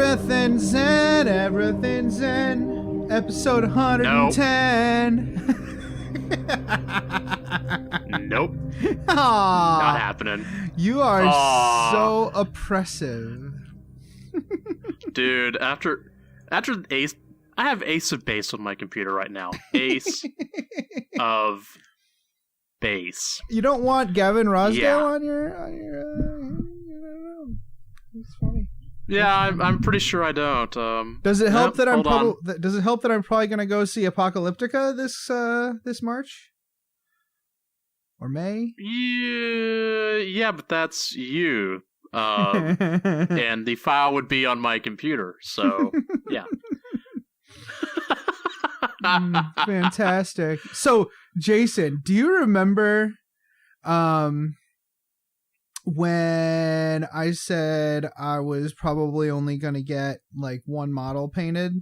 Everything's Zen, everything's Zen. Episode 110. Nope. Aww, Not happening. you are so oppressive. Dude, after Ace, I have Ace of Base on my computer right now. Ace of Base. You don't want Gavin Rosdale Yeah. on your it's funny. Yeah, I'm pretty sure I don't. Does it help that I'm hold does it help that I'm probably going to go see Apocalyptica this March? Or May? Yeah, but that's you. And the file would be on my computer, so yeah. Fantastic. So, Jason, do you remember when I said I was probably only going to get like one model painted?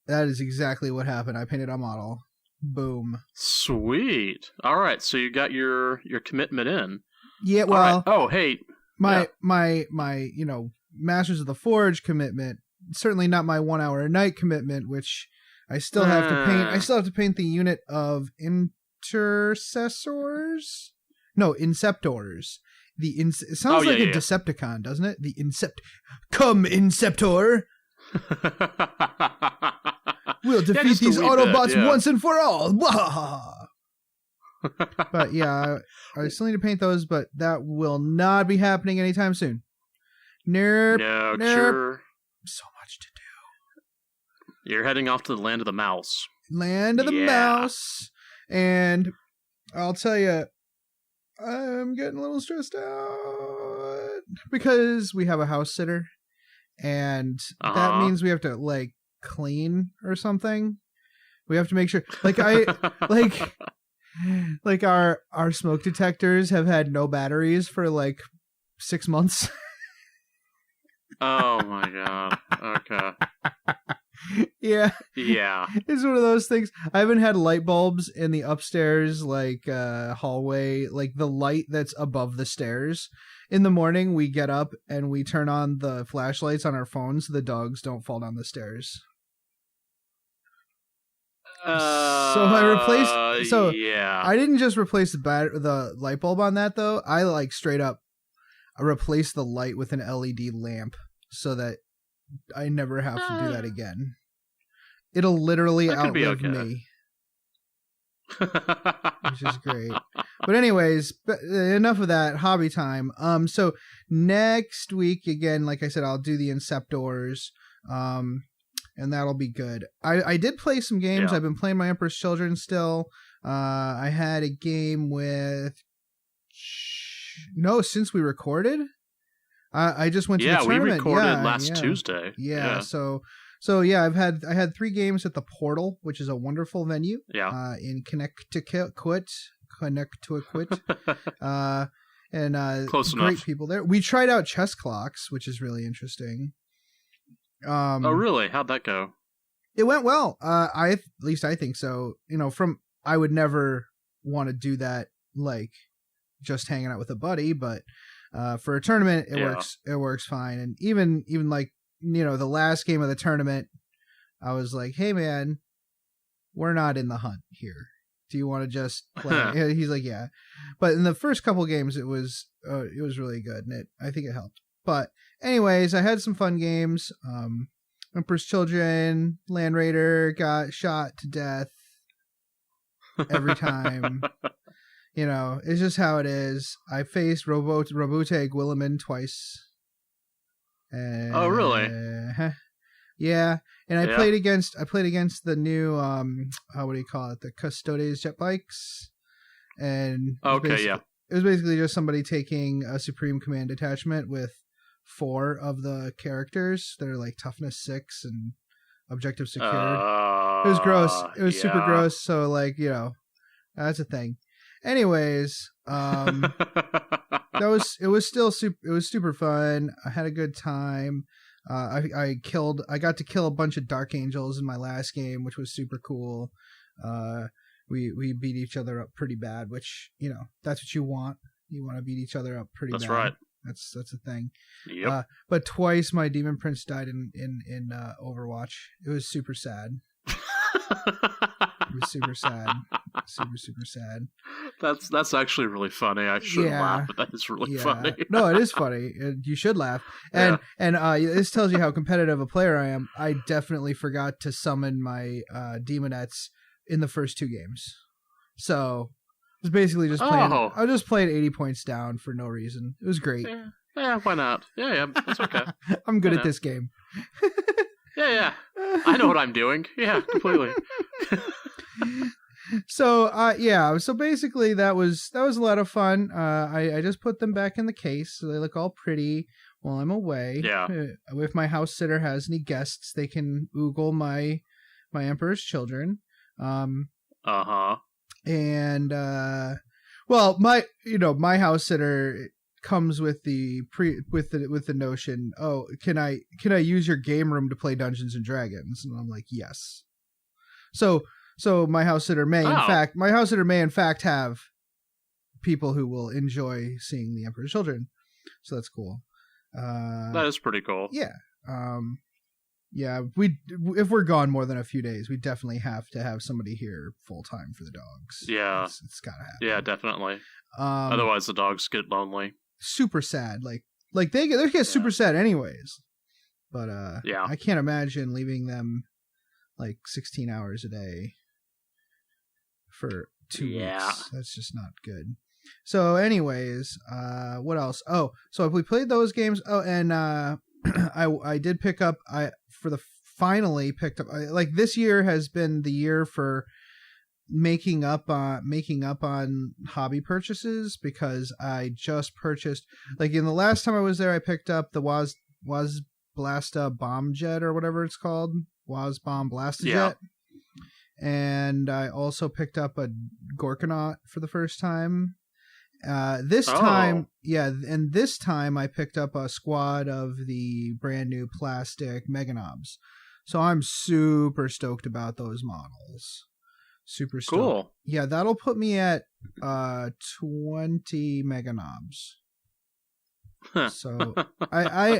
That is exactly what happened. I painted a model. Boom. Sweet. All right, so you got your commitment in. Yeah, well, all right. Oh, hey. my Masters of the Forge commitment, certainly not my 1 hour a night commitment, which I still have to paint. I still have to paint the unit of intercessors. No, Inceptors. It sounds like a Decepticon, doesn't it? The Come, Inceptor! We'll defeat these Autobots once and for all! But yeah, I still need to paint those, but that will not be happening anytime soon. Nope. Sure. So much to do. You're heading off to the land of the mouse. Land of the mouse. And I'll tell you, I'm getting a little stressed out because we have a house sitter, and that means we have to like clean or something. We have to make sure, like like our smoke detectors have had no batteries for like 6 months. Oh my god. Okay. Yeah. It's one of those things. I haven't had light bulbs in the upstairs like hallway, like the light that's above the stairs. In the morning we get up and we turn on the flashlights on our phones so the dogs don't fall down the stairs. So I replaced I didn't just replace the light bulb on that though. I like straight up replaced the light with an LED lamp so that I never have to do that again. It'll literally outlive me. Which is great. But anyways, enough of that hobby time. So next week, again, like I said, I'll do the Inceptors. And that'll be good. I did play some games. I've been playing my Emperor's Children still. I had a game with... No, since we recorded? I just went to the tournament. We recorded last Tuesday. Yeah. So yeah, I had 3 games at the Portal, which is a wonderful venue. Yeah. In Connecticut. And close great enough. people there. We tried out chess clocks, which is really interesting. Oh really? How'd that go? It went well. At least I think so. I would never want to do that like just hanging out with a buddy, but for a tournament it works fine. And even like the last game of the tournament, I was like, hey man, we're not in the hunt here, do you want to just play? He's like, yeah. But in the first couple games it was really good, and I think it helped. But anyways, I had some fun games. Emperor's Children, Land Raider got shot to death every time. It's just how it is. I faced Robute Guilliman twice. Oh, really? Yeah. And I played against the new what do you call it? The Custodes jet bikes. And it was basically just somebody taking a Supreme Command detachment with 4 of the characters that are like toughness 6 and objective secured. It was gross. It was super gross. So like, that's a thing. Anyways, it was super fun. I had a good time. I got to kill a bunch of Dark Angels in my last game, which was super cool. We beat each other up pretty bad, which, that's what you want. You want to beat each other up pretty bad. That's right. That's a thing. Yep. But twice my demon prince died in Overwatch. It was super sad. It was super sad. Super sad. That's actually really funny. I shouldn't laugh, but that is really funny. No, it is funny. You should laugh. And this tells you how competitive a player I am. I definitely forgot to summon my demonettes in the first 2 games. So I was basically just playing. I just played 80 points down for no reason. It was great. Yeah, why not? Yeah, it's okay. I'm good at this game. Yeah. I know what I'm doing. Yeah, completely. So so basically that was a lot of fun. I just put them back in the case so they look all pretty while I'm away. Yeah. If my house sitter has any guests, they can oogle my Emperor's Children. And my house sitter comes with the notion, oh, can I use your game room to play Dungeons and Dragons? And I'm like, yes. So my house sitter may in fact have people who will enjoy seeing the Emperor's Children. So that's cool. That is pretty cool. Yeah. If we're gone more than a few days, we definitely have to have somebody here full time for the dogs. Yeah. It's gotta happen. Yeah, definitely. Otherwise the dogs get lonely. Super sad. Like they get super sad anyways. But I can't imagine leaving them like 16 hours a day for 2 weeks. That's just not good. So anyways, what else? Oh, so we played those games. Oh, and I did pick up finally picked up, like, this year has been the year for making up on hobby purchases, because I just purchased, like, in the last time I was there, I picked up the Was Blasta Bomb Jet, or whatever it's called, Was Bomb Blasta Jet. And I also picked up a Gorkanaut for the first time. This time I picked up a squad of the brand new plastic Meganobs. So I'm super stoked about those models. Super stoked. Cool. Yeah, that'll put me at 20 Meganobs. So I'll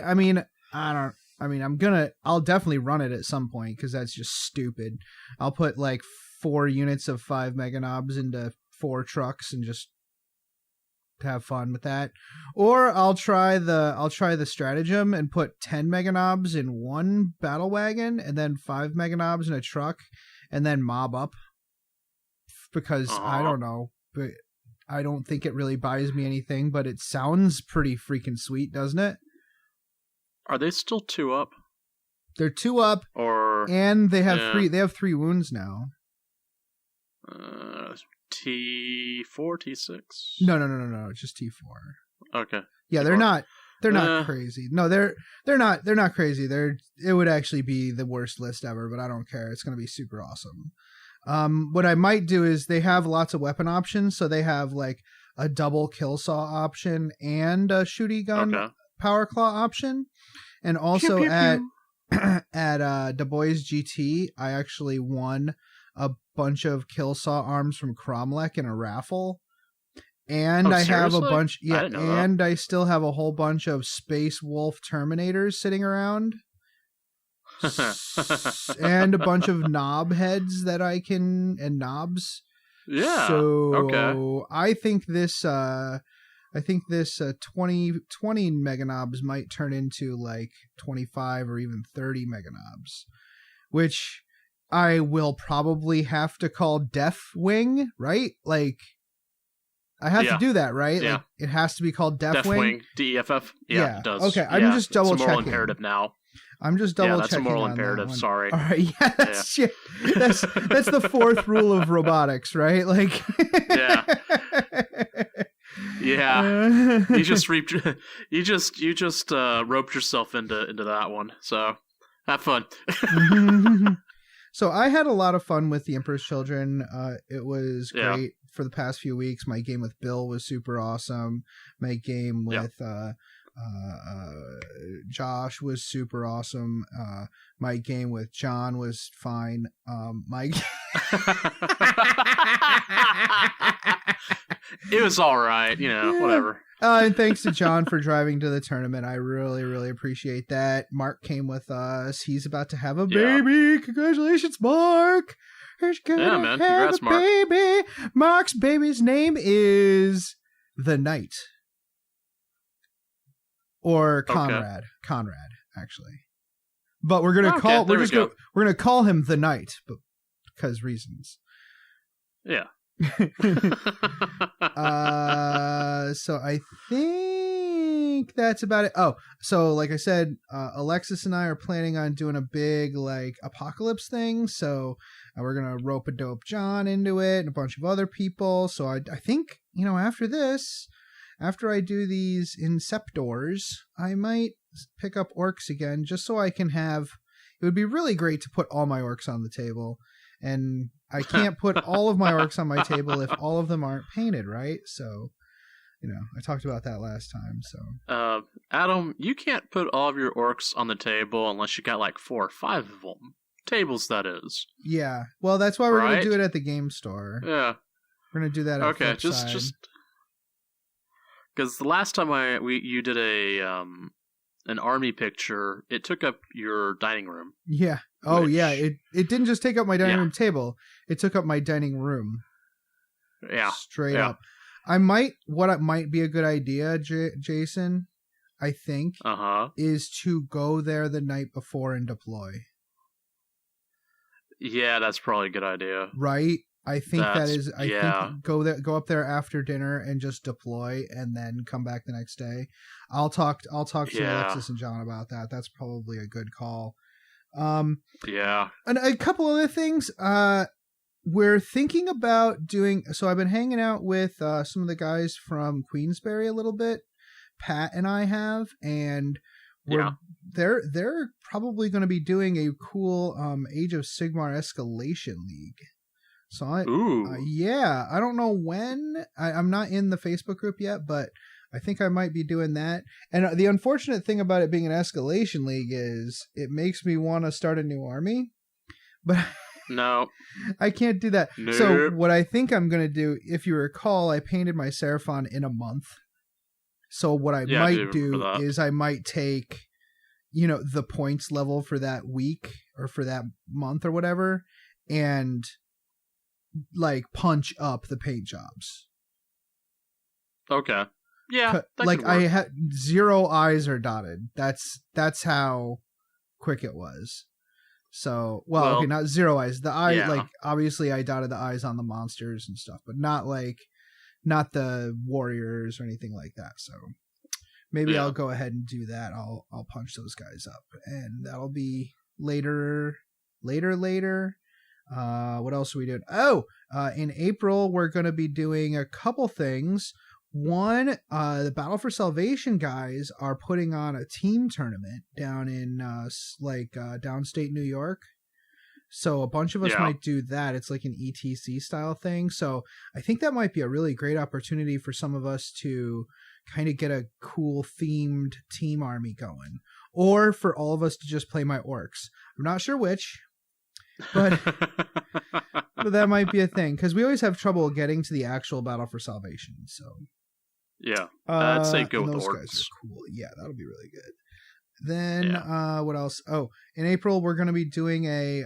definitely run it at some point, because that's just stupid. I'll put like 4 units of 5 Meganobs into 4 trucks and just have fun with that. Or I'll try the stratagem and put 10 Meganobs in 1 battle wagon and then 5 Meganobs in a truck and then mob up, because I don't know, but I don't think it really buys me anything, but it sounds pretty freaking sweet, doesn't it? Are they still 2 up? They're 2 up, and they have 3. They have 3 wounds now. T4, T6. No, just T4. Okay. Yeah, they're not crazy. No, they're not crazy. It would actually be the worst list ever, but I don't care. It's going to be super awesome. What I might do is, they have lots of weapon options, so they have like a double kill saw option and a shooty gun power claw option. And also at Du Bois GT, I actually won a bunch of kill saw arms from Cromlech in a raffle. And I have a bunch, and I still have a whole bunch of Space Wolf Terminators sitting around. And a bunch of knob heads that I can, and knobs. Yeah. So I think this 20 Meganobs might turn into like 25 or even 30 Meganobs, which I will probably have to call Death Wing, right? Like, I have to do that, right? Yeah. Like, it has to be called Death Wing. DEFF. Yeah, it does. Okay, I'm just double checking. It's a moral imperative now. I'm just double checking. That's a moral imperative. Sorry. All right. Yeah, that's the 4th rule of robotics, right? Like. Yeah. Yeah. You just roped yourself into that one. So have fun. So I had a lot of fun with the Emperor's Children. It was great for the past few weeks. My game with Bill was super awesome. My game with Josh was super awesome. My game with John was fine. My It was all right, whatever. And thanks to John for driving to the tournament. I really, really appreciate that. Mark came with us. He's about to have a baby. Congratulations, Mark. He's gonna man. have Congrats, a Mark. baby. Mark's baby's name is the Knight. Or Conrad. Okay. Conrad, actually. But we're gonna we're gonna call him the Knight, but because reasons. Yeah. So I think that's about it. Oh, so like I said, Alexis and I are planning on doing a big like apocalypse thing. So we're gonna rope a dope John into it and a bunch of other people. So I think after this, after I do these Inceptors, I might pick up orcs again, just so I can have. It would be really great to put all my orcs on the table, and I can't put all of my orcs on my table if all of them aren't painted, right? So, I talked about that last time. So, Adam, you can't put all of your orcs on the table unless you got like 4 or 5 of them. Tables, that is. Yeah. Well, that's why we're going to do it at the game store. Yeah. We're going to do that at Okay, just because the last time you did an army picture, it took up your dining room. Yeah. Oh, yeah. It didn't just take up my dining room table. It took up my dining room. Yeah. Straight up. What might be a good idea, Jason, I think, is to go there the night before and deploy. Yeah, that's probably a good idea. Right? I think think go up there after dinner and just deploy and then come back the next day. I'll talk to Alexis and John about that. That's probably a good call. Yeah. And a couple other things. We're thinking about doing. So I've been hanging out with some of the guys from Queensberry a little bit. Pat and I have, and they're probably going to be doing a cool Age of Sigmar Escalation League. So I don't know when. I'm not in the Facebook group yet, but I think I might be doing that. And the unfortunate thing about it being an escalation league is it makes me want to start a new army, but no, I can't do that. Nope. So what I think I'm going to do, if you recall, I painted my Seraphon in a month. So what I might do is I might take, the points level for that week or for that month or whatever, and like punch up the paint jobs. Okay. Yeah. Like I had 0 I's are dotted. That's how quick it was. So, okay, not 0 I's. The eye, like obviously I dotted the I's on the monsters and stuff, but not the warriors or anything like that. So maybe I'll go ahead and do that. I'll punch those guys up, and that'll be later. What else are we doing? In April, we're going to be doing a couple things. One, the Battle for Salvation guys are putting on a team tournament down in downstate New York. So a bunch of us might do that. It's like an ETC style thing. So I think that might be a really great opportunity for some of us to kind of get a cool themed team army going, or for all of us to just play my orcs. I'm not sure which. But that might be a thing, because we always have trouble getting to the actual Battle for Salvation. So I'd say go with those orcs. Guys are cool. Yeah, that'll be really good. Then what else? Oh, in April we're going to be doing a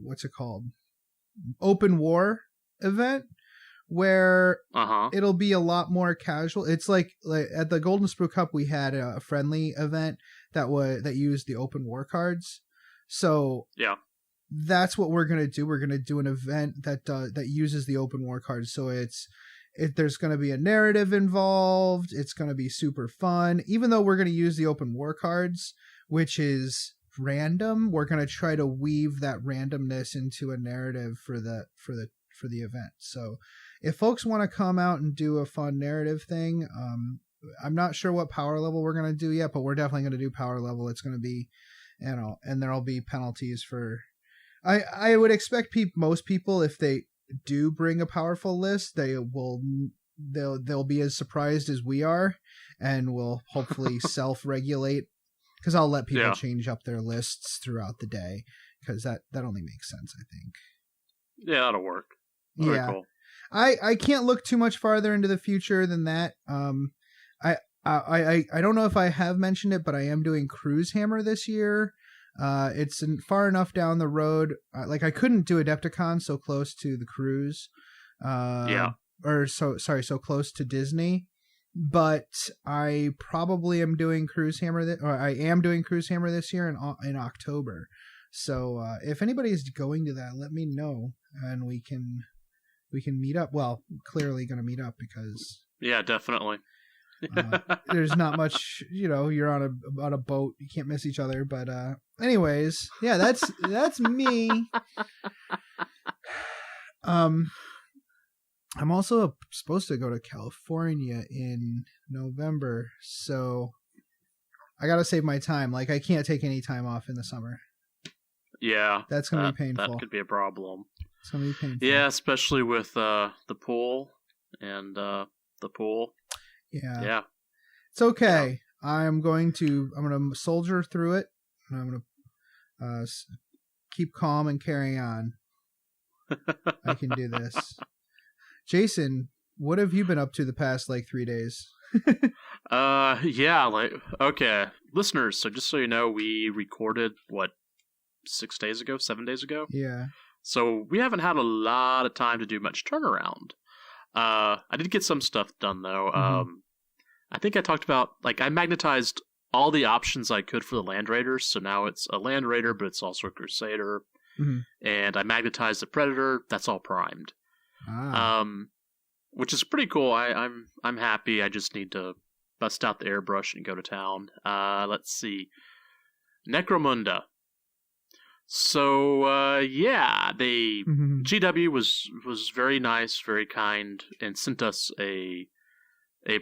what's it called? Open war event, where it'll be a lot more casual. It's like at the Golden Sprue Cup we had a friendly event that used the open war cards. So that's what we're gonna do. We're gonna do an event that uses the open war cards. So there's gonna be a narrative involved. It's gonna be super fun. Even though we're gonna use the open war cards, which is random, we're gonna try to weave that randomness into a narrative for the event. So if folks want to come out and do a fun narrative thing, I'm not sure what power level we're going to do yet, but we're definitely going to do power level. It's going to be, and there'll be penalties for, I would expect most people, if they do bring a powerful list, they will they'll be as surprised as we are, and will hopefully self-regulate, because I'll let people change up their lists throughout the day, because that only makes sense, I think. Yeah, that'll work. Very cool. I can't look too much farther into the future than that. I don't know if I have mentioned it, but I am doing Cruise Hammer this year. It's far enough down the road. Like, I couldn't do Adepticon so close to the cruise. So close to Disney. But I probably am doing Cruise Hammer. I am doing Cruise Hammer this year in October. So if anybody's going to that, let me know, and we can meet up. Well, clearly going to meet up because definitely. There's not much, you're on a boat, you can't miss each other. But anyways, yeah, that's me. I'm also supposed to go to California in November, so I gotta save my time. Like, I can't take any time off in the summer. Yeah, that's gonna be painful. That could be a problem. It's gonna be painful. Yeah, especially with the pool and the pool. Yeah. It's okay. Yeah. I'm going to soldier through it, and I'm going to keep calm and carry on. I can do this. Jason, what have you been up to the past 3 days? Okay. Listeners, so just so you know, we recorded 7 days ago? Yeah. So we haven't had a lot of time to do much turnaround. I did get some stuff done though. Mm-hmm. I think I talked about, I magnetized all the options I could for the Land Raiders, so now it's a Land Raider, but it's also a Crusader. Mm-hmm. And I magnetized the Predator. That's all primed. Which is pretty cool. I'm happy. I just need to bust out the airbrush and go to town. Let's see. Necromunda. So GW was very nice, very kind, and sent us a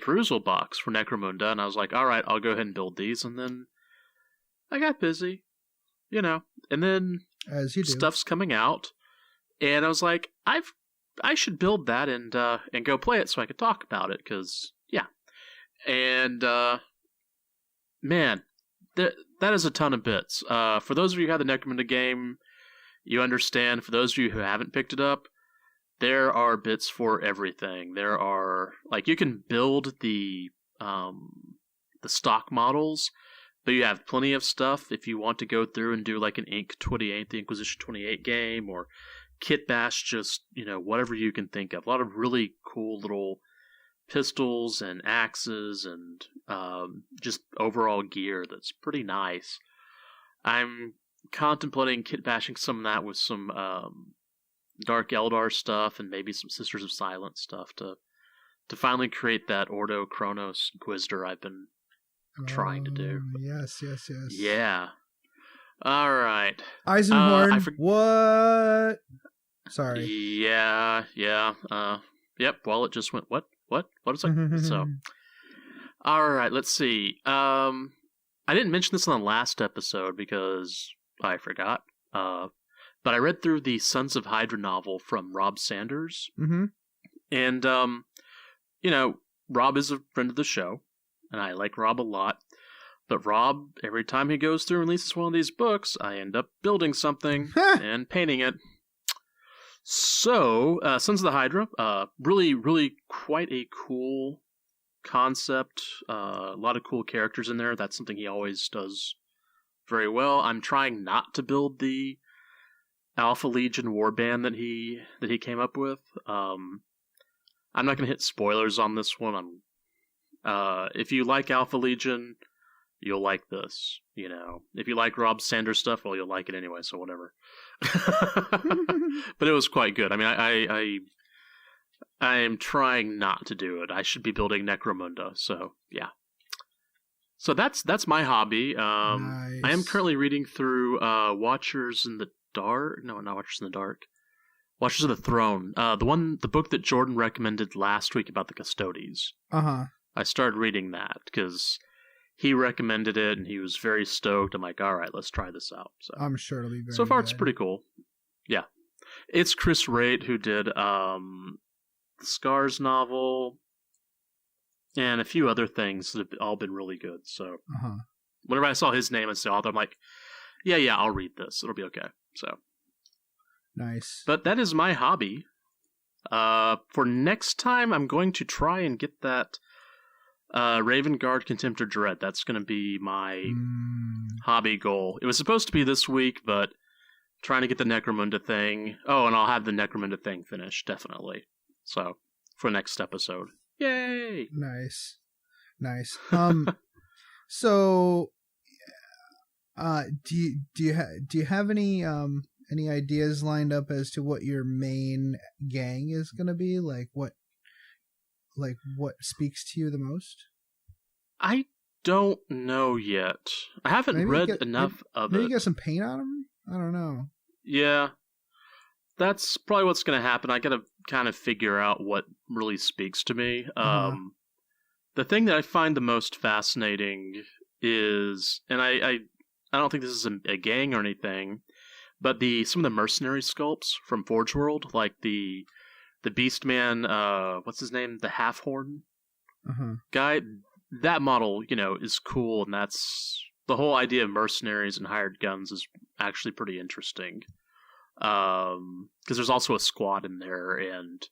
perusal box for Necromunda, and I was like, all right, I'll go ahead and build these, and then I got busy, and then as you do, stuff's coming out, and I was like, I should build that and go play it so I could talk about it, because and man, that is a ton of bits. For those of you who have the Necromunda game, you understand. For those of you who haven't picked it up, there are bits for everything. There are, you can build the stock models, but you have plenty of stuff if you want to go through and do an Inc. 28, the Inquisition 28 game, or Kit Bash, just, whatever you can think of. A lot of really cool little pistols and axes and just overall gear that's pretty nice. I'm contemplating kit bashing some of that with some Dark Eldar stuff and maybe some Sisters of Silence stuff to finally create that Ordo Chronos Inquisitor I've been trying to do. Yes. Yeah. All right. Eisenhorn. What? Sorry. Yeah. Yep. Well, it just went. What is it? So. All right. Let's see. I didn't mention this on the last episode because I forgot. But I read through the Sons of Hydra novel from Rob Sanders. Mm-hmm. And, Rob is a friend of the show, and I like Rob a lot. But Rob, every time he goes through and releases one of these books, I end up building something and painting it. So, Sons of the Hydra, really, really quite a cool concept. A lot of cool characters in there. That's something he always does very well. I'm trying not to build the Alpha Legion warband that he came up with. I'm not going to hit spoilers on this one. If you like Alpha Legion, you'll like this. If you like Rob Sanders stuff, well, you'll like it anyway. So whatever. But it was quite good. I mean, I am trying not to do it. I should be building Necromunda. So yeah. So that's my hobby. Nice. I am currently reading through Watchers in the Dark. No, not Watchers in the Dark. Watchers of the Throne. The book that Jordan recommended last week about the Custodes. Uh-huh. I started reading that because he recommended it and he was very stoked. I'm like, all right, let's try this out. So I'm sure it'll be very so far good. It's pretty cool. Yeah. It's Chris Raitt who did the Scars novel. and a few other things that have all been really good. So Uh-huh. whenever I saw his name as the author, I'm like, yeah, I'll read this. It'll be okay. So Nice. but that is my hobby. For next time, I'm going to try and get that Raven Guard Contemptor Dread. That's going to be my hobby goal. It was supposed to be this week, but trying to get the Necromunda thing. Oh, and I'll have the Necromunda thing finished, definitely. So, for next episode. Yay! Nice. So, do you have any ideas lined up as to what your main gang is going to be? Like what speaks to you the most? I don't know yet. I haven't read enough of it. Maybe you get some paint on them? I don't know. Yeah. That's probably what's going to happen. I got to kind of figure out what really speaks to me. The thing that I find the most fascinating is, and I don't think this is a gang or anything, but some of the mercenary sculpts from Forge World, like the Beastman, what's his name? The Half-Horn guy. That model, is cool, and that's the whole idea of mercenaries and hired guns is actually pretty interesting. Because there's also a squad in there, and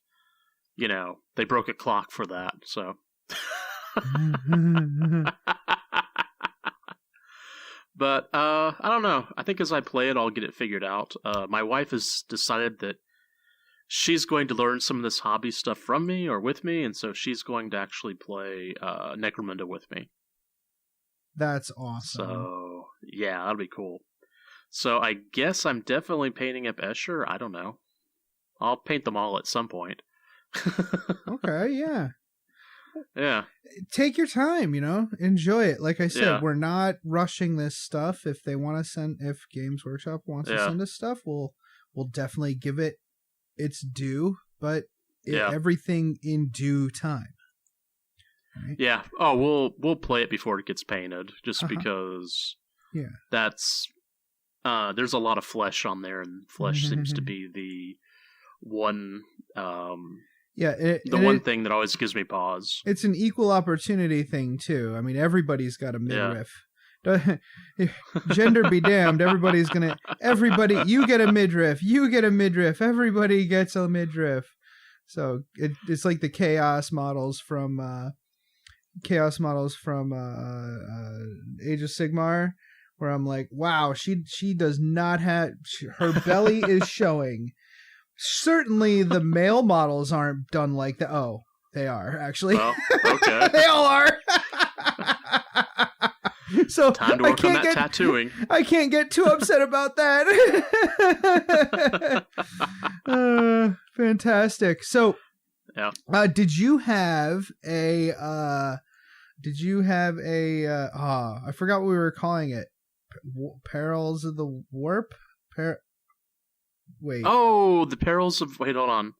they broke a clock for that. So, but I don't know. I think as I play it, I'll get it figured out. My wife has decided that she's going to learn some of this hobby stuff from me or with me, and so she's going to actually play Necromunda with me. That's awesome. So, yeah, that'll be cool. So I guess I'm definitely painting up Escher. I don't know. I'll paint them all at some point. Okay, yeah. Yeah. Take your time, enjoy it. Like I said, we're not rushing this stuff. If Games Workshop wants to send us stuff, we'll definitely give it its due, but everything in due time. Right? Yeah. Oh, we'll play it before it gets painted, just because. Yeah. That's there's a lot of flesh on there, and flesh seems to be the one. One thing that always gives me pause. It's an equal opportunity thing too. I mean, everybody's got a midriff. Yeah. Gender be damned. Everybody, you get a midriff, everybody gets a midriff. So it's like the chaos models from Age of Sigmar, where I'm like, wow, she does not have, her belly is showing. Certainly the male models aren't done like that. Oh, they are actually. Well, okay. They all are. So time to work on that tattooing. I can't get too upset about that. Fantastic. So, yeah. Did you have a? I forgot what we were calling it. Perils of the Warp. Wait. Oh, the perils of. Wait, hold on.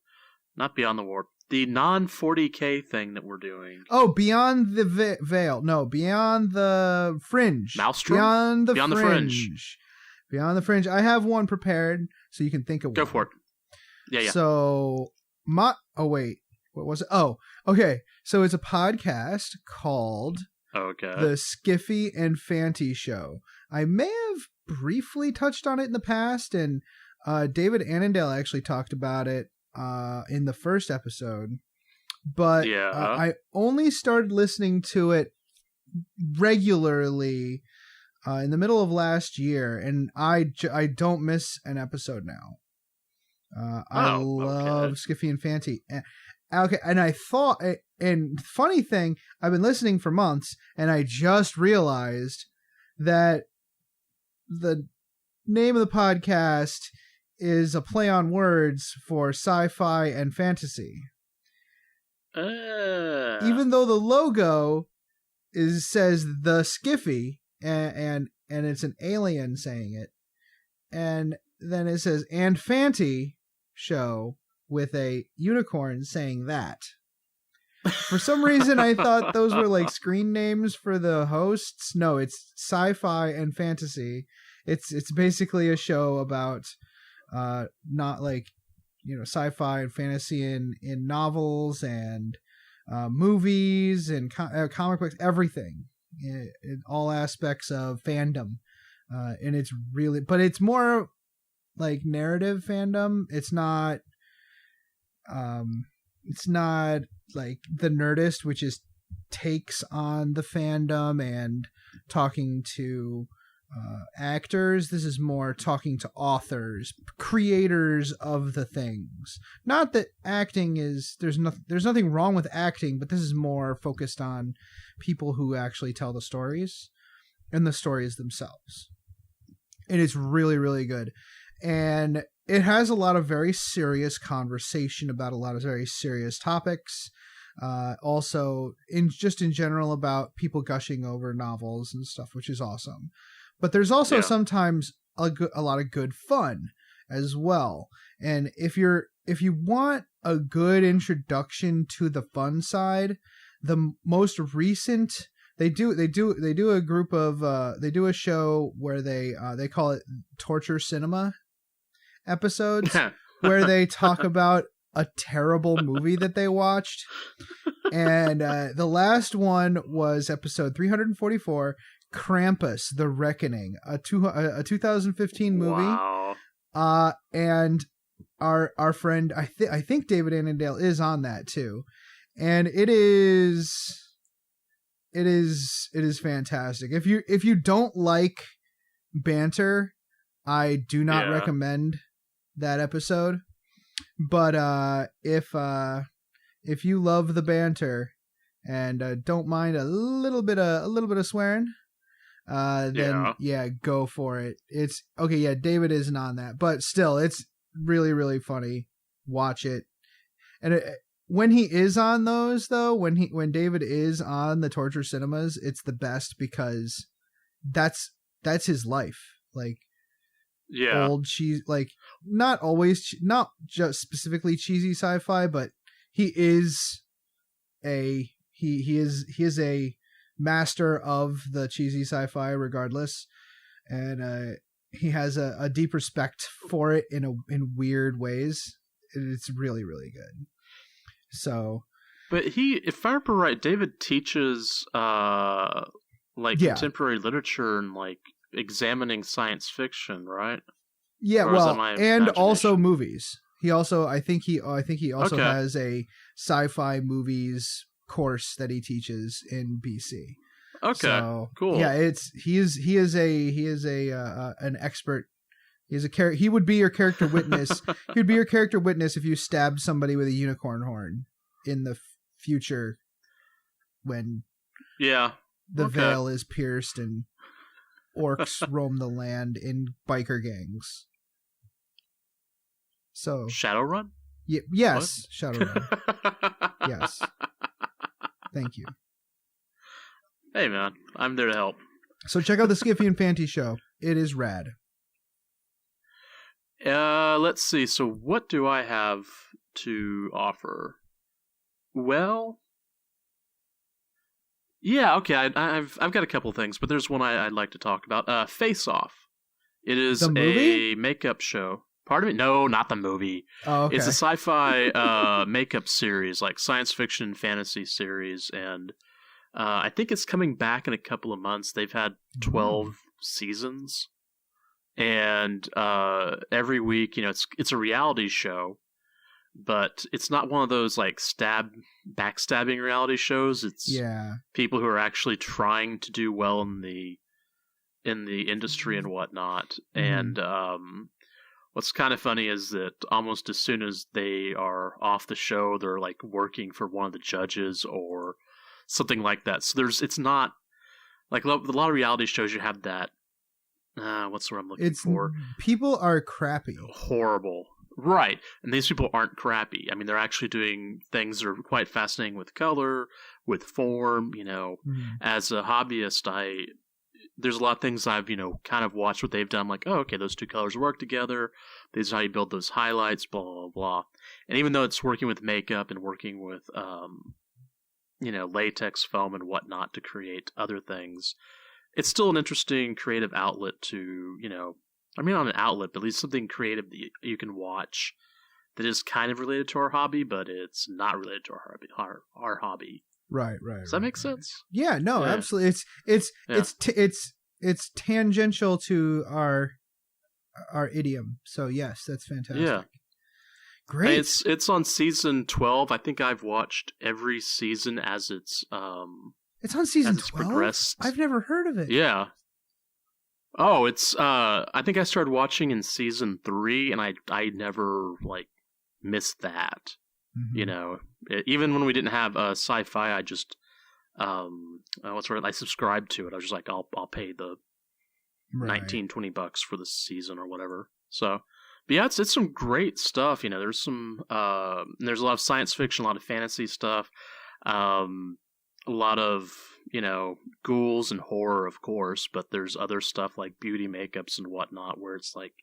Not Beyond the Warp. The non-40K thing that we're doing. Oh, Beyond the Veil. No, Beyond the Fringe. Maelstrom? Beyond the Fringe. Beyond the Fringe. I have one prepared, so you can think of one. Go for it. Yeah. So, oh, wait. What was it? Oh, okay. So it's a podcast called The Skiffy and Fanty Show. I may have briefly touched on it in the past, and David Annandale actually talked about it in the first episode, but I only started listening to it regularly in the middle of last year, and I don't miss an episode now. I love Skiffy and Fanty. And I thought, and funny thing, I've been listening for months, and I just realized that the name of the podcast is a play on words for sci-fi and fantasy. Even though the logo says the Skiffy, and it's an alien saying it, and then it says and Fanty Show with a unicorn saying that. For some reason, I thought those were like screen names for the hosts. No, it's sci-fi and fantasy. It's basically a show about not like, sci-fi and fantasy in novels and movies and comic books, everything, in all aspects of fandom. And it's really, but it's more like narrative fandom. It's not like The Nerdist, which is takes on the fandom and talking to actors. This is more talking to authors, creators of the things. Not that acting is, there's nothing wrong with acting, but this is more focused on people who actually tell the stories and the stories themselves. And it's really, really good. And it has a lot of very serious conversation about a lot of very serious topics. Also, in general, about people gushing over novels and stuff, which is awesome. But there's also sometimes a lot of good fun as well. And if you want a good introduction to the fun side, the most recent they do a group of they do a show where they call it torture cinema episodes where they talk about a terrible movie that they watched. And the last one was episode 344, Krampus, The Reckoning, a 2015 movie. Wow. And our friend, I think David Annandale is on that too. And it is fantastic. If you don't like banter, I do not recommend that episode. But if you love the banter and don't mind a little bit of swearing, then go for it. It's okay. Yeah, David isn't on that, but still, it's really, really funny. Watch it. And when he is on those, though, when David is on the torture cinemas, it's the best because that's his life. Like, old cheese, like not just specifically cheesy sci-fi, but he is a master of the cheesy sci-fi regardless, and he has a deep respect for it in weird ways. It's really, really good. So, but if I remember right, David teaches contemporary literature and like examining science fiction, right? Yeah, well, and also movies. He also, I think he also has a sci-fi movies course that he teaches in BC. Okay, so, cool. Yeah, he is an expert. He would be your character witness. He would be your character witness if you stabbed somebody with a unicorn horn in the future when the veil is pierced and orcs roam the land in biker gangs. So Shadowrun? Yes, what? Shadowrun. Yes. Thank you. Hey man, I'm there to help. So check out the Skiffy and Panty show. It is rad. Let's see. So what do I have to offer? Well, yeah, okay. I've got a couple things, but there's one I'd like to talk about. Face Off. It is a makeup show. Pardon me? No, not the movie. Oh, okay. It's a sci-fi makeup series, like science fiction fantasy series, and I think it's coming back in a couple of months. They've had 12 seasons, and every week, it's a reality show, but it's not one of those like backstabbing reality shows. It's people who are actually trying to do well in the industry and whatnot. And what's kind of funny is that almost as soon as they are off the show, they're like working for one of the judges or something like that. So it's not like a lot of reality shows. You have that. What's the word I'm looking for? People are crappy. Horrible. Right. And these people aren't crappy. I mean, they're actually doing things that are quite fascinating with color, with form. As a hobbyist, there's a lot of things I've, kind of watched what they've done. I'm like, oh, okay, those two colors work together. This is how you build those highlights, blah, blah, blah. And even though it's working with makeup and working with, latex foam and whatnot to create other things, it's still an interesting creative outlet to, not an outlet, but at least something creative that you can watch that is kind of related to our hobby, but it's not related to our hobby. Right. Does that make sense? Yeah, no, Yeah. absolutely. It's tangential to our idiom. So yes, that's fantastic. Yeah. Great. It's on season 12. I think I've watched every season as it's on season 12. Progressed. I've never heard of it. Yeah. Oh, it's I think I started watching in season 3, and I never like missed that. Mm-hmm. You know, even when we didn't have sci-fi, I just I subscribed to it. I was just like, I'll pay the $19-20 for the season or whatever. So, but yeah, it's some great stuff. You know, there's a lot of science fiction, a lot of fantasy stuff, a lot of, you know, ghouls and horror, of course, but there's other stuff like beauty makeups and whatnot, where it's like,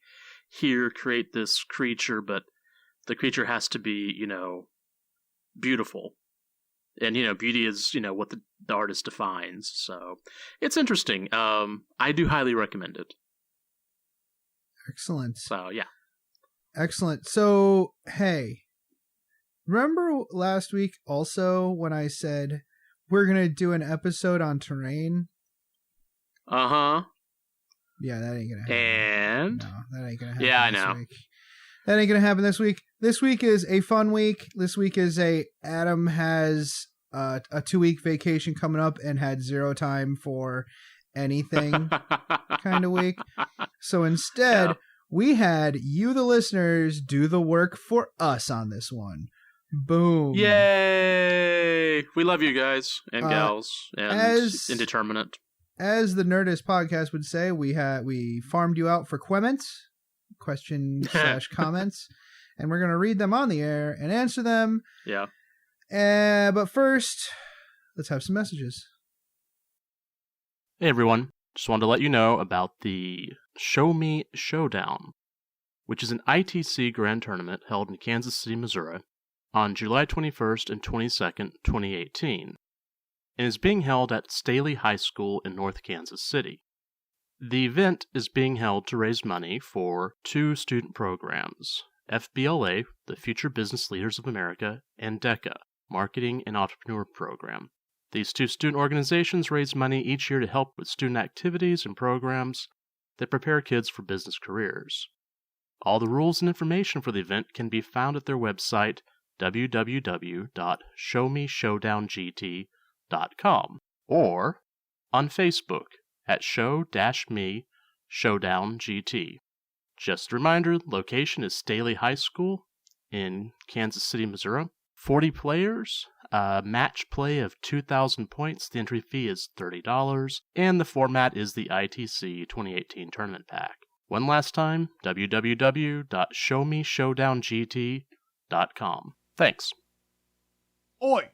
here, create this creature, but the creature has to be, you know, beautiful. And, you know, beauty is, you know, what the artist defines. So it's interesting. I do highly recommend it. Excellent. So, yeah. Excellent. So, hey, remember last week also when I said we're going to do an episode on terrain? Uh-huh. Yeah, that ain't going to happen. And? No, that ain't going to happen. Yeah, I know. Week. That ain't going to happen this week. This week is a fun week. This week is Adam has a 2-week vacation coming up and had zero time for anything kind of week. So instead, we had you, the listeners, do the work for us on this one. Boom. Yay! We love you guys and gals and indeterminate. As the Nerdist podcast would say, we farmed you out for questions/comments, and we're going to read them on the air and answer them. Yeah. But first, let's have some messages. Hey everyone, just wanted to let you know about the Show Me Showdown, which is an ITC Grand Tournament held in Kansas City, Missouri, on July 21st and 22nd, 2018, and is being held at Staley High School in North Kansas City. The event is being held to raise money for 2 student programs, FBLA, the Future Business Leaders of America, and DECA, Marketing and Entrepreneur Program. These 2 student organizations raise money each year to help with student activities and programs that prepare kids for business careers. All the rules and information for the event can be found at their website, www.showmeshowdownt.com, or on Facebook at Show-Me Showdown GT. Just a reminder, location is Staley High School in Kansas City, Missouri. 40 players, match play of 2,000 points. The entry fee is $30, and the format is the ITC 2018 Tournament Pack. One last time, www.showmeshowdownt.com. Thanks. Oi!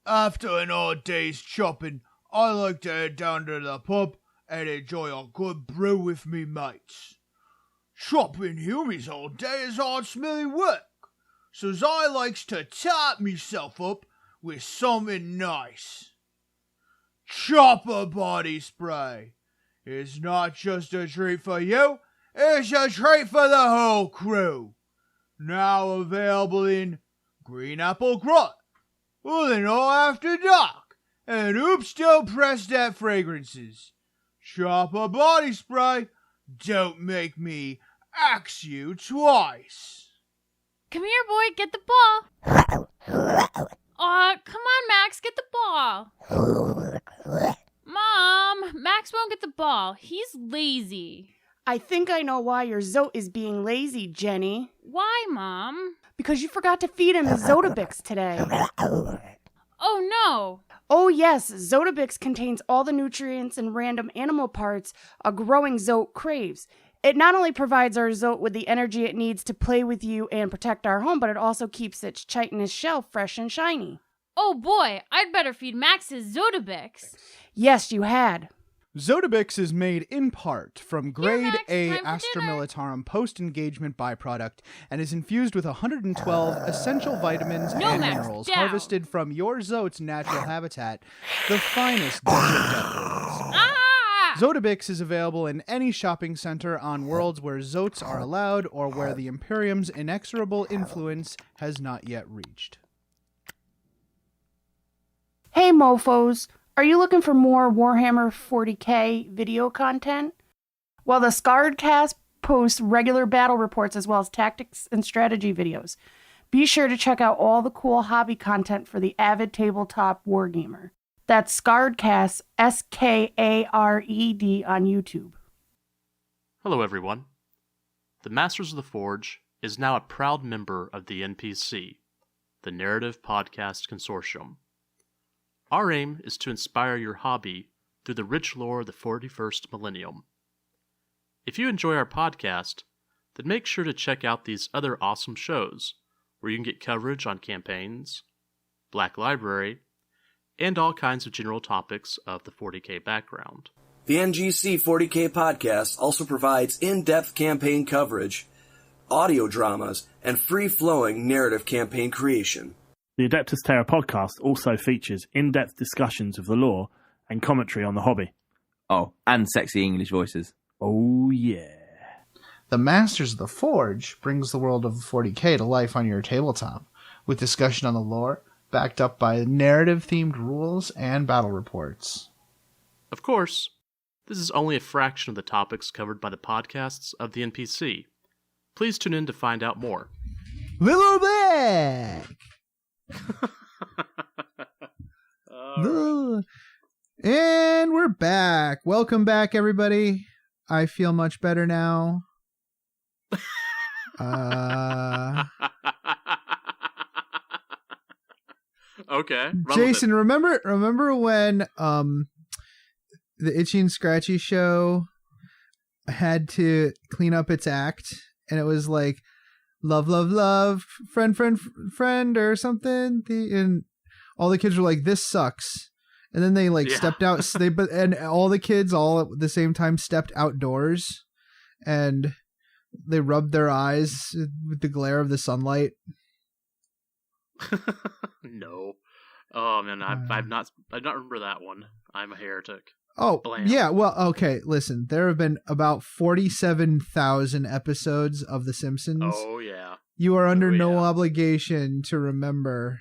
After an hard day's shopping, I like to head down to the pub and enjoy a good brew with me mates. Shopping humans all day is hard smelly work, so's I likes to top myself up with something nice. Chopper body spray is not just a treat for you, it's a treat for the whole crew. Now available in Green Apple Grunt, Illinois After Dark, and Oops Don't Press That Fragrances. Chopper body spray, don't make me axe you twice. Come here, boy, get the ball. Come on, Max, get the ball. Mom, Max won't get the ball. He's lazy. I think I know why your Zote is being lazy, Jenny. Why, Mom? Because you forgot to feed him his Zotabix today. Oh, no. Oh, yes, Zotabix contains all the nutrients and random animal parts a growing Zote craves. It not only provides our Zote with the energy it needs to play with you and protect our home, but it also keeps its chitinous shell fresh and shiny. Oh, boy, I'd better feed Max his Zotabix. Yes, you had. Zotabix is made in part from grade Max, A time for Astra dinner. Militarum post-engagement byproduct and is infused with 112 essential vitamins No, and Max, minerals down. harvested from your Zote's natural habitat, the finest desert duckweeds. Ah! Zodabix is available in any shopping center on worlds where Zotes are allowed or where the Imperium's inexorable influence has not yet reached. Hey mofos, are you looking for more Warhammer 40k video content? Well, the Scarred Cast posts regular battle reports as well as tactics and strategy videos. Be sure to check out all the cool hobby content for the avid tabletop wargamer. That's Scarred Cast, SKARED on YouTube. Hello, everyone. The Masters of the Forge is now a proud member of the NPC, the Narrative Podcast Consortium. Our aim is to inspire your hobby through the rich lore of the 41st millennium. If you enjoy our podcast, then make sure to check out these other awesome shows where you can get coverage on campaigns, Black Library, and all kinds of general topics of the 40k background. The NGC 40k podcast also provides in-depth campaign coverage, audio dramas, and free-flowing narrative campaign creation. The Adeptus Terra podcast also features in-depth discussions of the lore and commentary on the hobby. Oh, and sexy English voices. Oh yeah. The Masters of the Forge brings the world of 40k to life on your tabletop, with discussion on the lore, backed up by narrative-themed rules and battle reports. Of course, this is only a fraction of the topics covered by the podcasts of the NPC. Please tune in to find out more. Willow Black! And we're back. Welcome back, everybody. I feel much better now. Okay. Jason, remember when the Itchy and Scratchy show had to clean up its act, and it was like love, love, love, friend, friend, friend, or something, and all the kids were like, "This sucks," and then they stepped out. And all the kids all at the same time stepped outdoors, and they rubbed their eyes with the glare of the sunlight. No. Oh man, I've not remember that one. I'm a heretic. Oh, Blam. Yeah. Well, okay. Listen, there have been about 47,000 episodes of The Simpsons. Oh yeah. You are under no obligation to remember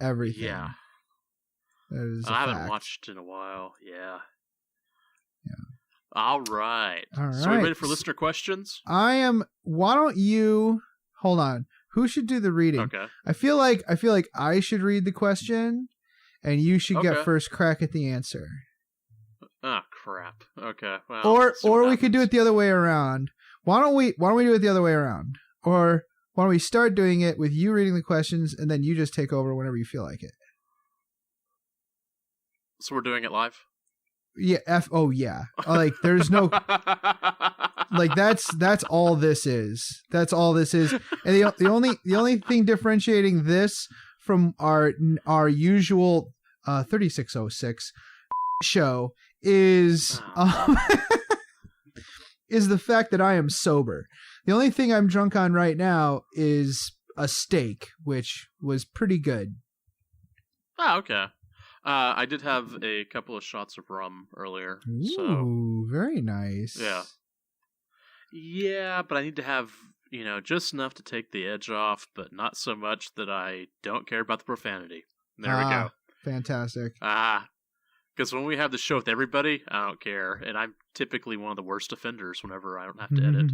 everything. Yeah. That is I haven't fact. watched in a while. Yeah. Yeah. All right. All So we right. ready for listener questions? I am. Why don't you hold on? Who should do the reading? Okay. I feel like I should read the question, and you should get Okay. first crack at the answer. Oh crap. Okay. Well, Or let's see what we could do it happens. the other way around. Why don't we do it the other way around? Or why don't we start doing it with you reading the questions, and then you just take over whenever you feel like it? So we're doing it live? Yeah. Oh yeah. Like there's no. Like that's all this is. That's all this is. And the only thing differentiating this from our usual 3606 show is is the fact that I am sober. The only thing I'm drunk on right now is a steak, which was pretty good. Oh, okay. I did have a couple of shots of rum earlier. So Ooh, very nice. yeah. Yeah, but I need to have, just enough to take the edge off, but not so much that I don't care about the profanity. There we go. Fantastic. Because when we have the show with everybody, I don't care. And I'm typically one of the worst offenders whenever I don't have to edit.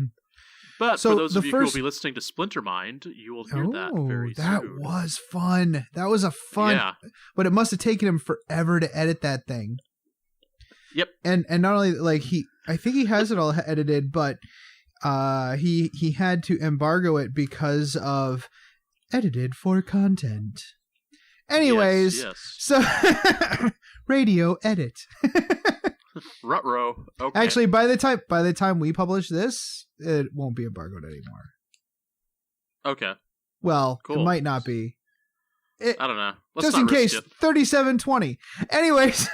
But So for those the of you who first- will be listening to Splinter Mind, you will hear that very that soon. was fun. That was a fun. Yeah. But it must have taken him forever to edit that thing. Yep. And not only like I think he has it all edited, but he had to embargo it because of edited for content. Anyways, Yes. so radio edit. Ruh-roh. Okay. Actually, by the time we publish this, it won't be embargoed anymore. Okay. Well, Cool. it might not be. I don't know. Let's Just not in risk case, it. 3720. Anyways,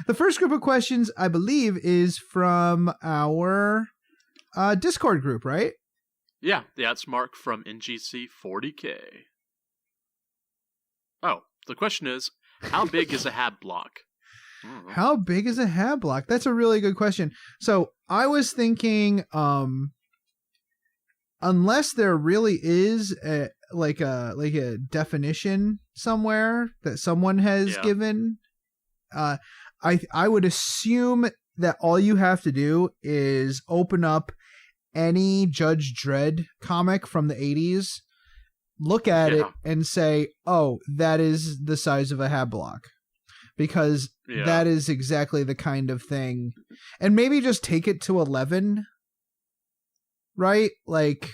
the first group of questions, I believe, is from our Discord group, right? Yeah, it's Mark from NGC 40K. Oh, the question is, how big is a hab block? How big is a hab block? That's a really good question. So I was thinking, unless there really is a definition somewhere that someone has given, I would assume that all you have to do is open up any Judge Dredd comic from the 80s, look at it, and say, oh, that is the size of a hab block. Because that is exactly the kind of thing. And maybe just take it to 11, right? Like,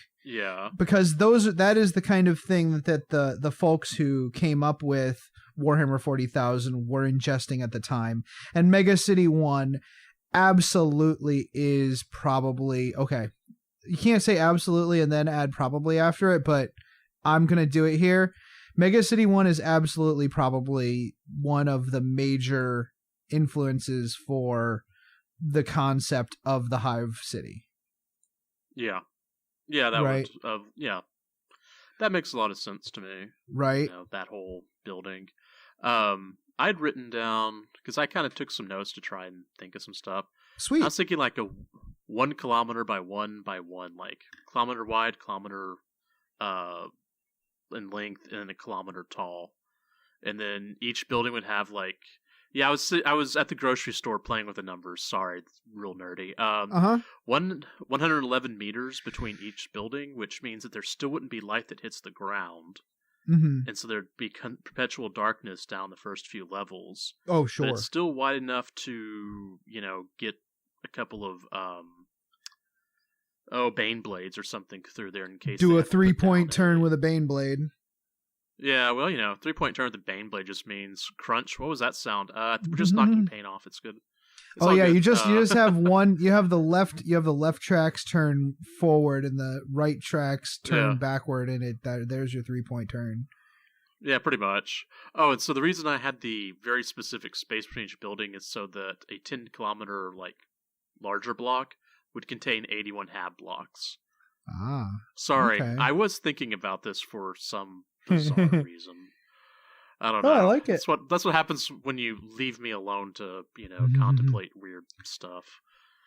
because that is the kind of thing that the folks who came up with Warhammer 40,000 were ingesting at the time. And Mega City 1 absolutely is probably, okay, you can't say absolutely and then add probably after it, but I'm going to do it here. Mega City 1 is absolutely probably one of the major influences for the concept of the Hive City. Yeah. Yeah, that right. That makes a lot of sense to me. Right. That whole building. I'd written down, because I kind of took some notes to try and think of some stuff. Sweet. I was thinking like a 1 kilometer by 1 by 1, like kilometer wide, kilometer in length, and a kilometer tall. And then each building would have like, I was at the grocery store playing with the numbers. Sorry, it's real nerdy. 111 meters between each building, which means that there still wouldn't be light that hits the ground. Mm-hmm. And so there'd be perpetual darkness down the first few levels. Oh, sure. But it's still wide enough to, get a couple of Bane blades or something through there in case. Do a 3-point turn with a Bane blade. Yeah, well, 3-point turn with the Bane blade just means crunch. What was that sound? We're just knocking paint off. It's good. It's good. You just have one. You have the left tracks turn forward and the right tracks turn backward, and there's your 3-point turn. Yeah, pretty much. Oh, and so the reason I had the very specific space between each building is so that a 10-kilometer larger block would contain 81 hab blocks. Ah. Sorry, okay. I was thinking about this for some bizarre reason. I don't know. I like it. That's what happens when you leave me alone to, contemplate weird stuff.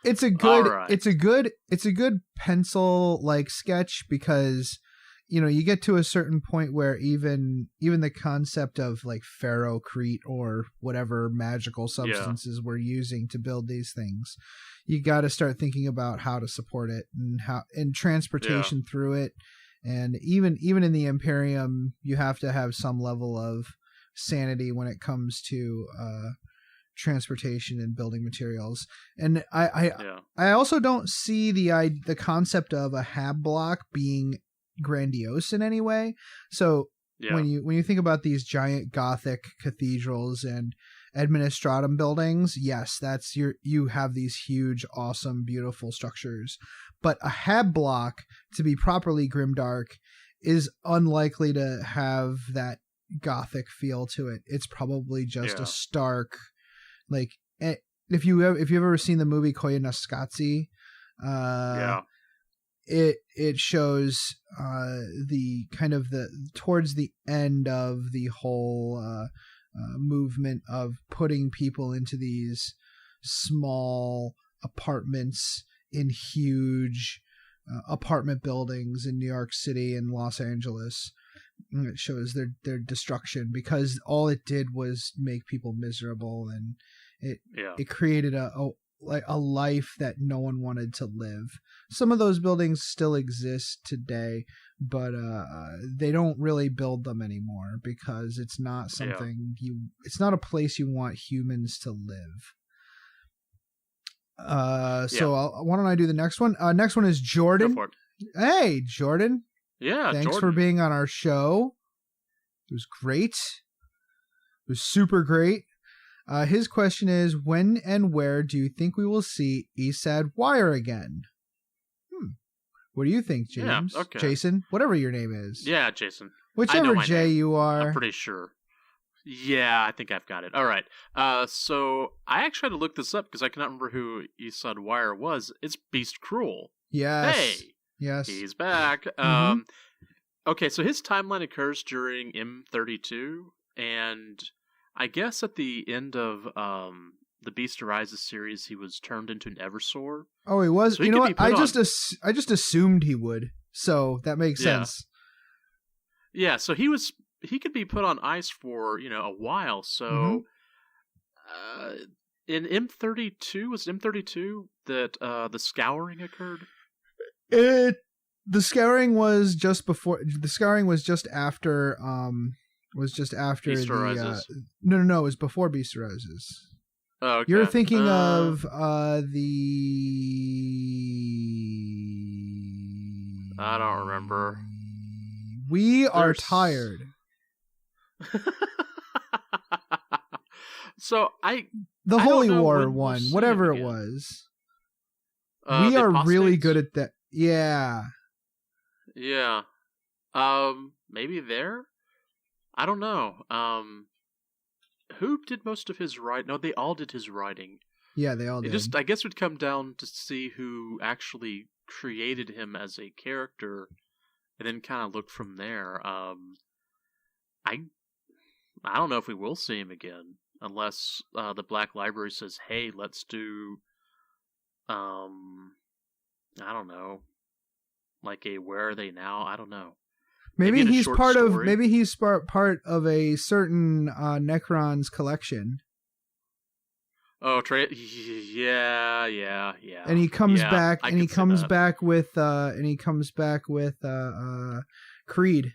It's a good pencil sketch because you get to a certain point where even the concept of ferrocrete or whatever magical substances we're using to build these things, you got to start thinking about how to support it and transportation through it. And even in the Imperium, you have to have some level of sanity when it comes to transportation and building materials. And I also don't see the concept of a hab block being grandiose in any way. So when you think about these giant Gothic cathedrals and administratum buildings, yes, you have these huge, awesome, beautiful structures. But a hab block, to be properly grimdark, is unlikely to have that Gothic feel to it. It's probably just a stark, if you've ever seen the movie Koyaanisqatsi, it shows the kind of towards the end of the whole movement of putting people into these small apartments in huge apartment buildings in New York City and Los Angeles. And it shows their destruction because all it did was make people miserable, and it created a life that no one wanted to live. Some of those buildings still exist today, but they don't really build them anymore because it's not something it's not a place you want humans to live. So why don't I do the next one? Next one is Jordan. Go for it. Hey, Jordan. Yeah, thanks Jordan. for being on our show. It was great. It was super great. His question is, when and where do you think we will see ESAD Wire again? What do you think, James? Yeah, okay. Jason? Whatever your name is. Yeah, Jason. Whichever J name. you are. I'm pretty sure. Yeah, I think I've got it. All right. So I actually had to look this up because I cannot remember who ESAD Wire was. It's Beast Cruel. Yes. Hey. Yes. He's back. Okay, so his timeline occurs during M32, and I guess at the end of the Beast Arises series, he was turned into an Eversor. Oh, he was. So he you know could what? be put I just assumed he would. So that makes sense. Yeah, so he could be put on ice for, a while. So in M32, was it M32 that the scouring occurred? The scouring was just before. The scouring was just after. Beast Arises. No. It was before Beast Arises. Oh, okay. You're thinking of the. I don't remember. We are tired. So the I Holy don't know War when we'll one, see whatever it it again. was. The We are really apostates? good at that. Yeah. Yeah. Maybe there? I don't know. Who did most of his writing? No, they all did his writing. Yeah, they all did. I guess it would come down to see who actually created him as a character, and then kind of look from there. I don't know if we will see him again, unless the Black Library says, "Hey, let's do, I don't know, like a Where Are They Now?" I don't know. Maybe in a he's short part of. story. Maybe he's part of a certain Necron's collection, Oh, yeah. and he comes Yeah, back. I And he could see comes that. back with. Creed.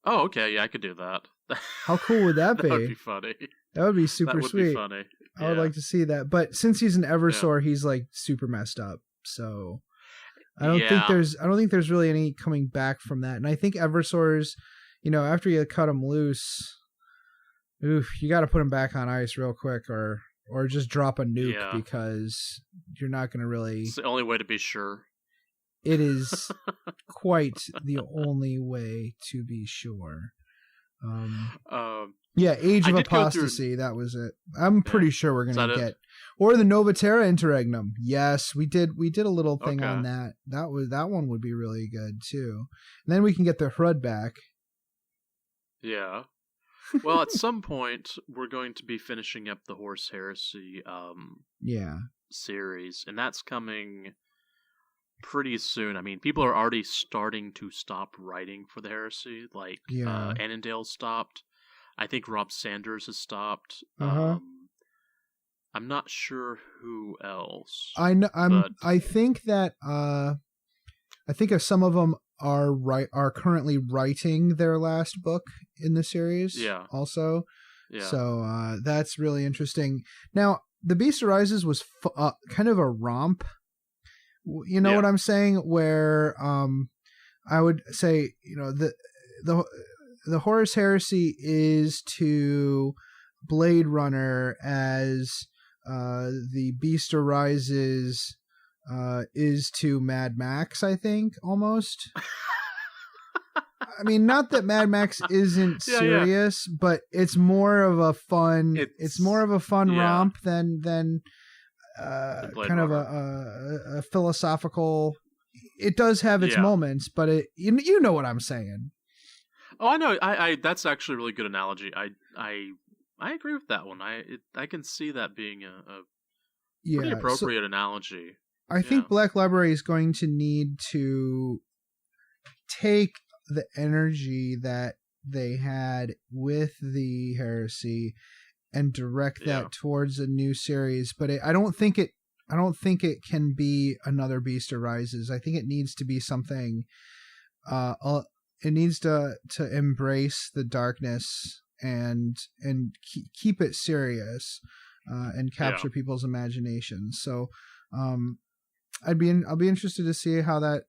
Oh, okay, yeah, I could do that. How cool would that That be? would be funny. That would be super That would sweet. be funny. I would Yeah. like to see that. But since he's an Eversor, he's like super messed up. So I don't think there's really any coming back from that. And I think Eversors, after you cut them loose, you got to put them back on ice real quick, or just drop a nuke, because you're not going to really. It's the only way to be sure. It is quite the only way to be sure. Yeah, Age I of did go through- Apostasy. That was it. I'm pretty sure we're Is gonna that get it? or the Novatera Interregnum. Yes, we did. We did a little thing on Okay. that. That one would be really good too. And then we can get the Hrud back. Yeah. Well, at some point, we're going to be finishing up the Horse Heresy Yeah. series, and that's coming pretty soon. I mean, people are already starting to stop writing for the Heresy. Like, Yeah. Annandale stopped. I think Rob Sanders has stopped. Uh-huh. I'm not sure who else. I know. but- I think that. I think if some of them are currently writing their last book in the series. Yeah. Also. Yeah. So that's really interesting. Now, The Beast Arises was kind of a romp. You know what I'm saying? Where I would say, the Horus Heresy is to Blade Runner as the Beast Arises is to Mad Max, I think, almost. I mean, not that Mad Max isn't serious, but it's more of a fun. It's more of a fun romp than kind of a philosophical. It does have its moments, but you know what I'm saying. Oh, I know. I that's actually a really good analogy. I agree with that one. I can see that being a pretty appropriate analogy. I think Black Library is going to need to take the energy that they had with the Heresy and direct that towards a new series. But I don't think it can be another Beast Arises. I think it needs to be something. It needs to embrace the darkness and keep it serious and capture people's imaginations. So I'll be interested to see how that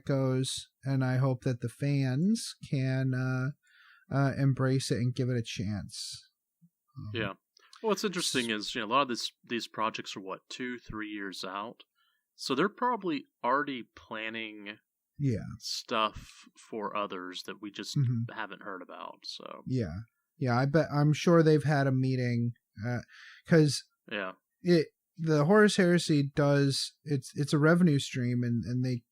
goes, and I hope that the fans can embrace it and give it a chance. Yeah. Well, what's interesting is a lot of these projects are 2-3 years out, so they're probably already planning stuff for others that we just haven't heard about. So I'm sure they've had a meeting because the Horus Heresy does it's a revenue stream, and they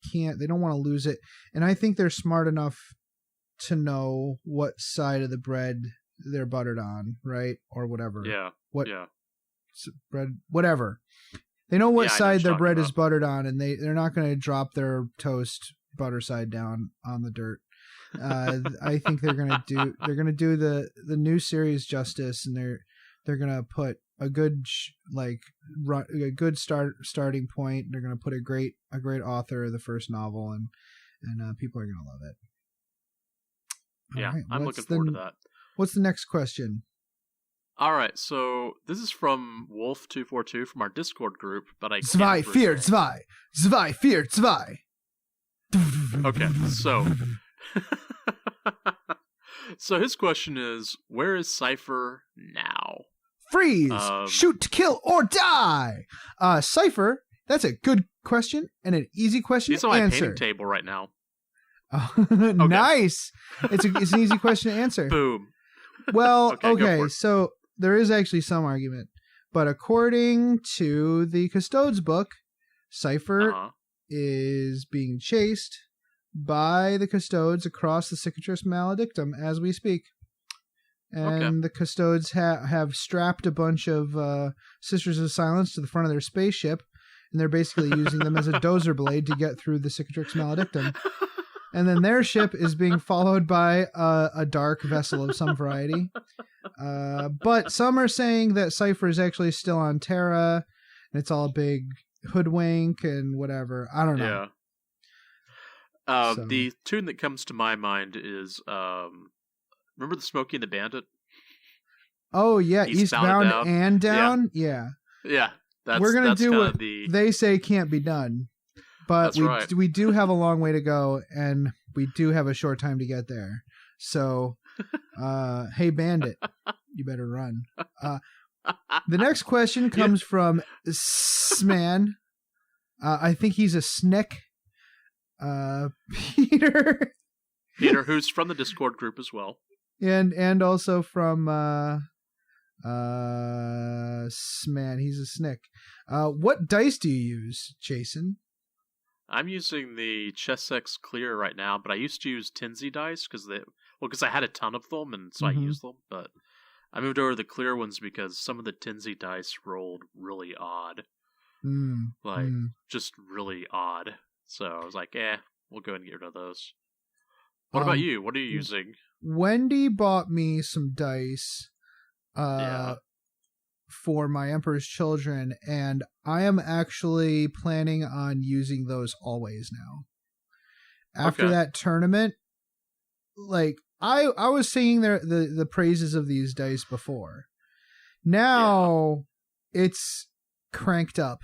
don't want to lose it, and I think they're smart enough to know what side of the bread they're buttered on, right? Or whatever. Yeah. What? Yeah. Bread, whatever. They know what Yeah, I know side what their you're bread talking is buttered on, and they're not going to drop their toast butter side down on the dirt. I think they're gonna do the new series justice, and they're gonna put a good starting point. They're gonna put a great author of the first novel, and people are gonna love it. Yeah, right, I'm looking forward to that. What's the next question? All right, so this is from Wolf242 from our Discord group, but I Zwei, can't vier, remember his name. zwei. Zwei, vier, zwei. Okay, so so his question is, where is Cypher now? Freeze! Shoot to kill or die! Cypher, that's a good question and an easy question He's to on my answer. painting table right now. Nice! It's an easy question to answer. Boom. Well, Okay, go for it. so there is actually some argument. But according to the Custodes book, Cypher is being chased by the Custodes across the Cicatrix Maledictum as we speak. And the Custodes have strapped a bunch of Sisters of Silence to the front of their spaceship, and they're basically using them as a dozer blade to get through the Cicatrix Maledictum. And then their ship is being followed by a dark vessel of some variety. But some are saying that Cypher is actually still on Terra, and it's all a big hoodwink and whatever. I don't know. Yeah. So- The tune that comes to my mind is, remember the Smokey and the Bandit? Oh, yeah. Eastbound Eastbound and down? Yeah. Yeah. We're going to do kinda what they say can't be done. But That's right. we do have a long way to go, and we do have a short time to get there. So, hey, Bandit, you better run. The next question comes from Sman. I think he's a snick. Peter. Peter, who's from the Discord group as well. And also from Sman. He's a snick. What dice do you use, Jason? I'm using the Chessex Clear right now, but I used to use Tinsy dice because I had a ton of them, and so I used them. But I moved over to the clear ones because some of the Tinsy dice rolled really odd, just really odd. So I was like, we'll go ahead and get rid of those. What about you? What are you using? Wendy bought me some dice for my Emperor's Children, and I am actually planning on using those always now. After that tournament, like I was singing the praises of these dice before. Now it's cranked up.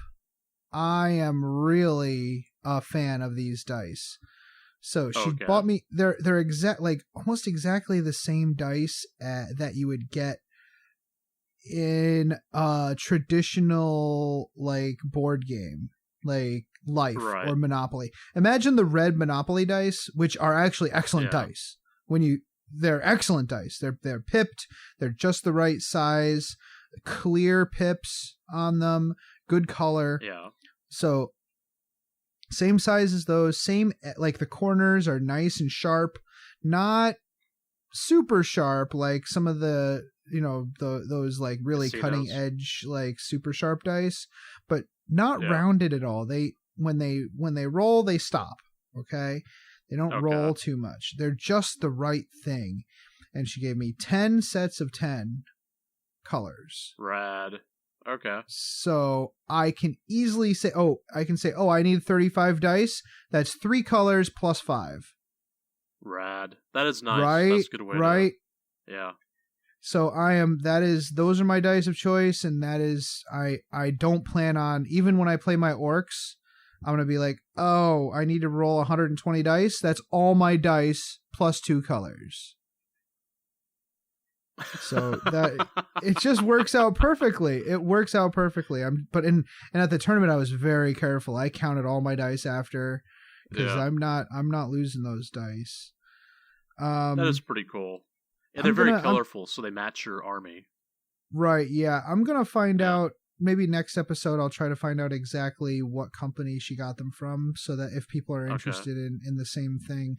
I am really a fan of these dice. So she bought me they're almost exactly the same dice that you would get in a traditional board game like Life or Monopoly. Imagine the red Monopoly dice, which are actually excellent dice. They're excellent dice. They're pipped. They're just the right size. Clear pips on them. Good color. Yeah. So same size as those. Same the corners are nice and sharp. Not super sharp like some of the those really cutting edge super sharp dice, but not rounded at all. When they roll, they stop. Okay, they don't roll too much. They're just the right thing. And she gave me 10 sets of 10 colors. Rad. Okay. So I can easily say, I need 35 dice. That's 3 colors plus 5. Rad. That is nice. Right. That's a good way. Right. Yeah. So those are my dice of choice, and that is, I don't plan on, even when I play my orcs, I'm going to be like, oh, I need to roll 120 dice. That's all my dice plus 2 colors. So that it just works out perfectly. It works out perfectly. And at the tournament, I was very careful. I counted all my dice after because I'm not losing those dice. That is pretty cool. And they're very colorful, so they match your army. Right, yeah. I'm going to find out, maybe next episode, I'll try to find out exactly what company she got them from, so that if people are interested in the same thing,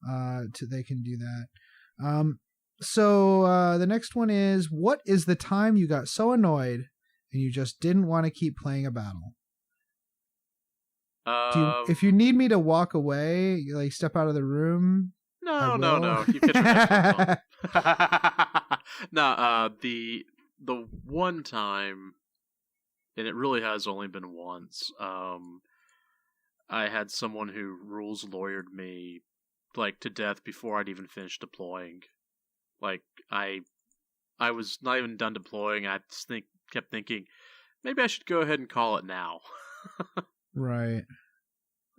they can do that. So the next one is, what is the time you got so annoyed and you just didn't want to keep playing a battle? If you need me to walk away, like step out of the room. No. You get your headphones on. No, the one time, and it really has only been once. I had someone who rules lawyered me like to death before I'd even finished deploying. Like I was not even done deploying. I just kept thinking, maybe I should go ahead and call it now. Right.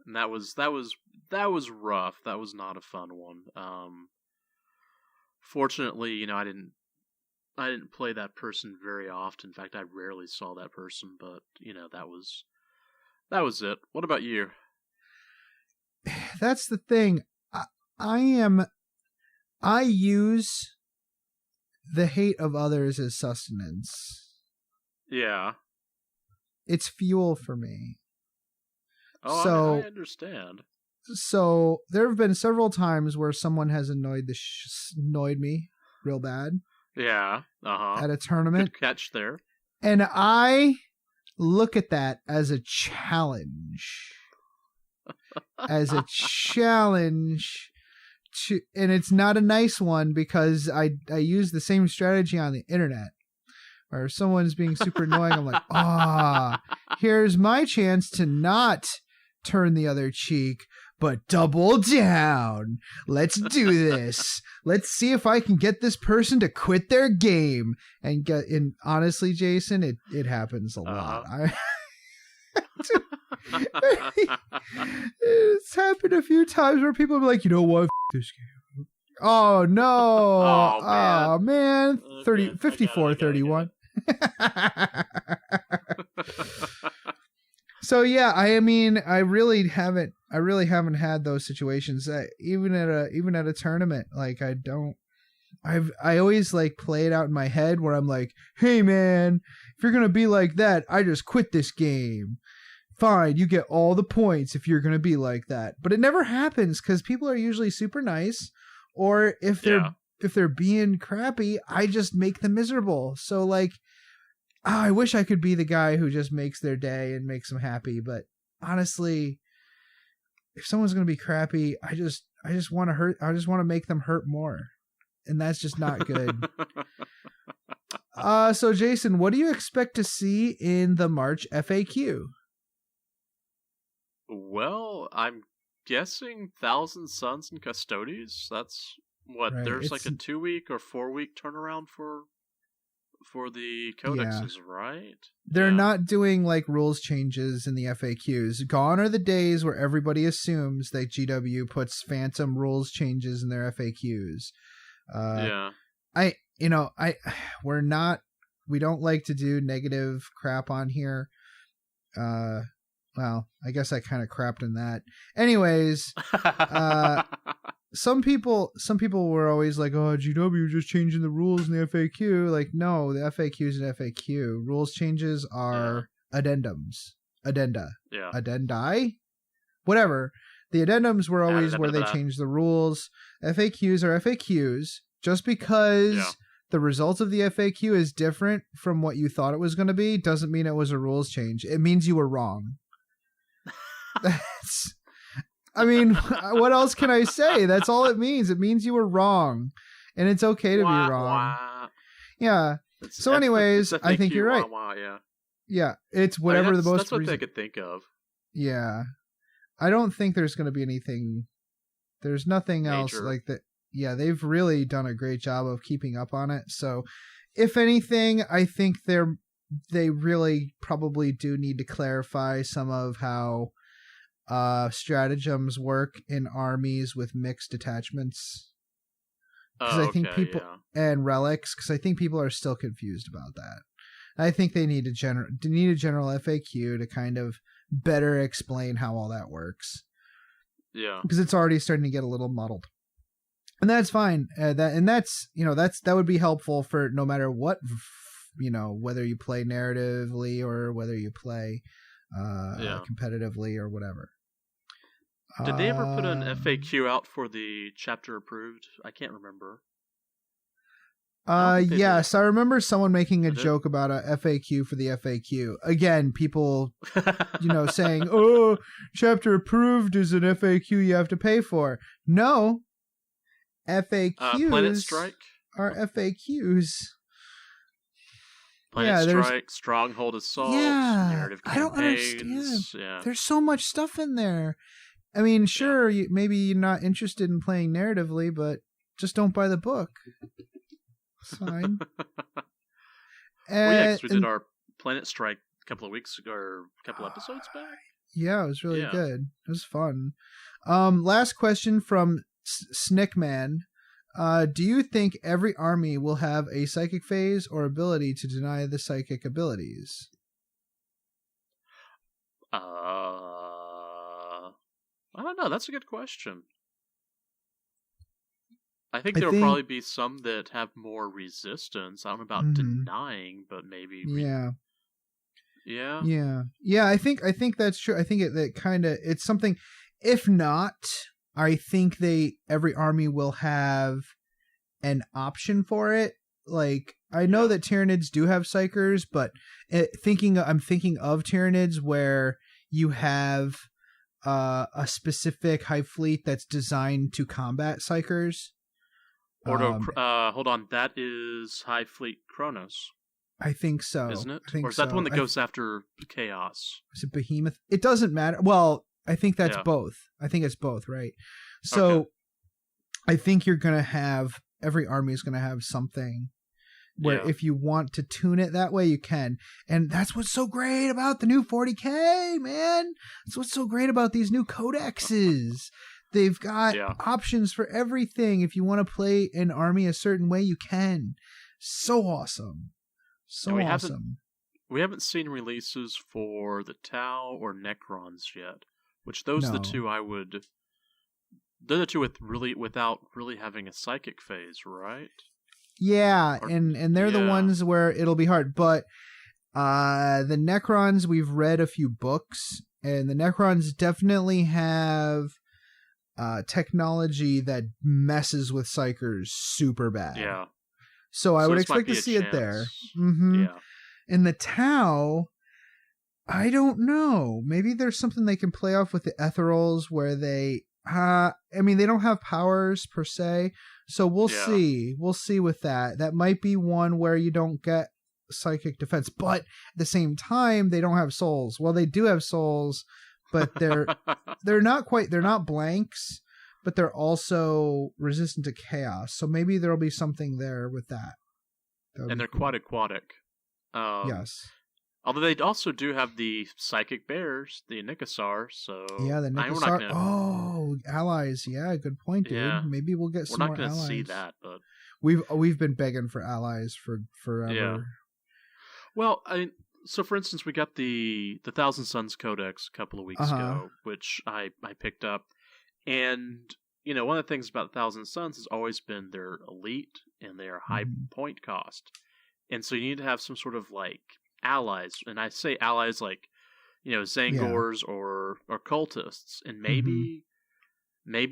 And that was rough. That was not a fun one. Fortunately, I didn't play that person very often. In fact, I rarely saw that person. But that was it. What about you? That's the thing. I use the hate of others as sustenance. Yeah. It's fuel for me. Oh, so, I understand. So there have been several times where someone has annoyed me real bad. Yeah. At a tournament. Good catch there. And I look at that as a challenge. And it's not a nice one, because I use the same strategy on the internet. Or if someone's being super annoying, I'm like, here's my chance to not turn the other cheek, but double down. Let's do this. Let's see if I can get this person to quit their game. And honestly, Jason, it happens a lot. It's happened a few times where people be like, you know what? F this game. Oh no. Oh man. 54-31. So yeah, I mean, I really haven't had those situations. Even at a tournament, like I always like play it out in my head where I'm like, hey man, if you're gonna be like that, I just quit this game. Fine, you get all the points if you're gonna be like that. But it never happens, because people are usually super nice, or if they're being crappy, I just make them miserable. So like, I wish I could be the guy who just makes their day and makes them happy. But honestly, if someone's going to be crappy, I just want to hurt. I just want to make them hurt more. And that's just not good. So Jason, what do you expect to see in the March FAQ? Well, I'm guessing Thousand Sons and Custodies. That's what, right. There's like a 2-week or 4-week turnaround for the codexes, right? They're not doing like rules changes in the FAQs. Gone are the days where everybody assumes that GW puts phantom rules changes in their FAQs. We don't like to do negative crap on here. Well, I guess I kind of crapped in that. Anyways, some people were always like, "Oh, GW just changing the rules in the FAQ." Like, no, the FAQ is an FAQ. Rules changes are addendums, addenda, addendi, whatever. The addendums were always where they changed the rules. FAQs are FAQs. Just because the result of the FAQ is different from what you thought it was going to be doesn't mean it was a rules change. It means you were wrong. I mean, what else can I say? That's all it means. It means you were wrong, and it's okay to be wrong. Yeah. So anyways, I think you're right. Yeah, it's whatever the most. That's what they could think of. Yeah, I don't think there's going to be anything. There's nothing else like that. Yeah, they've really done a great job of keeping up on it. So, if anything, I think they really probably do need to clarify some of how stratagems work in armies with mixed detachments. Because I think people and relics, because I think people are still confused about that. I think they need a general FAQ to kind of better explain how all that works. Yeah, because it's already starting to get a little muddled, and that's fine. That would be helpful for no matter what, whether you play narratively or whether you play competitively or whatever. Did they ever put an FAQ out for the chapter approved? I can't remember. Yes, I remember someone making a joke about a FAQ for the FAQ. Again, people, saying, "Oh, chapter approved is an FAQ you have to pay for." No, FAQs Planet Strike are FAQs. Planet Strike, Stronghold Assault, narrative campaigns. I don't understand. Yeah. There's so much stuff in there. I mean, sure, maybe you're not interested in playing narratively, but just don't buy the book. It's fine. Because we did our Planet Strike a couple of weeks ago, or a couple episodes back. Yeah, it was really good. It was fun. Last question from Snickman. Do you think every army will have a psychic phase or ability to deny the psychic abilities? I don't know. That's a good question. I think there'll probably be some that have more resistance. I don't know about denying, but maybe. Yeah. Yeah. I think that's true. I think that kind of it's something. If not, I think every army will have an option for it. Like I know that Tyranids do have psychers, but I'm thinking of Tyranids where you have a specific hive fleet that's designed to combat psychers. Hold on. That is Hive Fleet Kronos. I think so. Isn't it? Or is that the one that goes after Chaos? Is it Behemoth? It doesn't matter. Well, I think that's both. I think it's both, right? So I think every army is going to have something where if you want to tune it that way, you can. And that's what's so great about the new 40K, man. That's what's so great about these new codexes. They've got options for everything. If you want to play an army a certain way, you can. So awesome. So awesome. We haven't seen releases for the Tau or Necrons yet, which those are the two I would... They're the two without really having a psychic phase, right? Yeah, and they're the ones where it'll be hard. But the Necrons, we've read a few books, and the Necrons definitely have technology that messes with psychers super bad. Yeah. So I would expect to see it there. Mm-hmm. Yeah. In the Tau, I don't know. Maybe there's something they can play off with the Ethereals where they... they don't have powers per se, so we'll see. We'll see with that. That might be one where you don't get psychic defense, but at the same time, they don't have souls. Well, they do have souls, but they're not blanks, but they're also resistant to chaos. So maybe there'll be something there with that. And they're quite aquatic. Yes. Although they also do have the psychic bears, the Nikasar, so... Yeah, the Nikasar. Oh, allies. Yeah, good point, dude. Yeah. Maybe we'll get some more allies. We're not going to see that, but... We've been begging for allies for forever. Yeah. Well, so for instance, we got the Thousand Suns Codex a couple of weeks ago, which I picked up. And, one of the things about the Thousand Suns has always been they're elite and they're high point cost. And so you need to have some sort of, allies, and I say allies like, Zangors or cultists, and maybe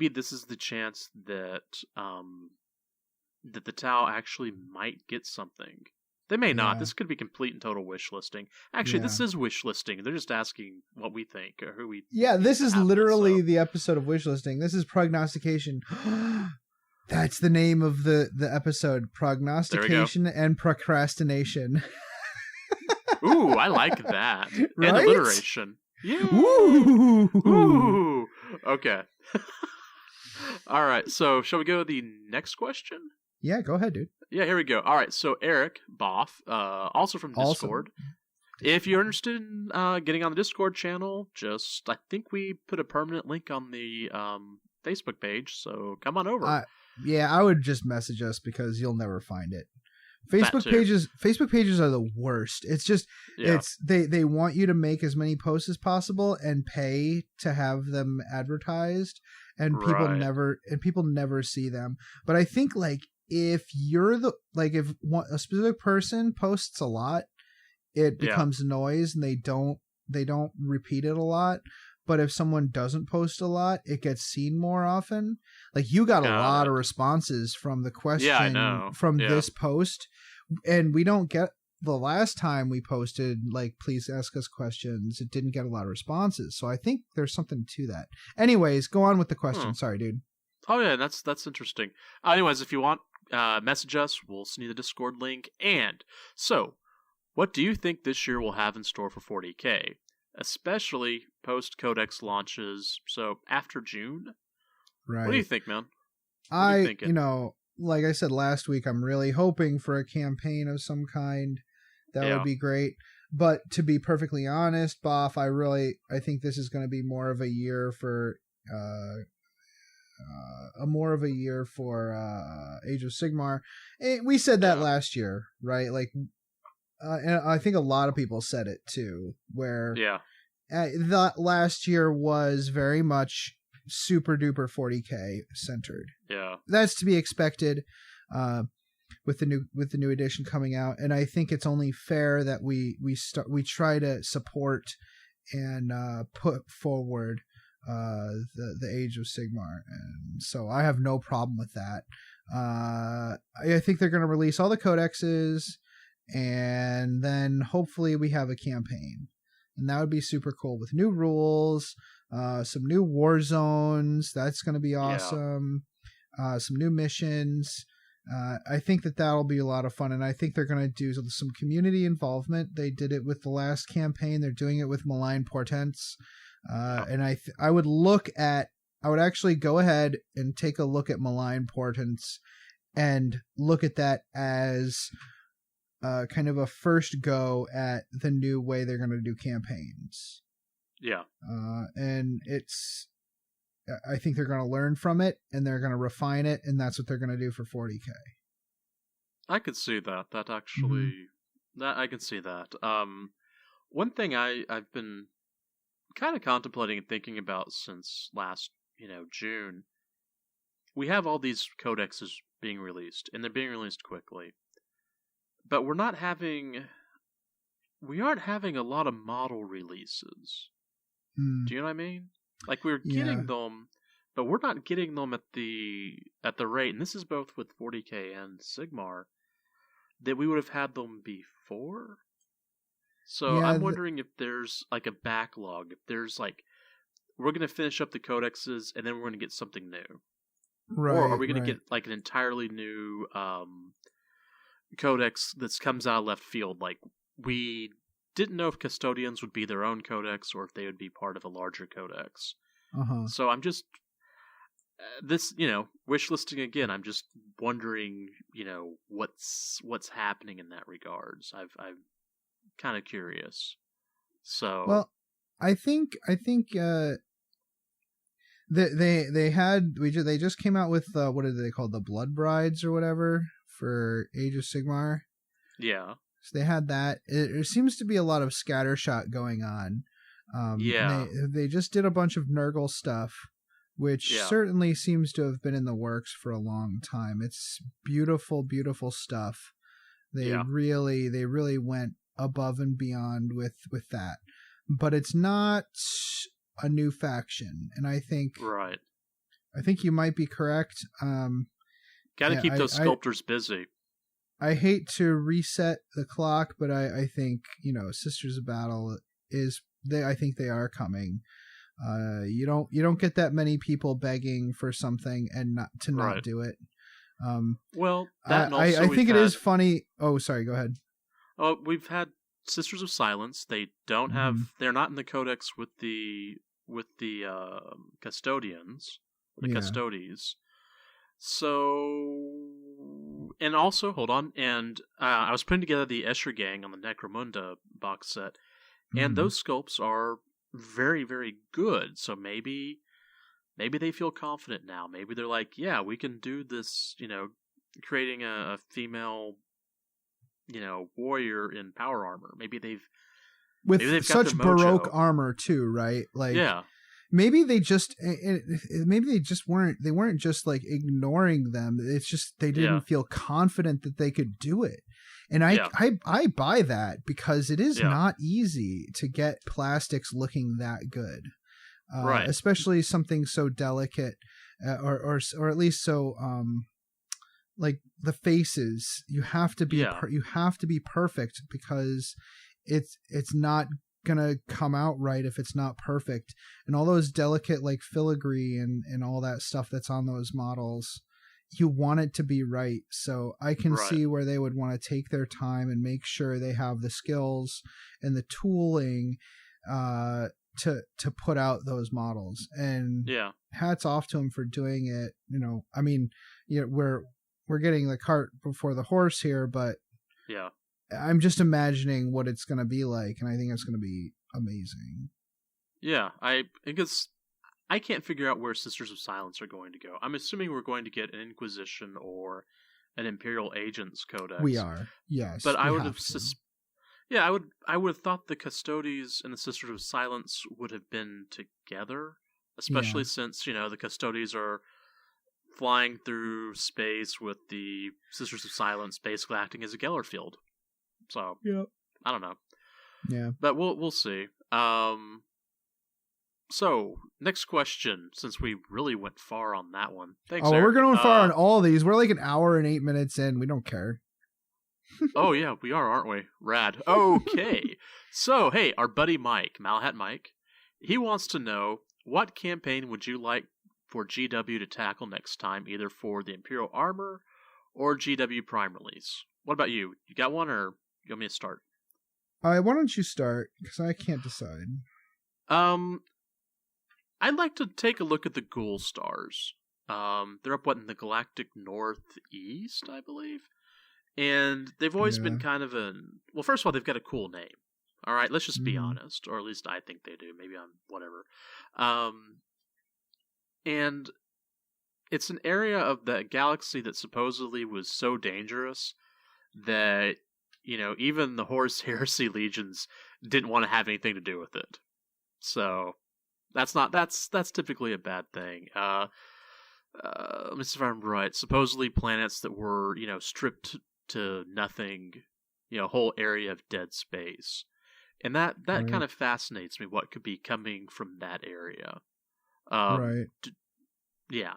this is the chance that that the Tau actually might get something. They may not. This could be complete and total wish listing. Actually, this is wish listing. They're just asking what we think or who we. Yeah, this is literally the episode of wish listing. This is Prognostication. That's the name of the episode: Prognostication and Procrastination. Ooh, I like that. Right? And alliteration. Yeah. Ooh. Okay. All right. So, shall we go to the next question? Yeah, go ahead, dude. Yeah, here we go. All right. So, Eric Boff, also from Discord. If you're interested in getting on the Discord channel, I think we put a permanent link on the Facebook page. So, come on over. I would just message us because you'll never find it. Facebook pages are the worst. It's just they want you to make as many posts as possible and pay to have them advertised, and people never see them. But I think if you're if a specific person posts a lot, it becomes noise and they don't repeat it a lot. but if someone doesn't post a lot, it gets seen more often. Like you got a lot of responses from the question from this post, and we don't get the last time we posted like please ask us questions, it didn't get a lot of responses. So I think there's something to that. Anyways, go on with the question. Sorry, dude. Oh yeah, that's interesting. Anyways, if you want, message us. We'll send you the Discord link. And so, what do you think this year will have in store for 40K, especially post Codex launches? So after June, right? What do you think, man? Like I said last week, I'm really hoping for a campaign of some kind. That would be great. But to be perfectly honest, Boff, I think this is going to be more of a year for Age of Sigmar. We said that last year, right? Like, and I think a lot of people said it too, where that last year was very much super duper 40K centered. Yeah, that's to be expected with the new edition coming out, and I think it's only fair that we try to support and put forward the Age of Sigmar, and so I have no problem with that. I think they're going to release all the codexes, and then hopefully we have a campaign, and that would be super cool with new rules, some new war zones. That's going to be awesome. Some new missions. I think that'll be a lot of fun, and I think they're going to do some community involvement. They did it with the last campaign. They're doing it with Malign Portents. And I would actually go ahead and take a look at Malign Portents and look at that as kind of a first go at the new way they're going to do campaigns. Yeah. And I think they're going to learn from it, and they're going to refine it, and that's what they're going to do for 40K. I could see that. That actually, that I can see that. One thing I've been kind of contemplating and thinking about since last, June, we have all these codexes being released, and they're being released quickly. But we aren't having a lot of model releases. Do you know what I mean? Like we're getting them, but we're not getting them at the rate, and this is both with 40K and Sigmar, that we would have had them before. So I'm wondering if there's like a backlog, if there's like, we're going to finish up the codexes and then we're going to get something new. Right. Or are we going to get like an entirely new codex that comes out of left field? Like we didn't know if custodians would be their own codex or if they would be part of a larger codex. So I'm just wish listing again. I'm just wondering, what's happening in that regards. I'm kind of curious. So well, I think they just came out with what are they called, the Blood Brides or whatever for Age of Sigmar. Yeah. So they had that. It seems to be a lot of scattershot going on. They just did a bunch of Nurgle stuff, which certainly seems to have been in the works for a long time. It's beautiful, beautiful stuff. They really went above and beyond with that. But it's not a new faction, and I think you might be correct. Got to keep those sculptors busy. I hate to reset the clock, but I think Sisters of Battle I think they are coming. You don't get that many people begging for something and not do it. Well, that I think it is funny. Oh, sorry. Go ahead. Oh, we've had Sisters of Silence. They don't have. They're not in the codex with the custodians, the custodes. So, and also, hold on, and I was putting together the Escher Gang on the Necromunda box set, and those sculpts are very, very good. So maybe they feel confident now. Maybe they're like, yeah, we can do this. Creating a female, warrior in power armor. Maybe they've such Baroque armor too, right? Like, yeah. Maybe they weren't just like ignoring them. It's just they didn't feel confident that they could do it. And I buy that because it is not easy to get plastics looking that good. Right. Especially something so delicate, or at least so like the faces. You have to be you have to be perfect, because it's not gonna come out right if it's not perfect. And all those delicate like filigree and all that stuff that's on those models, you want it to be right. So I can see where they would want to take their time and make sure they have the skills and the tooling to put out those models. And hats off to them for doing it. You know, I mean, we're getting the cart before the horse here, but I'm just imagining what it's going to be like, and I think it's going to be amazing. Yeah, I guess I can't figure out where Sisters of Silence are going to go. I'm assuming we're going to get an Inquisition or an Imperial Agents Codex. We are, yes. But I would have, I would have thought the Custodes and the Sisters of Silence would have been together, especially since the Custodes are flying through space with the Sisters of Silence basically acting as a Geller field. So I don't know. Yeah, but we'll see. So, next question, since we really went far on that one. Thanks, Eric. We're going far on all these. We're like an hour and 8 minutes in. We don't care. Oh, yeah, we are, aren't we? Rad. Okay. So, hey, our buddy Mike, Malahat Mike, he wants to know, what campaign would you like for GW to tackle next time, either for the Imperial Armor or GW Prime release? What about you? You got one, or you want me to start? Why don't you start, because I can't decide. I'd like to take a look at the Ghoul Stars. They're up, in the Galactic Northeast, I believe? And they've always been kind of well, first of all, they've got a cool name. All right, let's just be honest. Or at least I think they do. Maybe I'm whatever. And it's an area of the galaxy that supposedly was so dangerous that, even the Horus Heresy legions didn't want to have anything to do with it. So that's typically a bad thing. Let me see if I'm right. Supposedly planets that were, stripped to nothing, a whole area of dead space. And that kind of fascinates me, what could be coming from that area. Right. Yeah.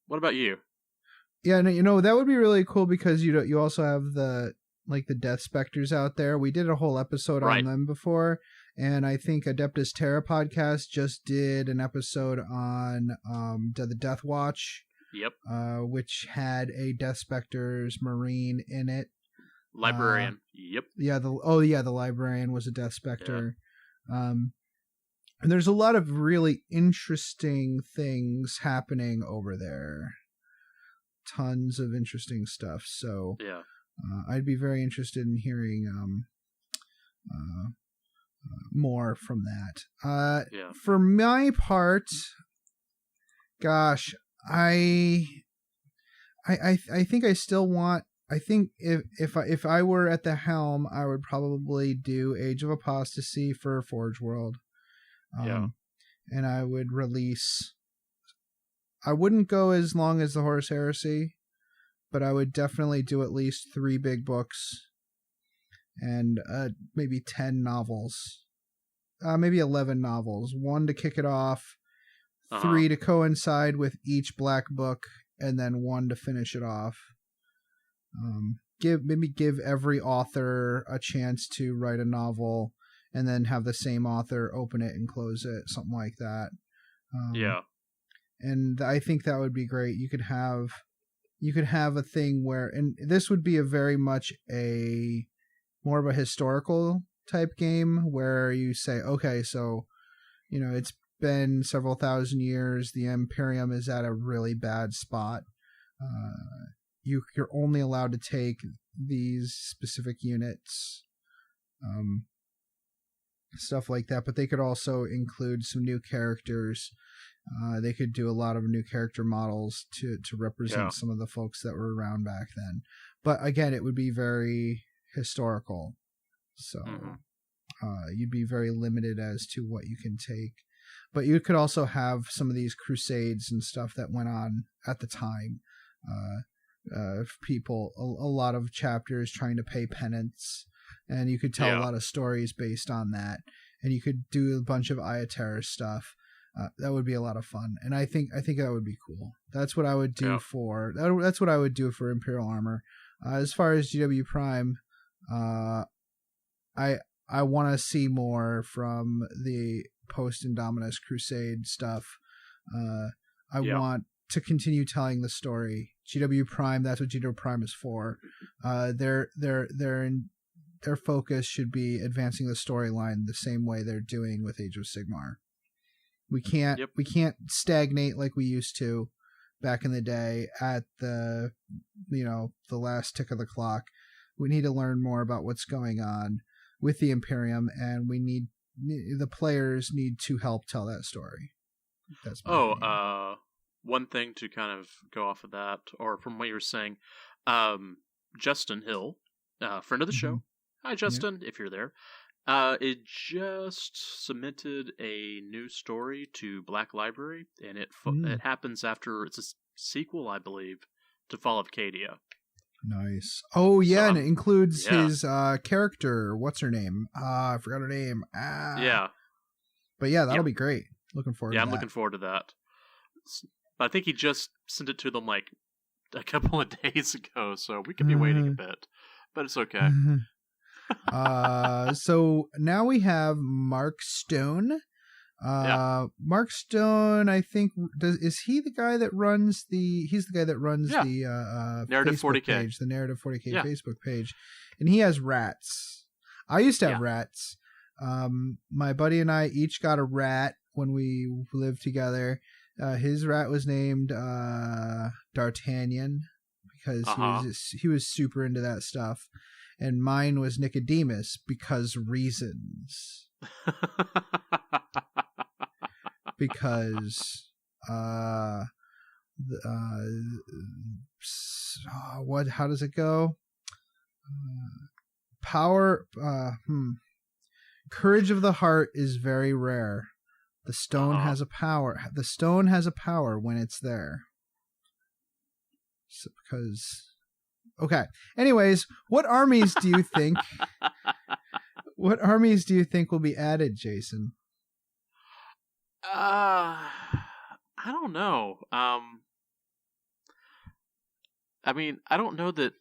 What about you? Yeah, no, that would be really cool, because you also have the Death Specters out there. We did a whole episode on them before, and I think Adeptus Terra podcast just did an episode on the Death Watch. Yep. Which had a Death Specters Marine in it. Librarian. Yep. Yeah. The Librarian was a Death Specter. Yeah. And there's a lot of really interesting things happening over there. Tons of interesting stuff. So I'd be very interested in hearing more from that. For my part, gosh, I think I still want. I think if I were at the helm, I would probably do Age of Apostasy for Forge World. And I would release. I wouldn't go as long as the Horus Heresy, but I would definitely do at least 3 big books and maybe 10 novels, maybe 11 novels. 1 to kick it off, 3 to coincide with each black book, and then 1 to finish it off. Give every author a chance to write a novel, and then have the same author open it and close it, something like that. And I think that would be great. You could have a thing where, and this would be a very much more of a historical type game, where you say, okay, so, it's been several thousand years. The Imperium is at a really bad spot. You're only allowed to take these specific units, stuff like that. But they could also include some new characters. They could do a lot of new character models to represent some of the folks that were around back then. But again, it would be very historical. So you'd be very limited as to what you can take. But you could also have some of these crusades and stuff that went on at the time. People, a lot of chapters trying to pay penance. And you could tell a lot of stories based on that. And you could do a bunch of Ayaterra stuff. That would be a lot of fun, and I think that would be cool. That's what I would do for that's what I would do for Imperial Armor. As far as GW Prime, I want to see more from the post Indominus Crusade stuff. I want to continue telling the story. GW Prime, that's what GW Prime is for. Their focus should be advancing the storyline the same way they're doing with Age of Sigmar. We can't stagnate like we used to back in the day at the last tick of the clock. We need to learn more about what's going on with the Imperium, and the players need to help tell that story. That's one thing to kind of go off of that, or from what you were saying, Justin Hill, friend of the show. Hi, Justin, if you're there. It just submitted a new story to Black Library, and it happens after it's a sequel, I believe, to Fall of Cadia. Nice. Oh yeah, and it includes his character. What's her name? I forgot her name. Yeah. But yeah, that'll be great. Looking forward. Yeah, I'm looking forward to that. But I think he just sent it to them like a couple of days ago, so we could be waiting a bit. But it's okay. So now we have Mark Stone. Mark Stone, I think, is he the guy that runs the the Narrative Facebook 40K page, the Narrative 40K Facebook page, and he has rats. I used to have rats. My buddy and I each got a rat when we lived together. His rat was named D'Artagnan because he was super into that stuff. And mine was Nicodemus because reasons. Because how does it go? Courage of the heart is very rare. The stone has a power. The stone has a power when it's there. So, because okay. Anyways, what armies do you think? What armies do you think will be added, Jason? I don't know. I mean, I don't know that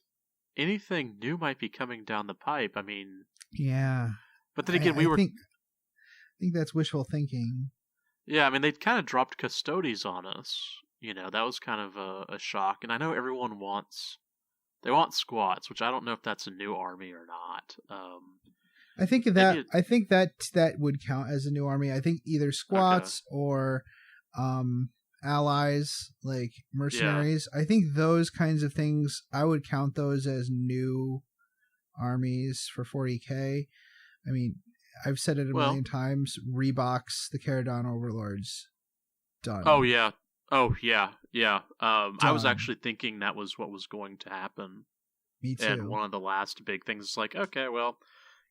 anything new might be coming down the pipe. I mean, yeah. But then again, I think that's wishful thinking. Yeah, I mean, they kind of dropped Custodes on us. That was kind of a shock. And I know everyone wants squats, which I don't know if that's a new army or not. I think that would count as a new army. I think either squats or allies, like mercenaries. I think those kinds of things, I would count those as new armies for 40K. I mean, I've said it a million times. Rebox the Caradon Overlords. Done. Oh yeah. I was actually thinking that was what was going to happen. Me too. And one of the last big things is like, okay, well,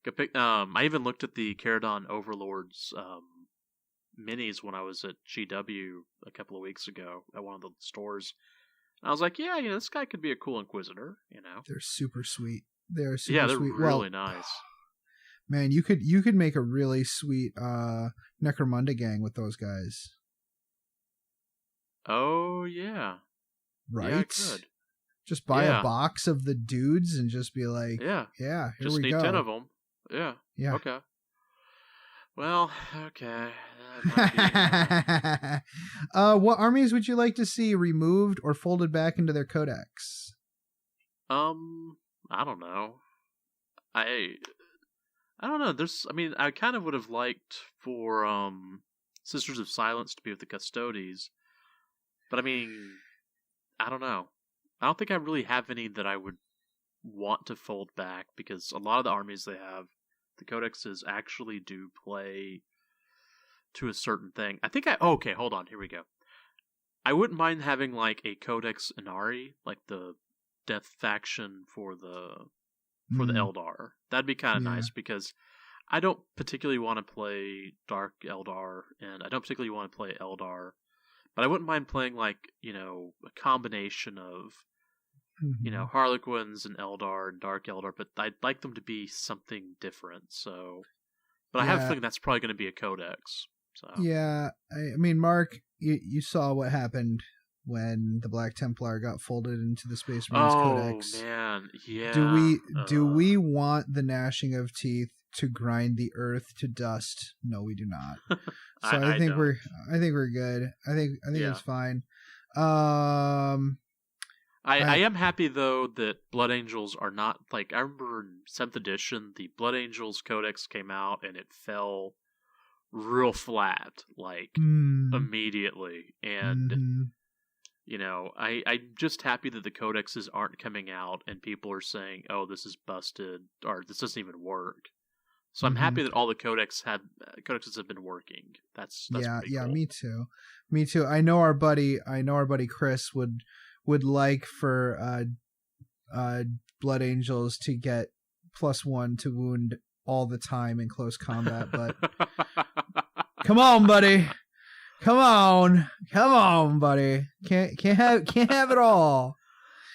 go pick. I even looked at the Caradon Overlords minis when I was at GW a couple of weeks ago at one of the stores. And I was like, yeah, this guy could be a cool Inquisitor. They're super sweet. They're super sweet. Really nice. Man, you could make a really sweet Necromunda gang with those guys. Oh yeah. Right? Yeah, I could. Just buy a box of the dudes and just be like, here just we need go. 10 of them. Yeah. Okay. Well, okay. What armies would you like to see removed or folded back into their codex? I don't know. I don't know. I kind of would have liked for Sisters of Silence to be with the Custodes. But I mean, I don't know. I don't think I really have any that I would want to fold back, because a lot of the armies they have, the codexes actually do play to a certain thing. I think okay, hold on, here we go. I wouldn't mind having like a Codex Inari, like the death faction for the Eldar. That'd be kind of nice, because I don't particularly want to play Dark Eldar, and I don't particularly want to play Eldar. But I wouldn't mind playing, like, a combination of, Harlequins and Eldar and Dark Eldar, but I'd like them to be something different, so... But I have a feeling that's probably going to be a codex, So yeah, I mean, Mark, you saw what happened when the Black Templar got folded into the Space Marines Codex. Oh man, yeah. Do we want the gnashing of teeth to grind the earth to dust? No, we do not. So I think we're good. I think it's fine. I am happy though that Blood Angels are not like, I remember in 7th edition the Blood Angels Codex came out and it fell real flat like immediately, and you know, I'm just happy that the codexes aren't coming out and people are saying, "Oh, this is busted," or "This doesn't even work." So I'm happy that all the codexes have been working. That's yeah, cool. me too. I know our buddy Chris would like for Blood Angels to get +1 to wound all the time in close combat, but come on, buddy. Come on, buddy. Can't have it all.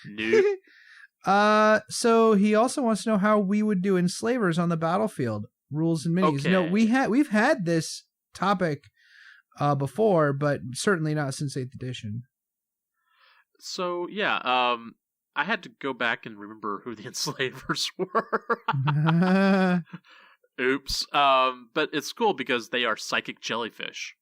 Nope. So he also wants to know how we would do enslavers on the battlefield, rules and minis. Okay. No, we've had this topic before, but certainly not since 8th edition. So yeah, I had to go back and remember who the enslavers were. Oops. But it's cool because they are psychic jellyfish.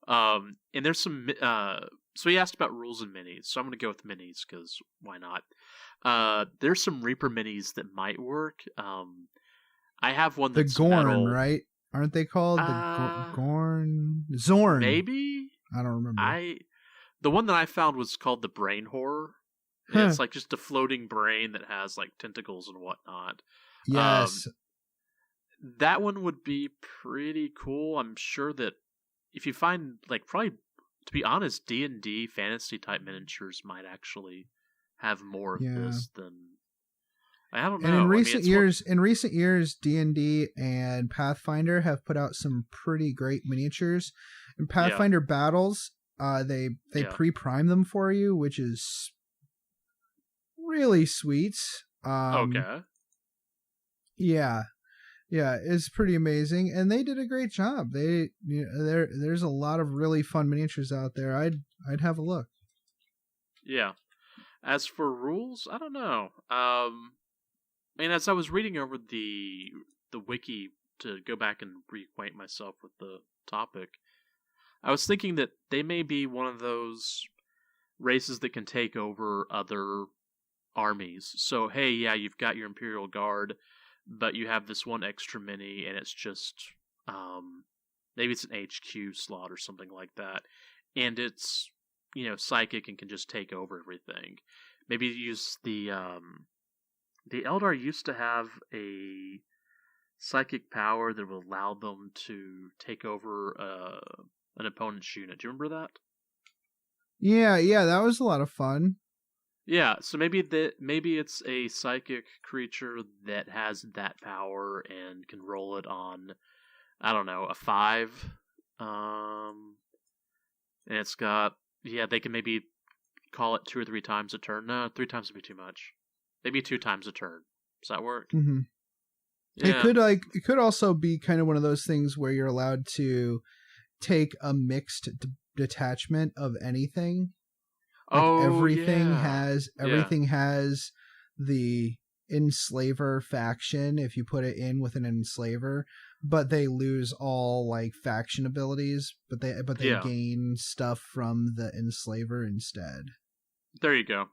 And there's some, so he asked about rules and minis, so I'm going to go with minis, because why not? There's some Reaper minis that might work. I have one that's the Gorn, metal. right? Aren't they called the Gorn? Zorn. Maybe? I don't remember. The one that I found was called the Brain Horror. And it's like just a floating brain that has like tentacles and whatnot. Yes. That one would be pretty cool. I'm sure that if you find, like, probably, to be honest, D&D fantasy type miniatures might actually have more of this than, I don't know. And in recent years, D&D and Pathfinder have put out some pretty great miniatures. In Pathfinder battles, they pre-prime them for you, which is really sweet. Okay. Yeah, it's pretty amazing, and they did a great job. There's a lot of really fun miniatures out there. I'd have a look. Yeah. As for rules, I don't know. I mean, as I was reading over the wiki to go back and reacquaint myself with the topic, I was thinking that they may be one of those races that can take over other armies. So, hey, yeah, you've got your Imperial Guard, but you have this one extra mini, and it's just, maybe it's an HQ slot or something like that, and it's, psychic and can just take over everything. Maybe use the Eldar used to have a psychic power that would allow them to take over an opponent's unit. Do you remember that? Yeah, that was a lot of fun. Yeah, so maybe it's a psychic creature that has that power and can roll it on, I don't know, a 5. And it's got, they can maybe call it 2 or 3 times a turn. No, 3 times would be too much. Maybe 2 times a turn. Does that work? Mm-hmm. Yeah. It could also be kind of one of those things where you're allowed to take a mixed detachment of anything. Like everything has the enslaver faction if you put it in with an enslaver, but they lose all like faction abilities, but they gain stuff from the enslaver instead. There you go.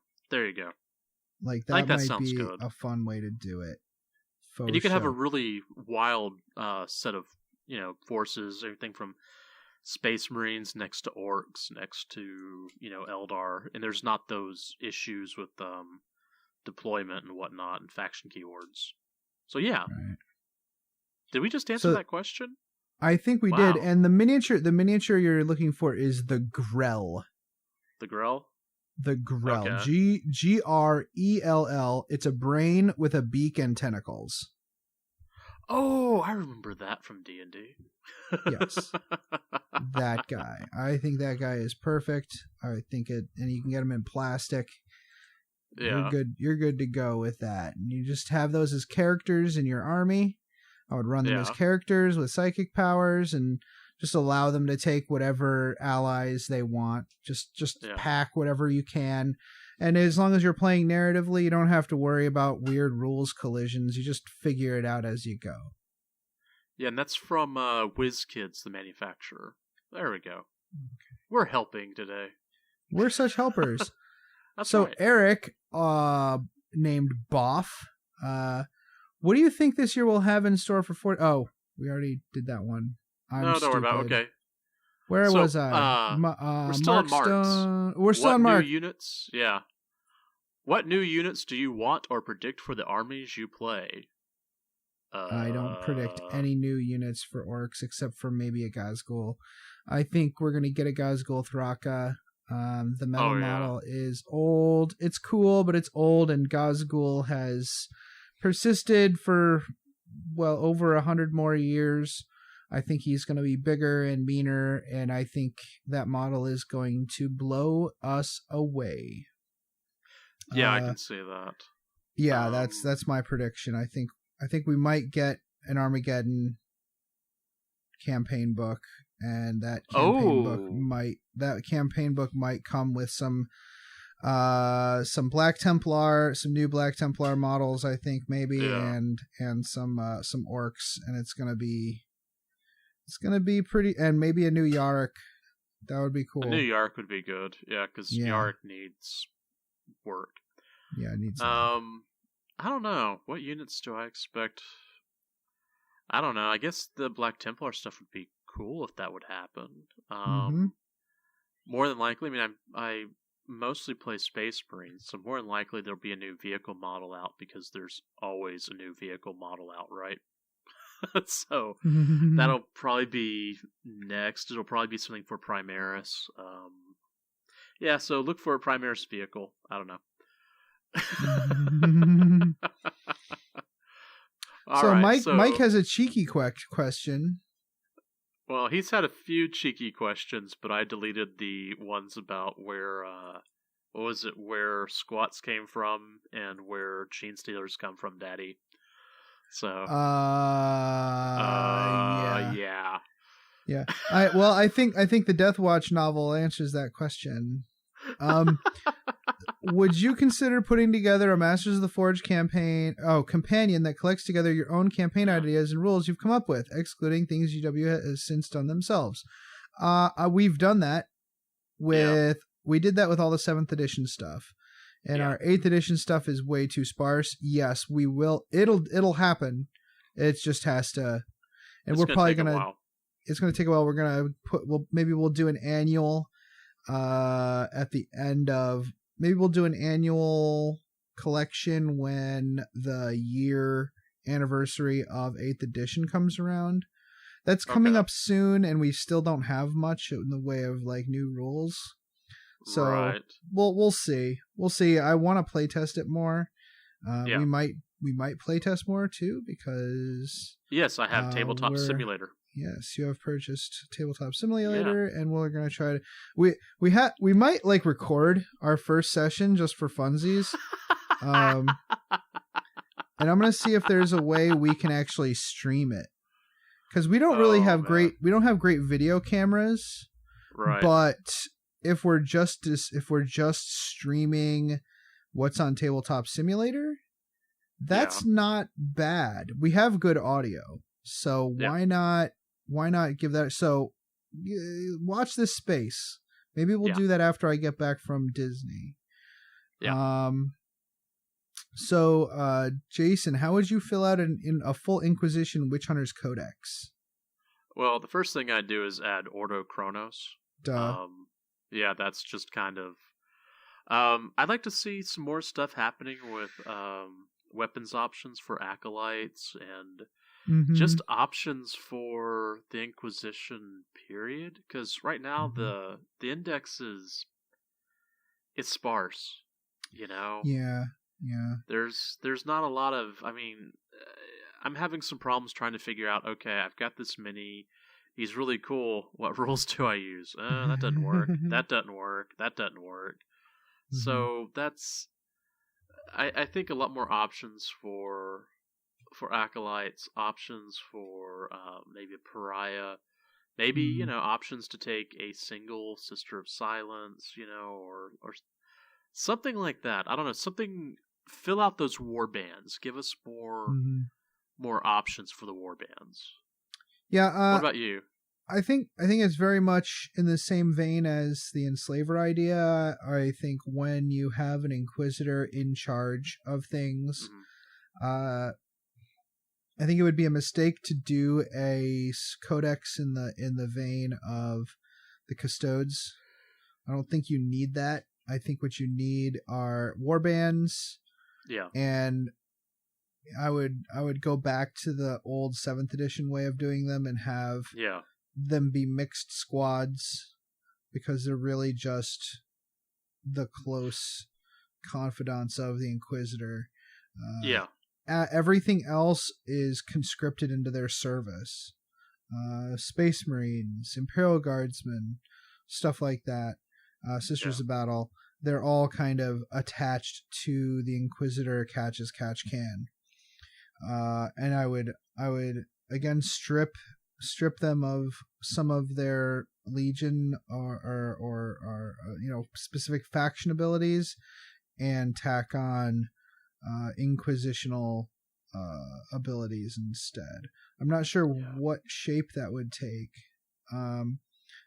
Like that might be good. A fun way to do it. And you can have a really wild set of forces, everything from Space Marines next to Orcs, next to, Eldar, and there's not those issues with deployment and whatnot and faction keywords. So yeah. Right. Did we just answer that question? I think we did. And the miniature you're looking for is the Grell. The Grell? The Grell. Okay. Grell. It's a brain with a beak and tentacles. Oh, I remember that from D&D. Yes. That guy. I think that guy is perfect. I think and you can get him in plastic. Yeah. You're good to go with that. And you just have those as characters in your army. I would run them as characters with psychic powers and just allow them to take whatever allies they want. Just pack whatever you can. And as long as you're playing narratively, you don't have to worry about weird rules collisions. You just figure it out as you go. Yeah, and that's from WizKids, the manufacturer. There we go. Okay. We're helping today. We're such helpers. That's so right. Eric, named Boff, what do you think this year we'll have in store for 40? Oh, we already did that one. Don't worry about it. Okay. Where was I? We're still on Marks. We're still on Mark. What new units? Yeah. What new units do you want or predict for the armies you play? I don't predict any new units for orcs except for maybe a Gazgul. I think we're going to get a Gazgul Thraka. The metal model is old. It's cool, but it's old, and Gazgul has persisted for, over 100 more years. I think he's going to be bigger and meaner, and I think that model is going to blow us away. Yeah, I can see that. Yeah, that's my prediction. I think we might get an Armageddon campaign book, and that campaign book might come with some Black Templar, some new Black Templar models, I think maybe, and some orcs, and it's gonna be pretty, and maybe a new Yarrick. That would be cool. A new Yarrick would be good, because Yarrick needs work. Yeah, it needs. I don't know. What units do I expect? I don't know. I guess the Black Templar stuff would be cool if that would happen. More than likely, I mostly play Space Marines, so more than likely there'll be a new vehicle model out because there's always a new vehicle model out, right? So that'll probably be next. It'll probably be something for Primaris. So look for a Primaris vehicle. I don't know. Mike has a cheeky question. Well, he's had a few cheeky questions, but I deleted the ones about where where squats came from and where gene stealers come from, Daddy. So yeah. I think the Death Watch novel answers that question. Would you consider putting together a Masters of the Forge companion that collects together your own campaign ideas and rules you've come up with, excluding things UW has since done themselves? We've done that we did that with all the 7th edition stuff, and our 8th edition stuff is way too sparse. Yes, we will. It'll happen. It just has to, and we're probably gonna. It's gonna take a while. We're gonna we'll do an annual. At the end of. Maybe we'll do an annual collection when the year anniversary of 8th edition comes around. That's coming up soon, and we still don't have much in the way of new rules. So we'll see. We'll see. I want to play test it more. We might play test more too, because yes, I have Tabletop Simulator. Yes, you have purchased Tabletop Simulator, and we're gonna try to. We might record our first session just for funsies, and I'm gonna see if there's a way we can actually stream it, because we don't really have great video cameras, right? But if we're just streaming what's on Tabletop Simulator, that's not bad. We have good audio, so why not? Why not give that? So watch this space. Maybe we'll do that after I get back from Disney. Yeah. So Jason, how would you fill out in a full Inquisition Witch Hunters Codex? Well, the first thing I'd do is add Ordo Chronos. Duh. That's just kind of. I'd like to see some more stuff happening with weapons options for acolytes and. Just options for the Inquisition period, because right now the index it's sparse, Yeah. There's not a lot of. I'm having some problems trying to figure out. Okay, I've got this many. He's really cool. What rules do I use? That doesn't work. That doesn't work. That doesn't work. So that's. I think a lot more options for acolytes, options for maybe a pariah Maybe, options to take a single Sister of Silence, or something like that. I don't know, something, fill out those war bands. Give us more options for the war bands. Yeah. What about you? I think it's very much in the same vein as the enslaver idea. I think when you have an inquisitor in charge of things, I think it would be a mistake to do a codex in the vein of the custodes. I don't think you need that. I think what you need are warbands. Yeah. And I would go back to the old 7th edition way of doing them and have them be mixed squads, because they're really just the close confidants of the Inquisitor. Everything else is conscripted into their service. Space Marines, Imperial Guardsmen, stuff like that. Sisters of Battle. They're all kind of attached to the Inquisitor catch as catch can. And I would again strip them of some of their legion or specific faction abilities, and tack on inquisitional abilities instead. I'm not sure what shape that would take,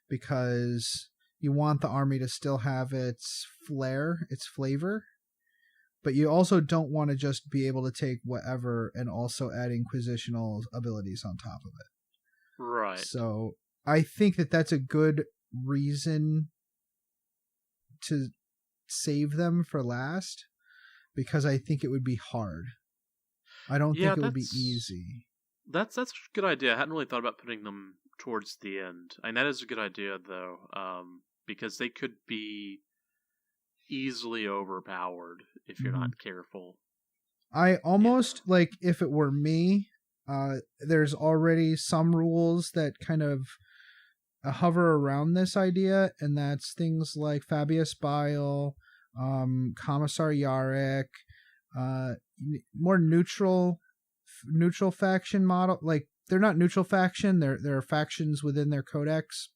because you want the army to still have its flair, its flavor, but you also don't want to just be able to take whatever and also add inquisitional abilities on top of it. Right. So I think that's a good reason to save them for last, because I think it would be hard. I don't think it would be easy. That's a good idea. I hadn't really thought about putting them towards the end. And that is a good idea, though, because they could be easily overpowered if you're not careful. I almost, like, if it were me, there's already some rules that kind of hover around this idea, and that's things like Fabius Bile, Commissar Yarrick, more neutral faction model. Like, they're not neutral faction, they're factions within their codex,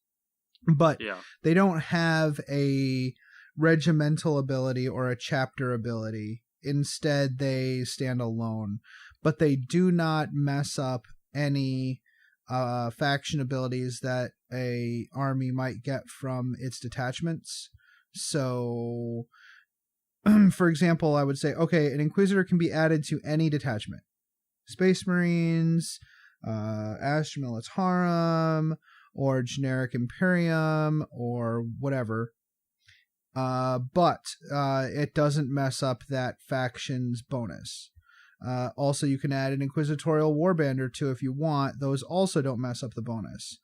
but they don't have a regimental ability or a chapter ability. Instead, they stand alone, but they do not mess up any faction abilities that a army might get from its detachments. So, for example, I would say, okay, an Inquisitor can be added to any detachment. Space Marines, Astra Militarum, or generic Imperium, or whatever. But it doesn't mess up that faction's bonus. Also, you can add an Inquisitorial Warband or two if you want. Those also don't mess up the bonus.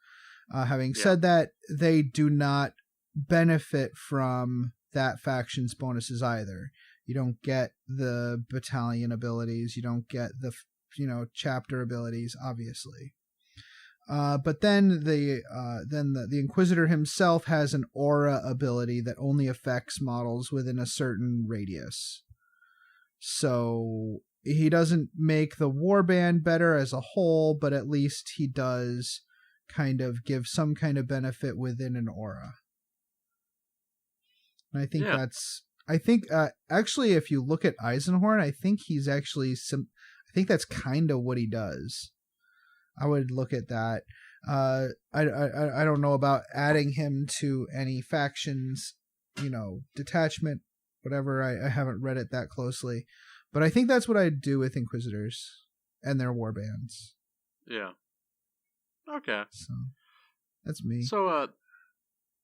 Having said that, they do not benefit from that faction's bonuses either. You don't get the battalion abilities. You don't get the chapter abilities, obviously. But then the Inquisitor himself has an aura ability that only affects models within a certain radius. So he doesn't make the warband better as a whole, but at least he does kind of give some kind of benefit within an aura. And I think actually, if you look at Eisenhorn, I think he's actually I think that's kind of what he does. I would look at that. I don't know about adding him to any factions, detachment, whatever. I haven't read it that closely, but I think that's what I'd do with Inquisitors and their warbands. Yeah. Okay. So that's me. So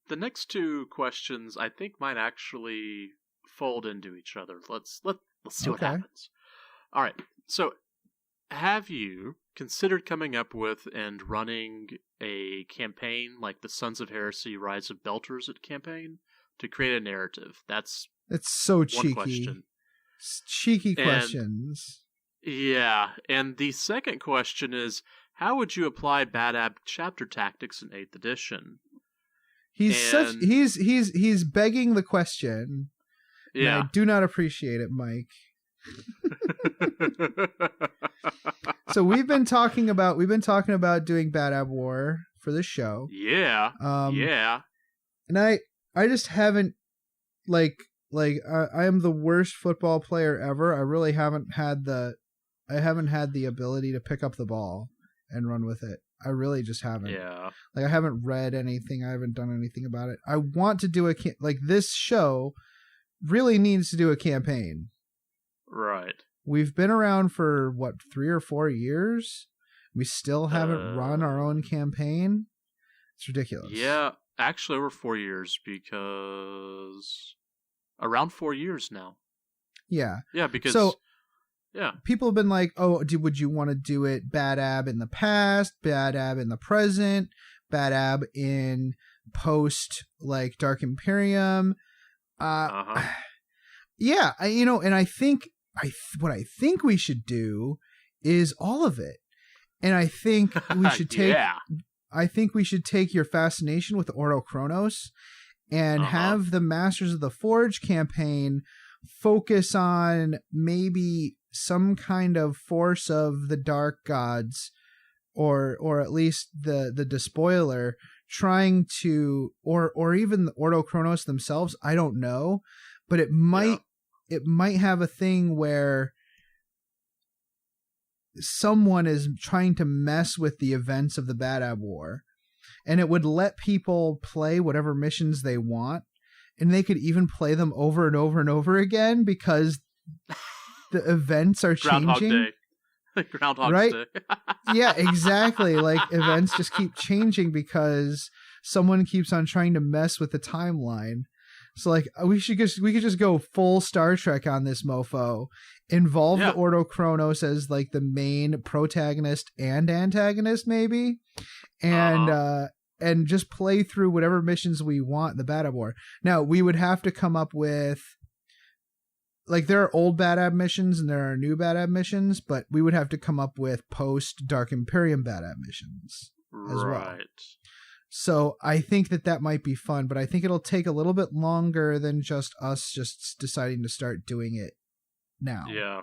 the next two questions I think might actually fold into each other. Let's see what happens. All right. So, have you considered coming up with and running a campaign like the Sons of Heresy Rise of Belters campaign to create a narrative? That's so cheeky. One question. Cheeky questions. Yeah, and the second question is, how would you apply Bad Ab chapter tactics in 8th edition? He's begging the question. Yeah. And I do not appreciate it, Mike. So we've been talking about doing Bad Ab War for this show. Yeah. Yeah. And I just haven't I am the worst football player ever. I really haven't had the ability to pick up the ball and run with it. I really just haven't. Yeah. Like, I haven't read anything. I haven't done anything about it. I want to do this show really needs to do a campaign. Right. We've been around for 3 or 4 years. We still haven't run our own campaign. It's ridiculous. Yeah, actually over 4 years, because around 4 years now. Yeah. Yeah, because yeah, people have been like, "Oh, would you want to do it Bad Ab in the past, Bad Ab in the present, Bad Ab in post like Dark Imperium?" Yeah, and I think what I think we should do is all of it. And I think we should take I think we should take your fascination with Ordo Chronos and have the Masters of the Forge campaign focus on maybe some kind of force of the dark gods, or at least the despoiler, trying to, or even the Ordo Chronos themselves. I don't know, but it might have a thing where someone is trying to mess with the events of the Bad Ab War, and it would let people play whatever missions they want, and they could even play them over and over and over again because the events are changing. Groundhog right? Day. Yeah, exactly. Like, events just keep changing because someone keeps on trying to mess with the timeline. So, like, we could just go full Star Trek on this mofo. Involve the Ordo Chronos as like the main protagonist and antagonist, maybe, and just play through whatever missions we want in the Bad Ab War. Now, we would have to come up with, like, there are old Bad Ab missions and there are new Bad Ab missions, but we would have to come up with post Dark Imperium Bad Ab missions as well. So I think that might be fun, but I think it'll take a little bit longer than just us just deciding to start doing it now. Yeah,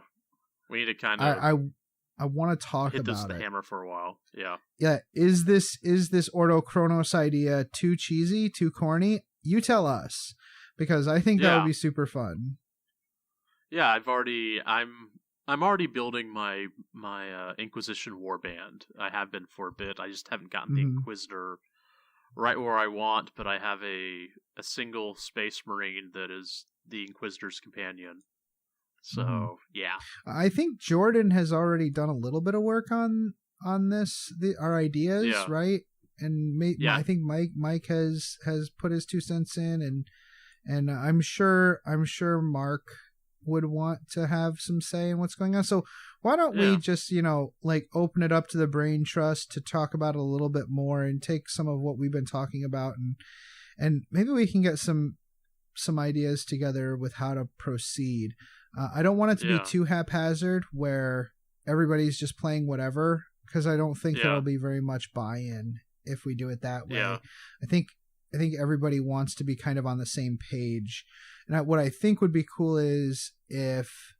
we need to kind of. I want to talk hit about this the hammer for a while. Yeah. Yeah. Is this Ordo Chronos idea too cheesy, too corny? You tell us, because I think that would be super fun. Yeah, I'm already building my Inquisition warband. I have been for a bit. I just haven't gotten the Inquisitor right where I want, but I have a single Space Marine that is the Inquisitor's companion. So yeah, I think Jordan has already done a little bit of work on this, our ideas, right? And I think Mike has put his 2 cents in, and I'm sure Mark would want to have some say in what's going on. So why don't we just, open it up to the Brain Trust to talk about it a little bit more and take some of what we've been talking about, and maybe we can get some ideas together with how to proceed. I don't want it to be too haphazard where everybody's just playing whatever, because I don't think there'll be very much buy-in if we do it that way. I think everybody wants to be kind of on the same page. And what I think would be cool is if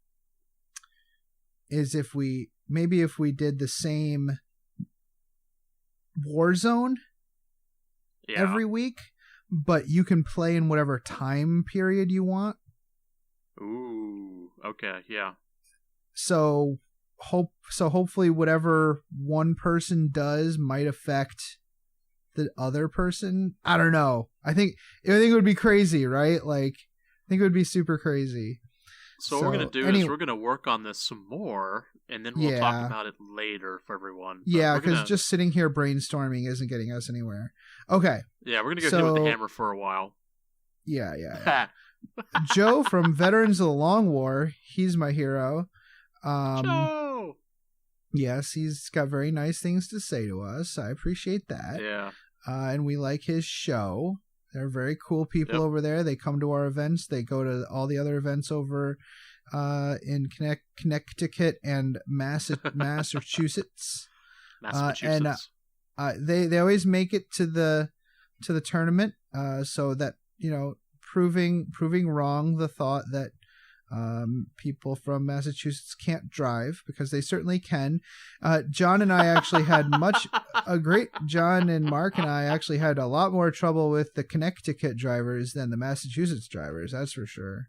we did the same Warzone every week, but you can play in whatever time period you want. Ooh, okay, yeah. So hopefully whatever one person does might affect the other person. I don't know. I think it would be crazy, right? Like, I think it would be super crazy. So what we're going to do is we're going to work on this some more, and then we'll talk about it later for everyone. Yeah, because just sitting here brainstorming isn't getting us anywhere. Okay. Yeah, we're going to go hit with the hammer for a while. Yeah. Joe from Veterans of the Long War, he's my hero. Joe! Yes, he's got very nice things to say to us. I appreciate that. Yeah. And we like his show. They're very cool people over there. They come to our events. They go to all the other events over in Connecticut and Massachusetts. And they always make it to the tournament. So that, proving wrong the thought that people from Massachusetts can't drive, because they certainly can. John and I actually had much agree. John and Mark and I actually had a lot more trouble with the Connecticut drivers than the Massachusetts drivers. That's for sure.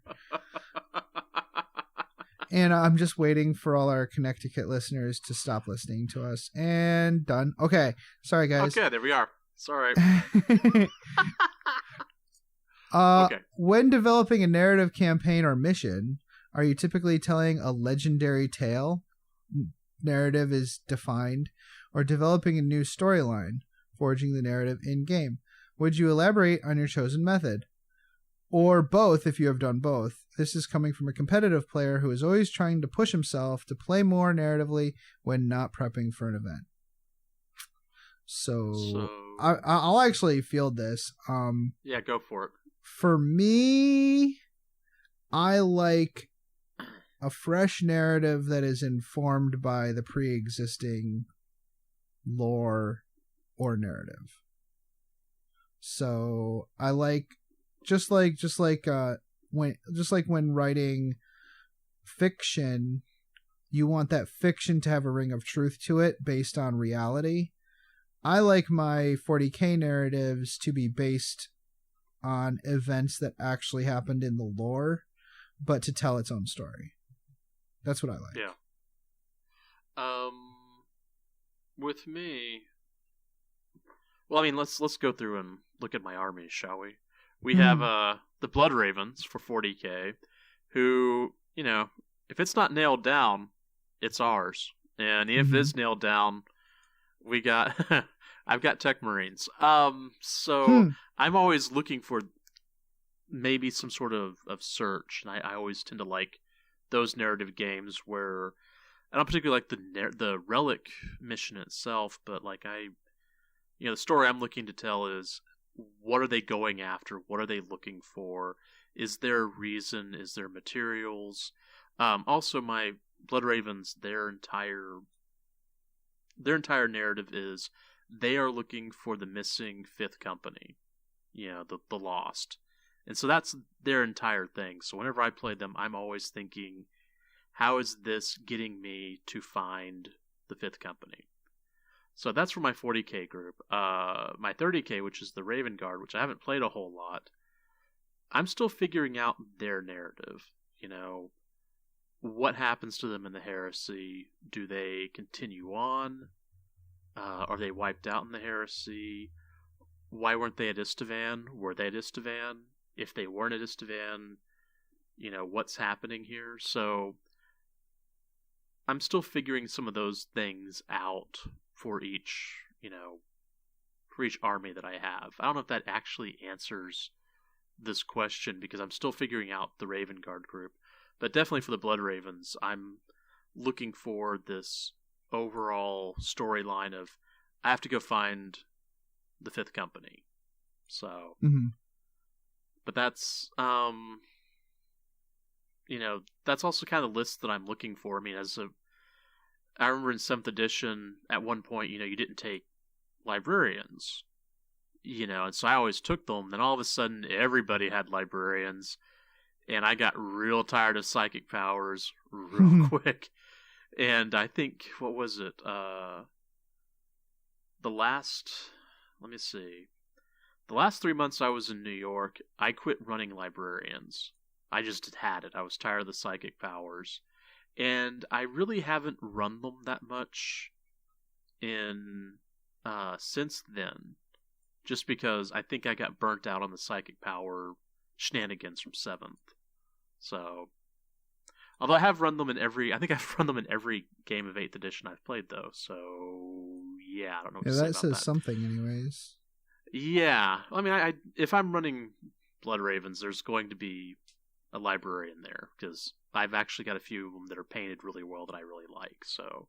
And I'm just waiting for all our Connecticut listeners to stop listening to us. And done. Okay. Sorry, guys. Okay, there we are. Sorry. Okay. When developing a narrative campaign or mission, are you typically telling a legendary tale? Narrative is defined. Or developing a new storyline, forging the narrative in-game? Would you elaborate on your chosen method? Or both, if you have done both. This is coming from a competitive player who is always trying to push himself to play more narratively when not prepping for an event. So I'll actually field this. Yeah, go for it. For me, I like a fresh narrative that is informed by the pre-existing lore or narrative. So I like just like when writing fiction, you want that fiction to have a ring of truth to it based on reality. I like my 40K narratives to be based on events that actually happened in the lore, but to tell its own story. That's what I like. Yeah. With me, well, I mean, let's go through and look at my army, shall we? We have the Blood Ravens for 40K, who, you know, if it's not nailed down, it's ours, and if it's nailed down, we got I've got Tech Marines. So I'm always looking for maybe some sort of search, and I always tend to like those narrative games where I don't particularly like the relic mission itself, but like the story I'm looking to tell is, what are they going after? What are they looking for? Is there a reason? Is there materials? Also, my Blood Ravens, their entire narrative is they are looking for the missing fifth company, the Lost. And so that's their entire thing. So whenever I play them, I'm always thinking, how is this getting me to find the fifth company? So that's for my 40K group. My 30K, which is the Raven Guard, which I haven't played a whole lot, I'm still figuring out their narrative. What happens to them in the Heresy? Do they continue on? Are they wiped out in the Heresy? Why weren't they at Istavan? Were they at Istavan? If they weren't at Istavan, what's happening here? So I'm still figuring some of those things out for each army that I have. I don't know if that actually answers this question, because I'm still figuring out the Raven Guard group. But definitely for the Blood Ravens, I'm looking for this overall storyline of, I have to go find the fifth company. So, but that's, that's also kind of the list that I'm looking for. I mean, I remember in 7th edition, at one point, you didn't take librarians, and so I always took them. Then all of a sudden, everybody had librarians, and I got real tired of psychic powers real quick. And I think, what was it? The last 3 months I was in New York, I quit running librarians. I just had it. I was tired of the psychic powers. And I really haven't run them that much since then. Just because I think I got burnt out on the psychic power shenanigans from 7th. So, although I have run them in every game of 8th edition I've played, though. So, yeah, I don't know what to say about that. That says something, anyways. Yeah, I mean, if I'm running Blood Ravens, there's going to be a librarian there, because I've actually got a few of them that are painted really well that I really like. So,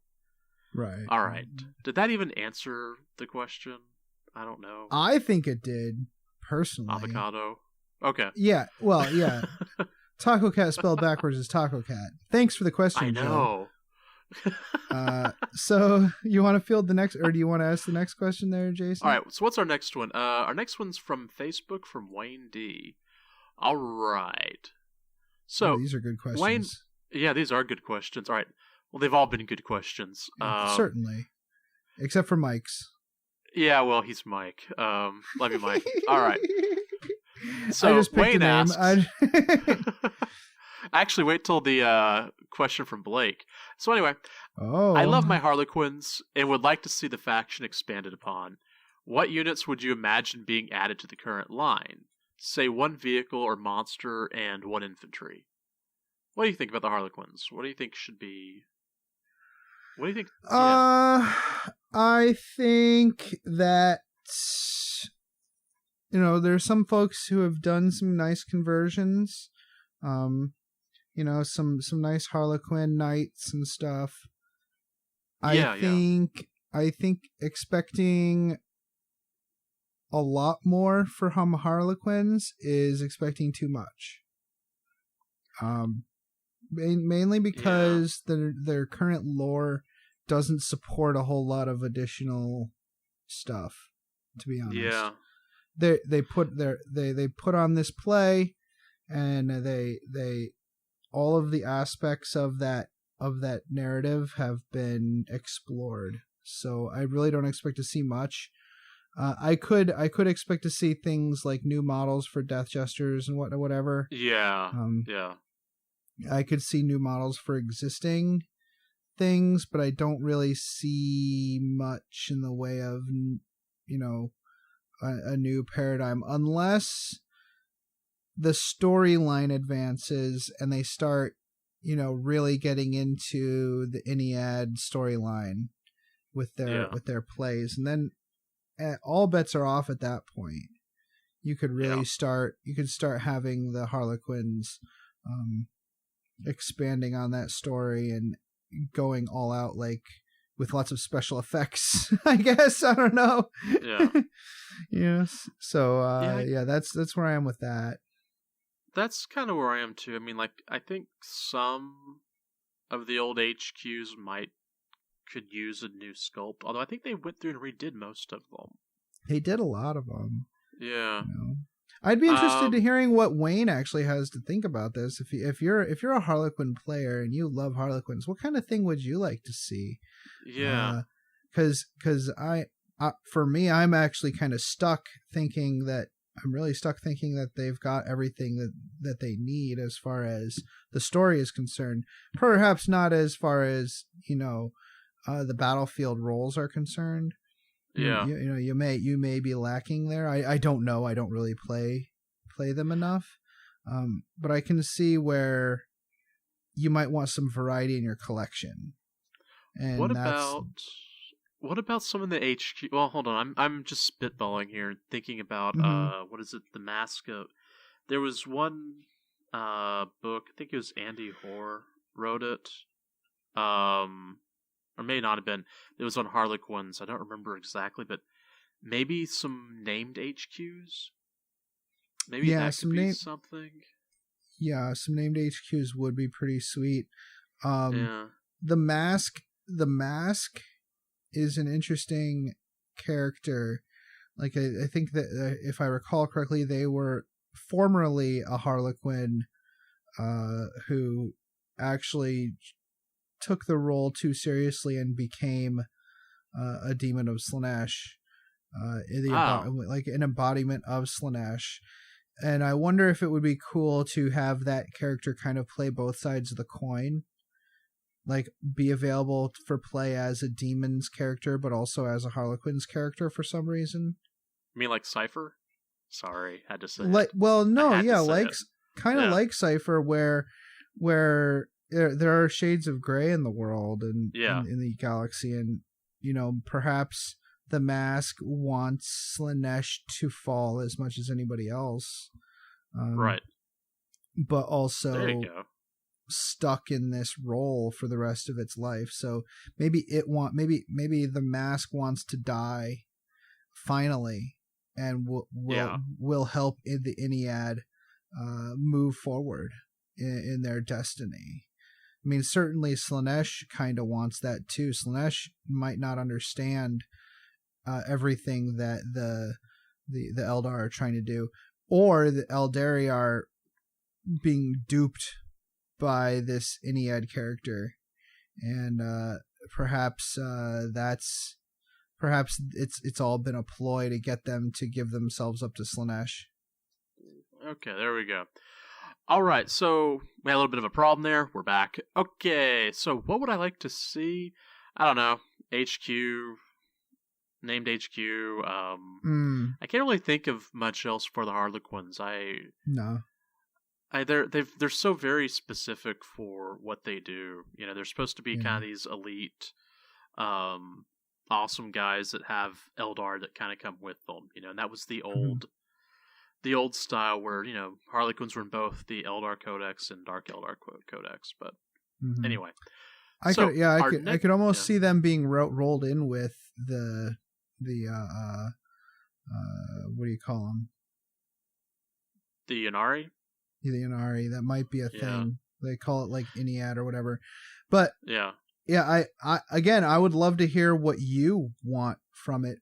right. All right. Did that even answer the question? I don't know. I think it did, personally. Avocado. Okay. Yeah. Well, yeah. Taco Cat spelled backwards is Taco Cat. Thanks for the question, I know. So you want to field the next, or do you want to ask the next question there, Jason? All right. So what's our next one? Our next one's from Facebook, from Wayne D. All right. So these are good questions. Wayne, yeah, these are good questions. All right. Well, they've all been good questions. Certainly, except for Mike's. Yeah, well, he's Mike. Love you, Mike. All right. So I just picked Wayne a name. asks. Actually, wait till the question from Blake. So anyway, I love my Harlequins and would like to see the faction expanded upon. What units would you imagine being added to the current line? Say 1 vehicle or monster and 1 infantry. What do you think about the Harlequins? What do you think should be? What do you think? I think that there's some folks who have done some nice conversions. Some nice Harlequin knights and stuff. I think expecting a lot more for Harlequins is expecting too much. Mainly because their current lore doesn't support a whole lot of additional stuff, to be honest. Yeah. They put on this play, and they all of the aspects of that narrative have been explored. So I really don't expect to see much. I could expect to see things like new models for Death Jesters and whatever. Yeah. Yeah. I could see new models for existing things, but I don't really see much in the way of, a new paradigm, unless the storyline advances and they start, really getting into the Ennead storyline with their plays, and then all bets are off at that point. You could really start having the Harlequins expanding on that story and going all out, like with lots of special effects. I guess, I don't know. Yeah. Yes. So that's where I am with that. That's kind of where I am too. I mean, like, I think some of the old HQs could use a new sculpt, although I think they went through and redid most of them. They did a lot of them. Yeah. I'd be interested in hearing what Wayne actually has to think about this. If you're a Harlequin player and you love Harlequins, what kind of thing would you like to see? Yeah. Because for me, I'm actually kind of stuck thinking that they've got everything that they need as far as the story is concerned. Perhaps not as far as the battlefield roles are concerned. Yeah. You may be lacking there. I don't know. I don't really play them enough. But I can see where you might want some variety in your collection. And what about some of the HQ? Well, hold on. I'm just spitballing here, thinking about what is it? The Mask of. There was one book. I think it was Andy Hoare wrote it. Or may not have been. It was on Harlequins. I don't remember exactly, but maybe some named HQs. Maybe that could be something. Yeah, some named HQs would be pretty sweet. Yeah. The Mask is an interesting character. Like I think that if I recall correctly, they were formerly a Harlequin who actually took the role too seriously and became a demon of Slaanesh, like an embodiment of Slaanesh. And I wonder if it would be cool to have that character kind of play both sides of the coin, like be available for play as a demon's character, but also as a Harlequin's character for some reason. You mean like Cypher? Sorry, had to say. Like kind of like Cypher, where there are shades of gray in the world and in the galaxy, and perhaps the Mask wants Slaanesh to fall as much as anybody else, right? But also there you go. Stuck in this role for the rest of its life. So maybe the Mask wants to die finally, and will help in the Ennead move forward in their destiny. I mean, certainly Slaanesh kind of wants that too. Slaanesh might not understand everything that the Eldar are trying to do, or the Eldari are being duped by this Ennead character, and perhaps perhaps it's all been a ploy to get them to give themselves up to Slaanesh. Okay, there we go. All right, so we had a little bit of a problem there. We're back. Okay, so what would I like to see? I don't know. HQ, named HQ. I can't really think of much else for the Harlequins. They're so very specific for what they do. You know, they're supposed to be kind of these elite, awesome guys that have Eldar that kind of come with them. You know, and that was the old style where, you know, Harlequins were in both the Eldar Codex and Dark Eldar Codex. But anyway, I could almost see them being rolled in with the what do you call them? The Inari. The Inari. That might be a thing. They call it like Iniad or whatever. But I would love to hear what you want from it.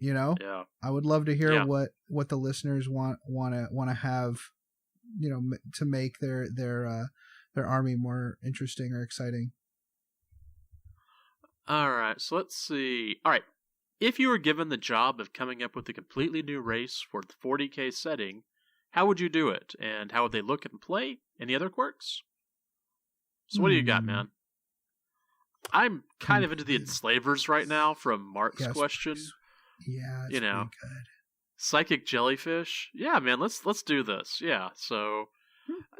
You know, I would love to hear what the listeners want to have, you know, to make their army more interesting or exciting. All right, so let's see. All right, if you were given the job of coming up with a completely new race for the 40K setting, how would you do it, and how would they look and play? Any other quirks? So what do you got, man? I'm kind of into the enslavers right now from Mark's question. Yeah, it's you know, pretty good. Psychic jellyfish. Yeah, man, let's do this. Yeah, so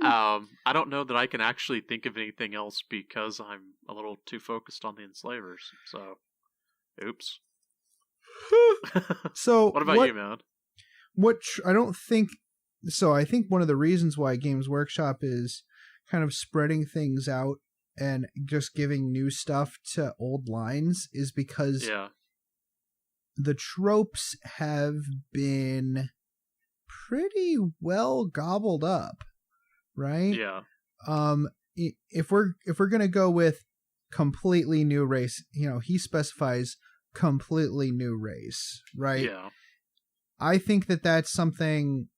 I don't know that I can actually think of anything else because I'm a little too focused on the enslavers. So, oops. So what about you, man? I don't think so. I think one of the reasons why Games Workshop is kind of spreading things out and just giving new stuff to old lines is because the tropes have been pretty well gobbled up, right? Yeah. If we're gonna go with completely new race, you know, he specifies completely new race, right? Yeah. I think that's something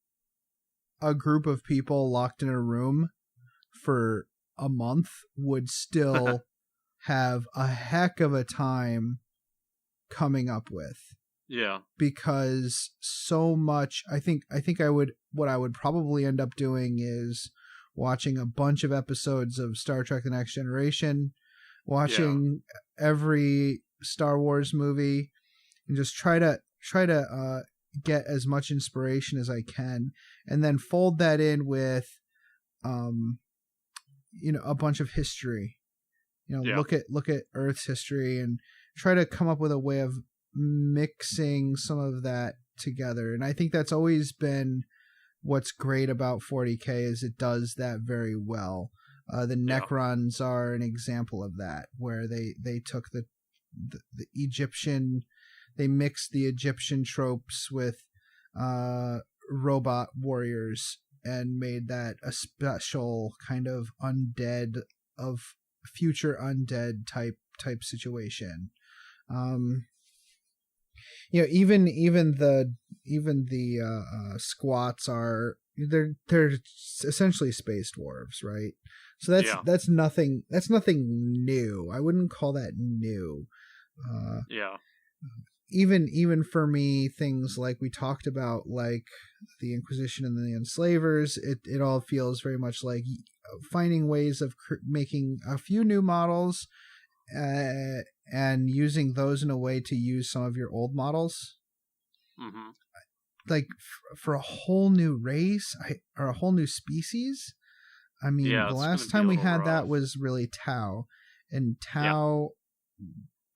a group of people locked in a room for a month would still have a heck of a time coming up with. Yeah. Because so much, I think what I would probably end up doing is watching a bunch of episodes of Star Trek The Next Generation, watching every Star Wars movie, and just try to get as much inspiration as I can, and then fold that in with you know, a bunch of history. You know, look at Earth's history and try to come up with a way of mixing some of that together. And I think that's always been what's great about 40K is it does that very well. The Necrons are an example of that, where they took the Egyptian, they mixed the Egyptian tropes with robot warriors and made that a special kind of undead, of future undead type situation. You know, even the squats are they're essentially space dwarves, right? So that's nothing new. I wouldn't call that new. Even for me, things like we talked about, like the Inquisition and the Enslavers, it all feels very much like finding ways of making a few new models and using those in a way to use some of your old models. Mm-hmm. Like for a whole new race or a whole new species. I mean, the last time we had that was really Tau, and Tau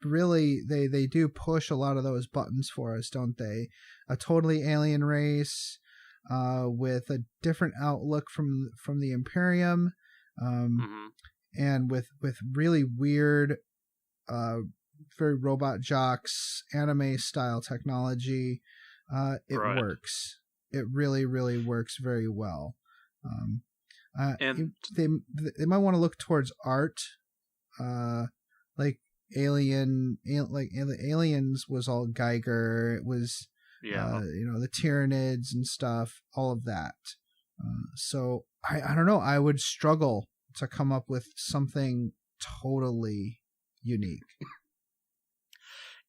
really they do push a lot of those buttons for us, don't they? A totally alien race with a different outlook from the Imperium, and with really weird, very robot jocks, anime style technology. It works. It really, really works very well. And they might want to look towards art, like Aliens was all Geiger. It was you know, the Tyranids and stuff, all of that. So I don't know. I would struggle to come up with something totally unique.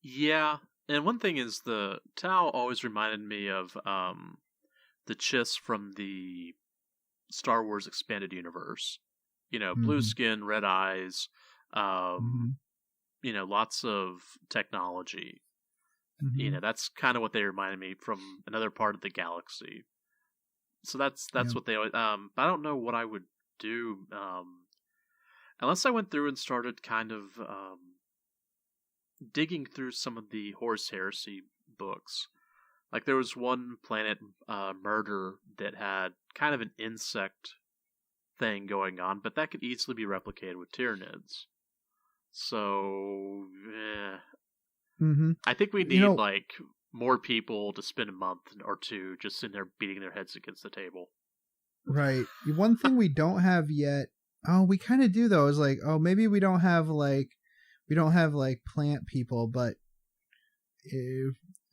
Yeah, And one thing is the Tau always reminded me of the Chiss from the Star Wars expanded universe. Blue skin, red eyes, lots of technology. That's kind of what they reminded me from another part of the galaxy. So that's what they always. But I don't know what I would do unless I went through and started kind of digging through some of the Horus Heresy books. Like there was one Planet Murder that had kind of an insect thing going on, but that could easily be replicated with Tyranids. So, I think we need like more people to spend a month or two just sitting there beating their heads against the table. Right. One thing we don't have yet. Oh, we kind of do though. Is like, maybe we don't have like plant people, but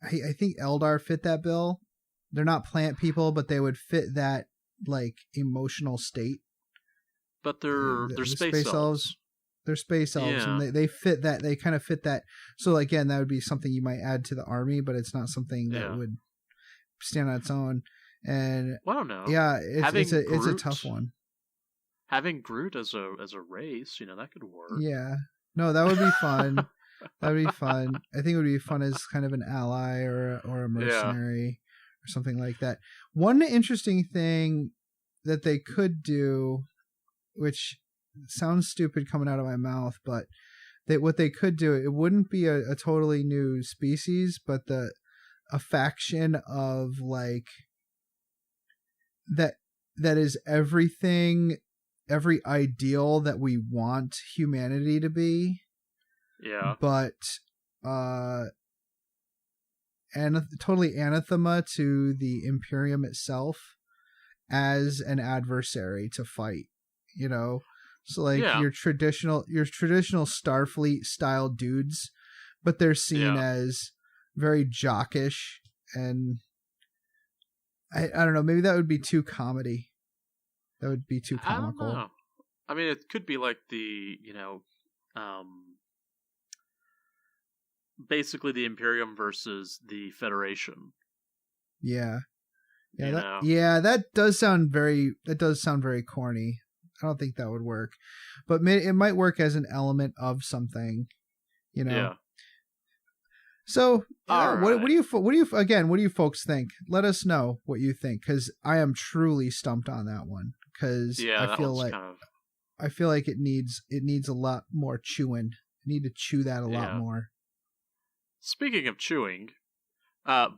I think Eldar fit that bill. They're not plant people, but they would fit that like emotional state. But they're space elves. They're space elves, and they fit that. They kind of fit that. So again, that would be something you might add to the army, but it's not something that would stand on its own. And I don't know. Yeah, it's a tough one. Having Groot as a race, that could work. Yeah, no, that would be fun. That would be fun. I think it would be fun as kind of an ally or a mercenary or something like that. One interesting thing that they could do, which sounds stupid coming out of my mouth, but what they could do, it wouldn't be a totally new species, but a faction of like that is everything, every ideal that we want humanity to be. Yeah. But totally anathema to the Imperium itself as an adversary to fight, So like your traditional Starfleet style dudes, but they're seen as very jockish, and I don't know, maybe that would be too comedy. That would be too comical. I don't know. I mean, it could be like the, basically the Imperium versus the Federation. Yeah. Yeah, that does sound very corny. I don't think that would work, but it might work as an element of something, Yeah. So, right. what do you folks think? Let us know what you think, because I am truly stumped on that one. Because I feel like it needs a lot more chewing. I need to chew that a lot more. Speaking of chewing,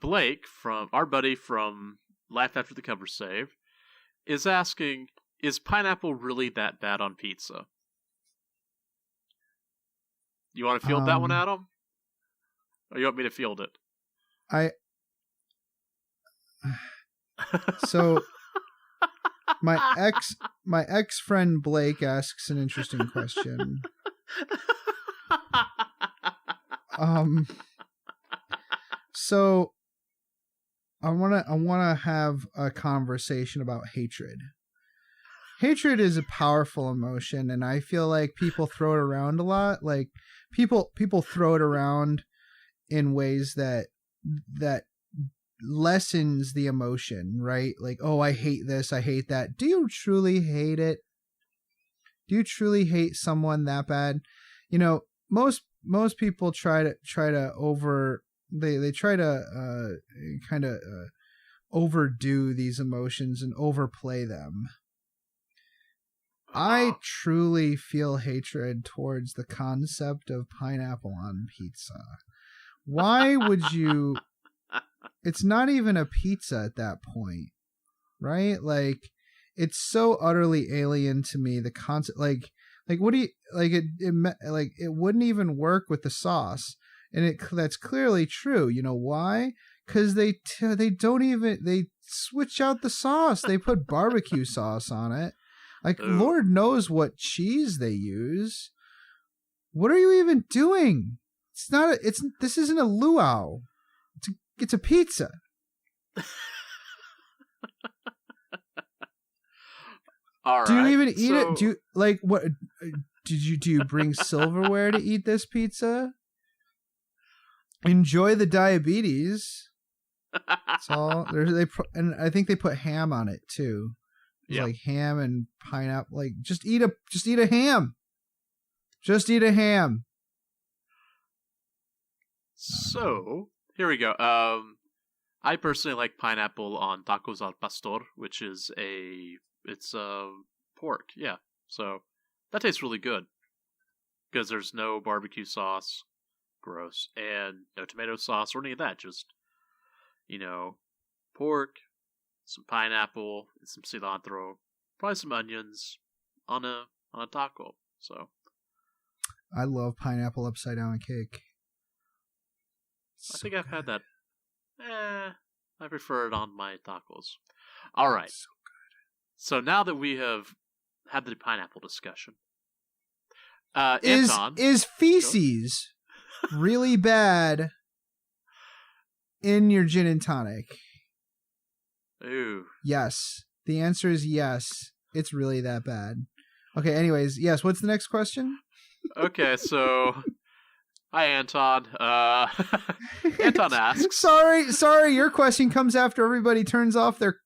Blake, from our buddy from Life After the Cover Save, is asking, is pineapple really that bad on pizza? You want to field that one, Adam? Or you want me to field it? So my ex friend Blake asks an interesting question. So I wanna have a conversation about hatred. Hatred is a powerful emotion, and I feel like people throw it around a lot. Like people throw it around in ways that lessens the emotion, right? Like, oh, I hate this, I hate that. Do you truly hate it? Do you truly hate someone that bad? Most people try to kind of overdo these emotions and overplay them. I truly feel hatred towards the concept of pineapple on pizza. Why would you? It's not even a pizza at that point, right? Like, it's so utterly alien to me. The concept, like what do you like? It wouldn't even work with the sauce, and that's clearly true. You know why? Because they switch out the sauce. They put barbecue sauce on it. Like, Lord knows what cheese they use. What are you even doing? This isn't a luau. It's a pizza. All right. Do you even eat it? Do you like what? Do you bring silverware to eat this pizza? Enjoy the diabetes. That's all. And I think they put ham on it too. It's like ham and pineapple. Like just eat a ham. Just eat a ham. So here we go. I personally like pineapple on tacos al pastor, which is it's pork. Yeah, so that tastes really good because there's no barbecue sauce, gross, and no tomato sauce or any of that. Just pork, some pineapple, and some cilantro, probably some onions on a taco. So I love pineapple upside down cake. I think I've had that. I prefer it on my tacos. All right. So good. So now that we have had the pineapple discussion, Anton, is feces really bad in your gin and tonic? Ooh. Yes. The answer is yes. It's really that bad. Okay. Anyways, yes. What's the next question? Okay. So. Hi, Anton. Anton asks. Sorry. Your question comes after everybody turns off their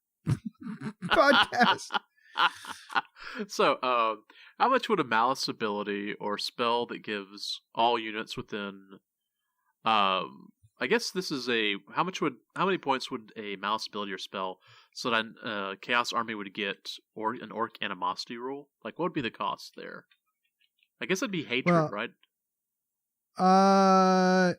podcast. So, how much would a malice ability or spell that gives all units within? I guess this is how many points would a malice ability or spell so that Chaos Army would get an orc animosity rule? Like, what would be the cost there? I guess it'd be hatred, right? I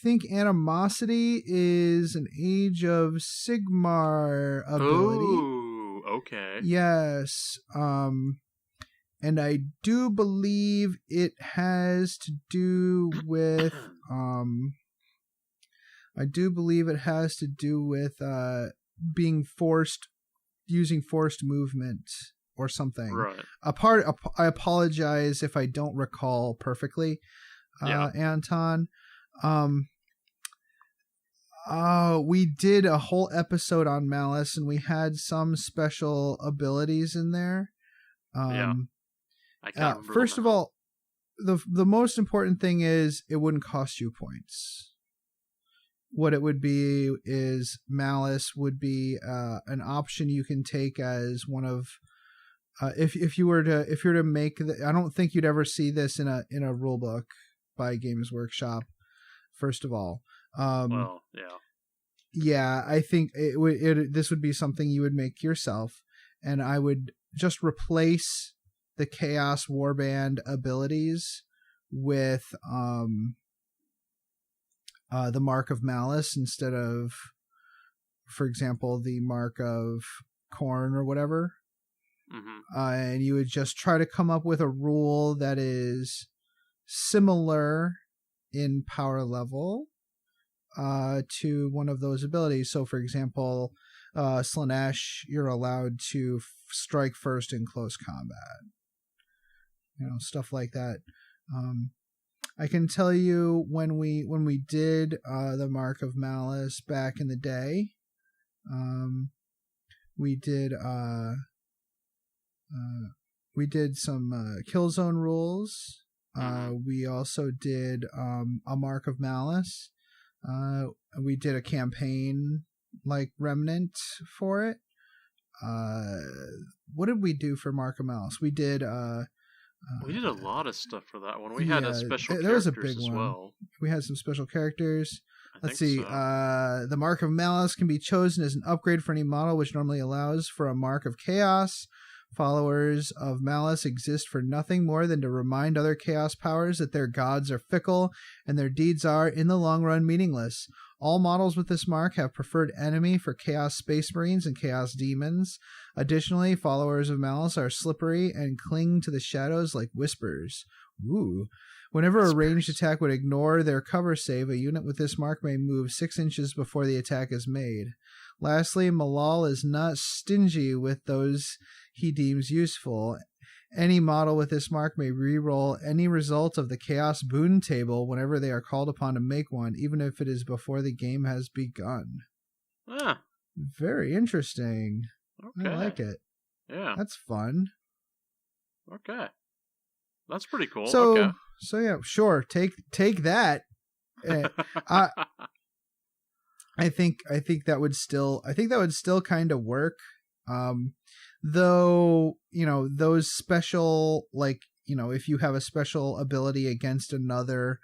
think animosity is an Age of Sigmar ability. Ooh, okay. Yes. And I do believe it has to do with being using forced movement or something. Right. I apologize if I don't recall perfectly, Anton. We did a whole episode on Malice, and we had some special abilities in there. I can't remember. First of all, the most important thing is it wouldn't cost you points. What it would be is Malice would be an option you can take as one of if you were to make I don't think you'd ever see this in a rule book by Games Workshop. First of all, yeah, I think this would be something you would make yourself, and I would just replace the Chaos Warband abilities with the Mark of Malice instead of, for example, the Mark of Corn or whatever. Mm-hmm. And you would just try to come up with a rule that is similar in power level to one of those abilities. So, for example, Slanesh, you're allowed to strike first in close combat. Stuff like that. I can tell you when we did the Mark of Malice back in the day, we did some kill zone rules. We also did a Mark of Malice. We did a campaign like remnant for it. What did we do for Mark of Malice? We did a lot of stuff for that one. We had a special there was a characters big as one. well. We had some special characters. Let's see. So. The Mark of Malice can be chosen as an upgrade for any model, which normally allows for a Mark of Chaos. Followers of Malice exist for nothing more than to remind other Chaos powers that their gods are fickle and their deeds are, in the long run, meaningless. All models with this mark have preferred enemy for Chaos Space Marines and Chaos Demons. Additionally, followers of Malice are slippery and cling to the shadows like whispers. Ooh. Whenever a ranged attack would ignore their cover save, a unit with this mark may move 6 inches before the attack is made. Lastly, Malal is not stingy with those he deems useful. Any model with this mark may re-roll any result of the Chaos Boon table whenever they are called upon to make one, even if it is before the game has begun. Ah. Very interesting. Okay. I like it. Yeah. That's fun. Okay. That's pretty cool. So okay. yeah, sure. Take that. I think that would still kind of work. Though, those special, like, if you have a special ability against another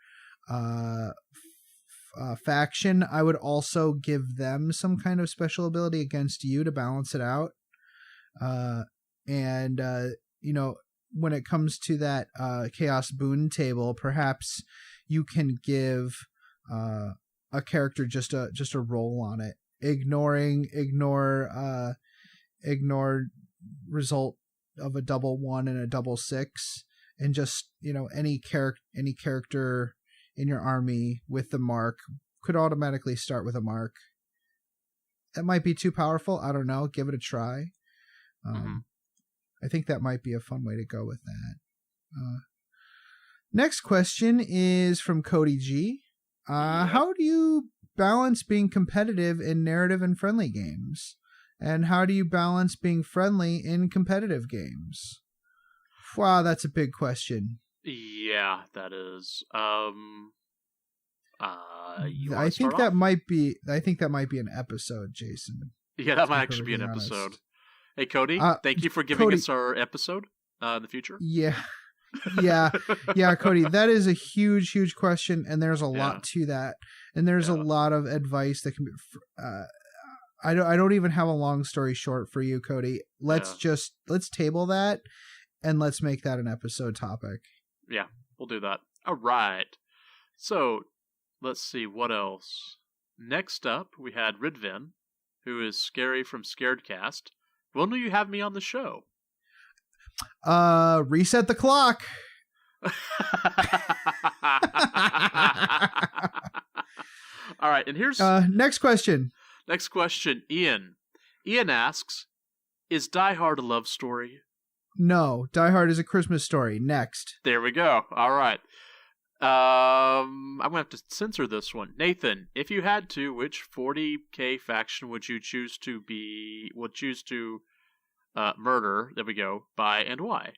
faction, I would also give them some kind of special ability against you to balance it out. And when it comes to that chaos boon table, perhaps you can give a character just a roll on it, ignore result of a double 1 and a double 6, and just any character in your army with the mark could automatically start with a mark. That might be too powerful. I don't know. Give it a try. I think that might be a fun way to go with that. Next question is from Cody G. How do you balance being competitive in narrative and friendly games? And how do you balance being friendly in competitive games? Wow, that's a big question. Yeah, that is. I think that might be an episode, Jason. Yeah, that might actually be an episode. Hey, Cody, thank you for giving us our episode in the future. Yeah, Cody, that is a huge question, and there's a lot to that, and there's a lot of advice that can be. I don't even have a long story short for you, Cody. Let's table that, and let's make that an episode topic. Yeah, we'll do that. All right. So let's see what else. Next up, we had Ridvin, who is Scary from Scaredcast. When will you have me on the show? Reset the clock. All right, and here's next question. Next question, Ian. Ian asks, is Die Hard a love story? No, Die Hard is a Christmas story. Next. There we go. All right. I'm going to have to censor this one. Nathan, if you had to, which 40k faction would you choose to murder, there we go, by and why?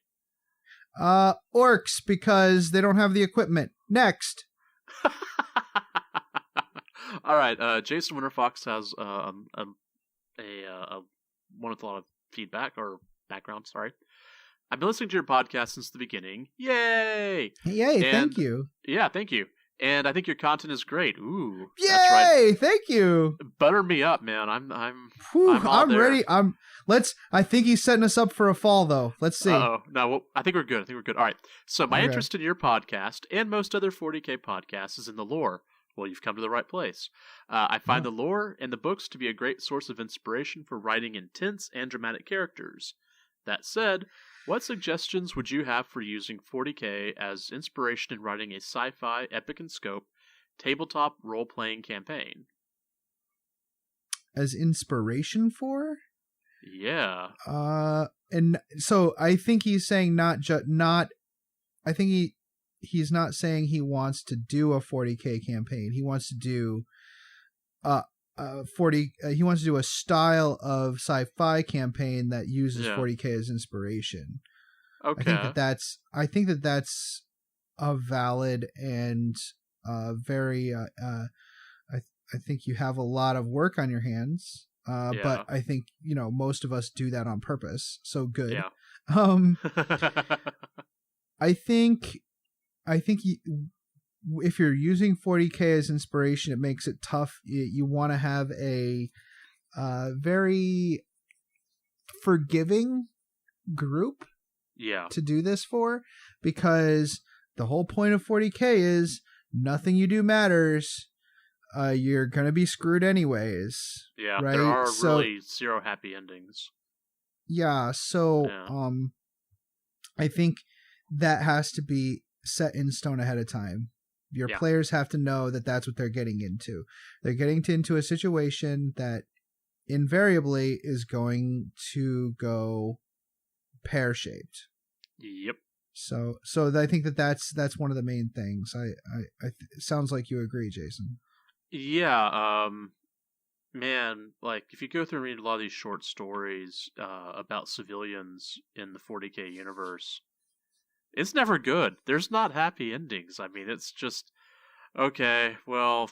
Orcs, because they don't have the equipment. Next. All right, Jason Winterfox has one with a lot of feedback, or background, sorry. I've been listening to your podcast since the beginning. Yay! Thank you. Yeah, thank you. And I think your content is great. Ooh, yay! That's right. Thank you. Butter me up, man. I'm ready. I think he's setting us up for a fall, though. Let's see. Oh no, well, I think we're good. All right. So my interest in your podcast and most other 40k podcasts is in the lore. Well, you've come to the right place. I find the lore and the books to be a great source of inspiration for writing intense and dramatic characters. That said, what suggestions would you have for using 40k as inspiration in writing a sci-fi, epic in scope, tabletop role-playing campaign? As inspiration for? Yeah. And so I think he's saying I think he's not saying he wants to do a 40k campaign. He wants to do he wants to do a style of sci-fi campaign that uses 40k as inspiration. Okay. I think that's a valid and very I think you have a lot of work on your hands. But I think, most of us do that on purpose. So good. Yeah. I think if you're using 40k as inspiration, it makes it tough. You want to have a very forgiving group to do this for, because the whole point of 40k is nothing you do matters. You're going to be screwed anyways. Yeah, right? There are really zero happy endings. Yeah, so I think that has to be set in stone ahead of time. Your players have to know that that's what they're getting into. They're getting into a situation that invariably is going to go pear-shaped. Yep. So I think that's one of the main things. It sounds like you agree, Jason. Yeah, man, like, if you go through and read a lot of these short stories about civilians in the 40k universe, it's never good. There's not happy endings. I mean, it's just, okay, well,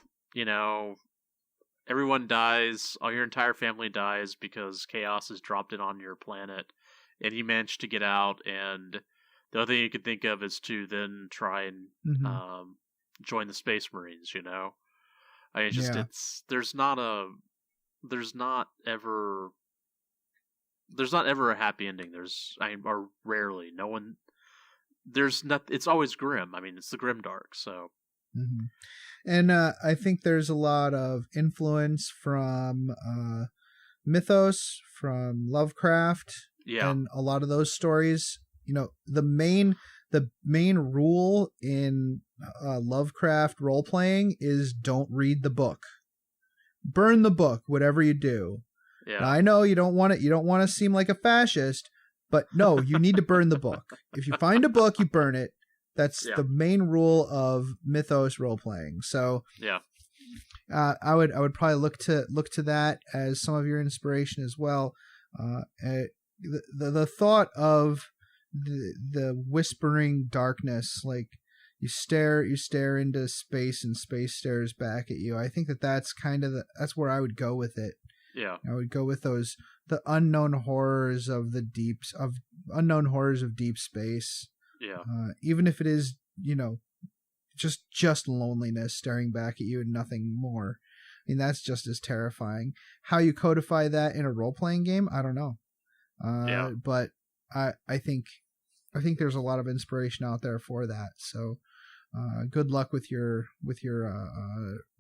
everyone dies, or your entire family dies because chaos has dropped in on your planet, and you manage to get out, and the other thing you could think of is to then try and join the Space Marines, I mean, there's not ever a happy ending. Or rarely. No one, it's always grim. I mean, it's the grimdark, so. Mm-hmm. And I think there's a lot of influence from mythos, from Lovecraft, and a lot of those stories. The main rule in Lovecraft role playing is don't read the book, burn the book, whatever you do. Yeah. Now, I know you don't want to seem like a fascist, but no, you need to burn the book. If you find a book, you burn it. That's the main rule of mythos role playing. So I would probably look to that as some of your inspiration as well. The thought of the whispering darkness, like you stare into space and space stares back at you. I think that's that's where I would go with it. Yeah, I would go with the unknown horrors of deep space. Yeah. Even if it is, just loneliness staring back at you and nothing more. I mean, that's just as terrifying. How you codify that in a role-playing game, I don't know. But I think there's a lot of inspiration out there for that. So, good luck with your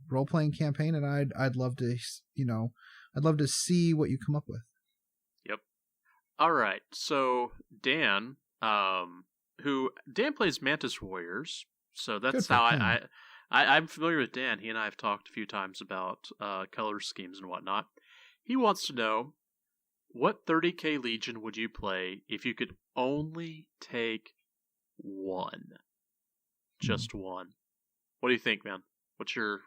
role-playing campaign, and I'd love to, I'd love to see what you come up with. Yep. All right. So Dan, Dan plays Mantis Warriors, so that's how I'm familiar with Dan. He and I have talked a few times about color schemes and whatnot. He wants to know, what 30k Legion would you play if you could only take one? Just one. What do you think, man? What's yours?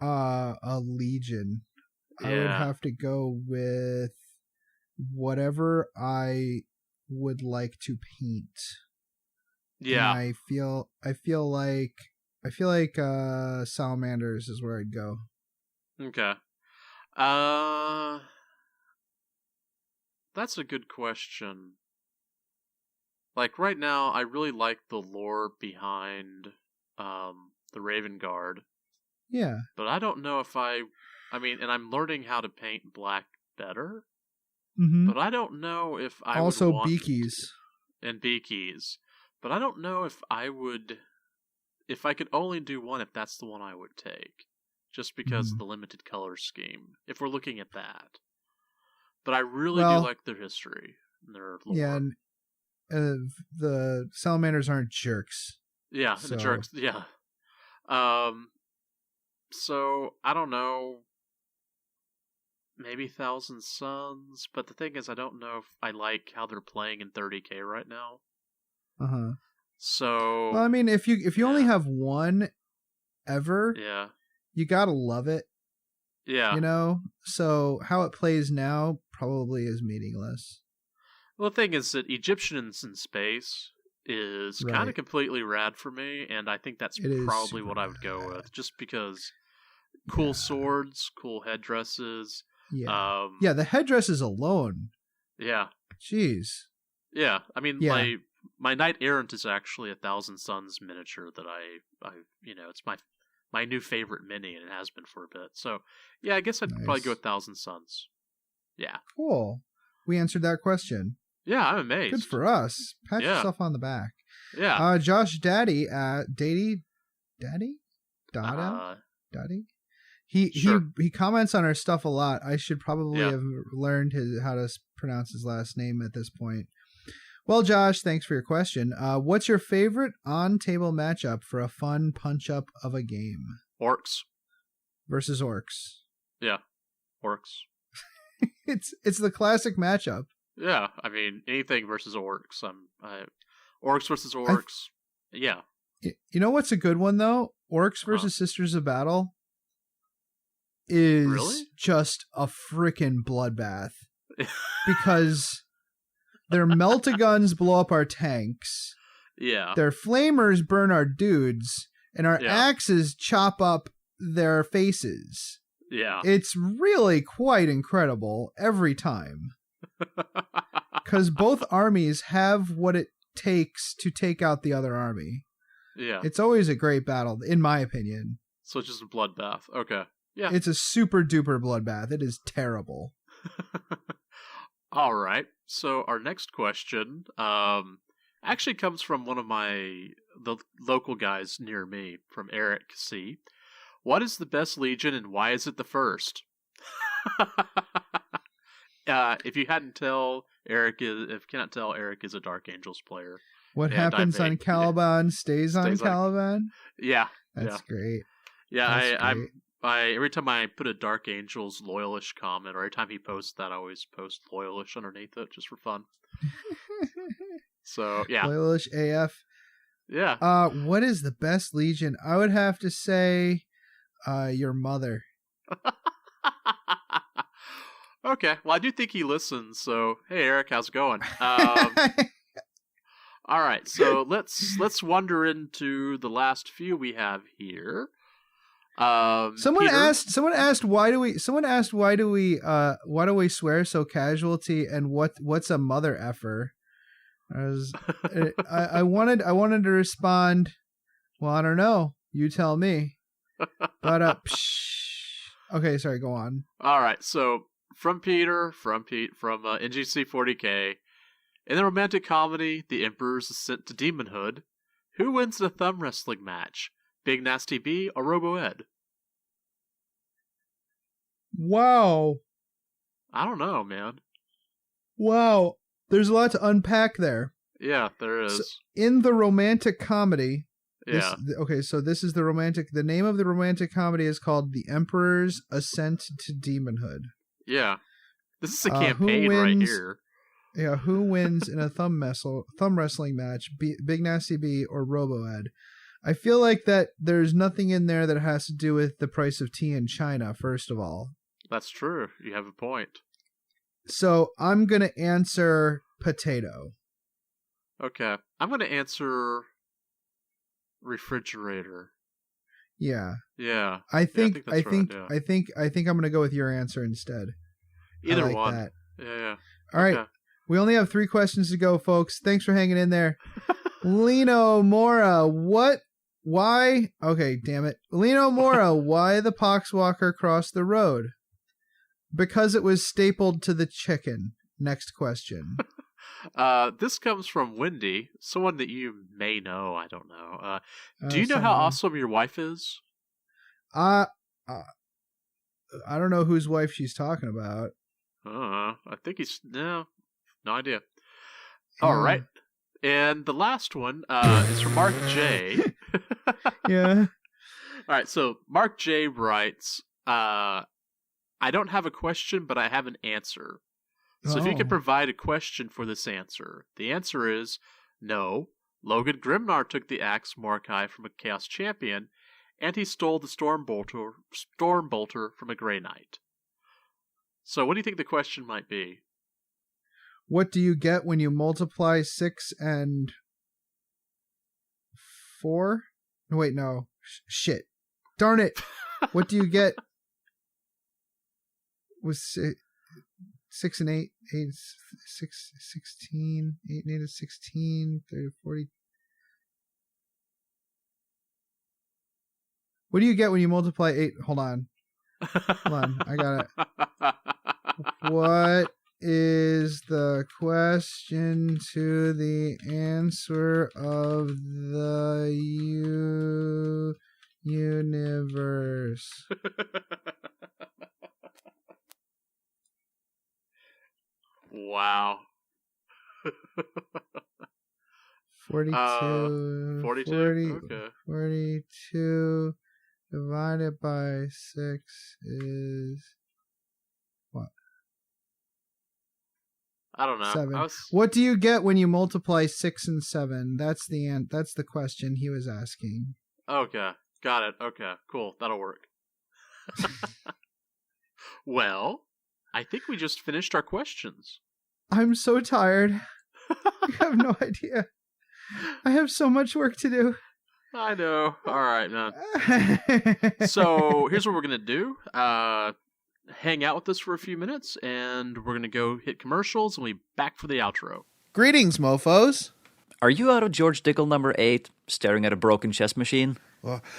A Legion. Yeah. I would have to go with whatever I would like to paint. Yeah. And I feel like salamanders is where I'd go. Okay. That's a good question. Like right now, I really like the lore behind the Raven Guard. Yeah. But I don't know if and I'm learning how to paint black better. Mm-hmm. But I don't know if I also would want beakies. And beakies. But I don't know if I could only do one, if that's the one I would take. Just because of the limited color scheme, if we're looking at that. But I really do like their history and their lore. Yeah, and the salamanders aren't jerks. Yeah, the jerks, yeah. So, I don't know, maybe Thousand Suns, but the thing is, I don't know if I like how they're playing in 30k right now. Uh-huh. So... Well, I mean, if you only have one ever... Yeah. You gotta love it. Yeah. So how it plays now probably is meaningless. Well, the thing is that Egyptians in space is kind of completely rad for me, and I think that's probably what I would go with, just because cool swords, cool headdresses. Yeah. The headdresses alone. Yeah. Jeez. Yeah. I mean, my Knight Errant is actually a Thousand Suns miniature that I it's my new favorite mini, and it has been for a bit. So, yeah, I guess I'd probably go with Thousand Suns. Yeah. Cool. We answered that question. Yeah, I'm amazed. Good for us. Pat yourself on the back. Yeah. Josh Daddy, Daddy? He comments on our stuff a lot. I should probably have learned how to pronounce his last name at this point. Well, Josh, thanks for your question. What's your favorite on-table matchup for a fun punch-up of a game? Orcs. Versus orcs. Yeah, orcs. It's the classic matchup. Yeah, I mean, anything versus orcs. Orcs versus orcs. Yeah. You know what's a good one, though? Orcs versus Sisters of Battle is just a freaking bloodbath. Because... their melt-a-guns blow up our tanks. Yeah. Their flamers burn our dudes, and our axes chop up their faces. Yeah. It's really quite incredible every time. Because both armies have what it takes to take out the other army. Yeah. It's always a great battle, in my opinion. So it's just a bloodbath. Okay. Yeah. It's a super duper bloodbath. It is terrible. All right. So our next question actually comes from one of the local guys near me, from Eric C. What is the best Legion and why is it the first? If you cannot tell, Eric is a Dark Angels player. What happens on Caliban stays on Caliban? Yeah. That's great. Yeah, every time I put a Dark Angels loyalish comment, or every time he posts that, I always post loyalish underneath it just for fun. So yeah, loyalish AF. Yeah. What is the best Legion? I would have to say, your mother. Okay, well I do think he listens. So hey, Eric, how's it going? All right, so let's wander into the last few we have here. Someone asked why do we swear so casualty, and what's a mother effer? I wanted to respond, well, I don't know, you tell me. But okay, sorry, go on. All right, so from Peter from NGC 40K, in the romantic comedy The Emperor's Ascent to Demonhood, who wins the thumb wrestling match? Big Nasty B or Robo Ed? Wow. I don't know, man. Wow. There's a lot to unpack there. Yeah, there is. So, in the romantic comedy... Yeah. This is the name of the romantic comedy is called The Emperor's Ascent to Demonhood. Yeah. This is a campaign right here. Yeah, who wins in a thumb wrestling match? Big Nasty B or Robo Ed? I feel like that there's nothing in there that has to do with the price of tea in China, first of all. That's true. You have a point. So I'm going to answer potato. Okay. I'm going to answer refrigerator. Yeah. Yeah. I think I'm going to go with your answer instead. Either like one. That. Yeah. All right. We only have 3 questions to go, folks. Thanks for hanging in there. Lino Mora, why? Okay, damn it. Lino Mora, why the Poxwalker crossed the road? Because it was stapled to the chicken. Next question. This comes from Wendy, someone that you may know. I don't know. Do you know how awesome your wife is? I don't know whose wife she's talking about. I think no idea. All right. And the last one is from Mark J. Yeah. All right. So Mark J writes, I don't have a question, but I have an answer. So if you could provide a question for this answer. The answer is no. Logan Grimnar took the axe Mordecai from a Chaos Champion, and he stole the Stormbolter from a Grey Knight. So what do you think the question might be? What do you get when you multiply 6 and 4? No, wait, no. Shit. Darn it. What do you get with 6 and 8? 8 is 16. 8 and 8 is 16. 30, 40. What do you get when you multiply 8? Hold on. I got it. What is the question to the answer of the universe? Wow. 42. 42? Okay. 42 divided by 6 is what? I don't know. 7. What do you get when you multiply 6 and 7? That's the question he was asking. Okay. Got it. Okay. Cool. That'll work. Well, I think we just finished our questions. I'm so tired. You have no idea. I have so much work to do. I know. All right, man. So here's what we're going to do. Hang out with us for a few minutes, and we're going to go hit commercials, and we'll be back for the outro. Greetings, mofos. Are you out of George Dickel number 8, staring at a broken chess machine?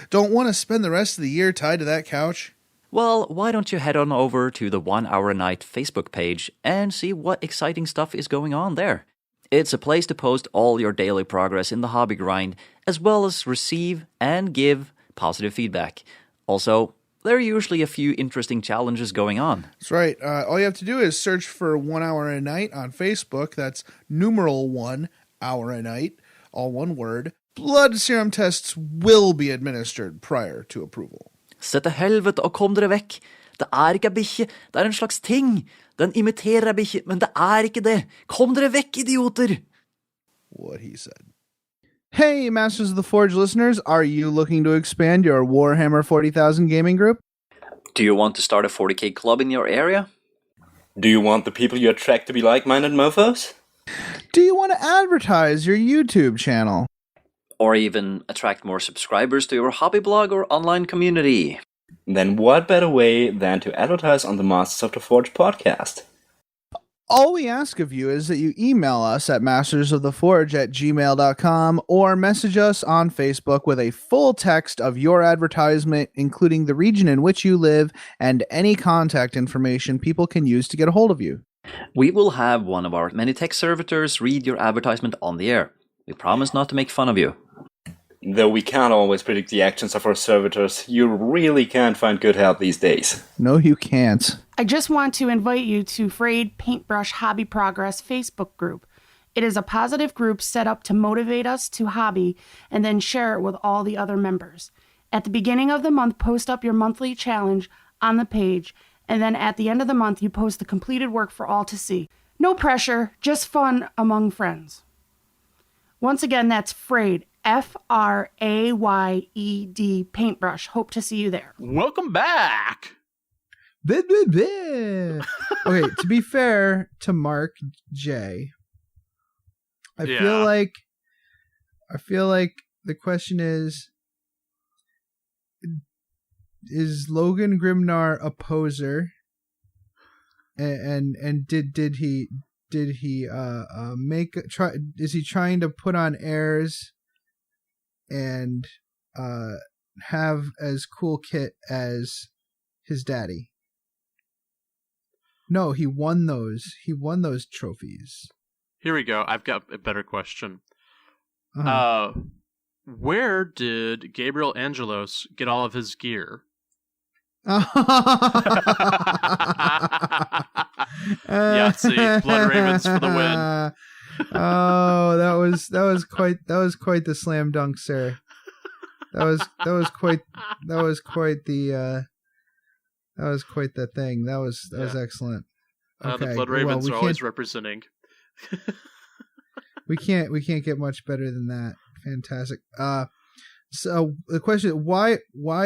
Don't want to spend the rest of the year tied to that couch? Well, why don't you head on over to the 1 Hour a Night Facebook page and see what exciting stuff is going on there. It's a place to post all your daily progress in the hobby grind, as well as receive and give positive feedback. Also, there are usually a few interesting challenges going on. That's right. All you have to do is search for 1 Hour a Night on Facebook. That's numeral 1 Hour a Night, all one word. Blood serum tests will be administered prior to approval. Se til helvete og kom dere vekk. Det ikke en bikkje, det en slags ting. Den imiterer en bikkje, men det ikke det. Kom dere vekk, idioter! What he said. Hey, Masters of the Forge listeners, are you looking to expand your Warhammer 40,000 gaming group? Do you want to start a 40k club in your area? Do you want the people you attract to be like-minded mofos? Do you want to advertise your YouTube channel? Or even attract more subscribers to your hobby blog or online community? Then what better way than to advertise on the Masters of the Forge podcast? All we ask of you is that you email us at mastersoftheforge@gmail.com or message us on Facebook with a full text of your advertisement, including the region in which you live and any contact information people can use to get a hold of you. We will have one of our many tech servitors read your advertisement on the air. We promise not to make fun of you. Though we can't always predict the actions of our servitors, you really can't find good help these days. No, you can't. I just want to invite you to Frayed Paintbrush Hobby Progress Facebook group. It is a positive group set up to motivate us to hobby and then share it with all the other members. At the beginning of the month, post up your monthly challenge on the page, and then at the end of the month, you post the completed work for all to see. No pressure, just fun among friends. Once again, that's Frayed, F-R-A-Y-E-D Paintbrush. Hope to see you there. Welcome back. Okay, to be fair to Mark J, I feel like the question is Logan Grimnar a poser? And did he is he trying to put on airs and have as cool kit as his daddy? No, he won those trophies. Here we go. I've got a better question. Uh-huh. Where did Gabriel Angelos get all of his gear? Yahtzee, Blood Ravens for the win. Oh, that was quite the slam dunk, sir. That was quite the thing. That was excellent. Okay. The Blood Ravens are always representing. we can't get much better than that. Fantastic. So the question is, why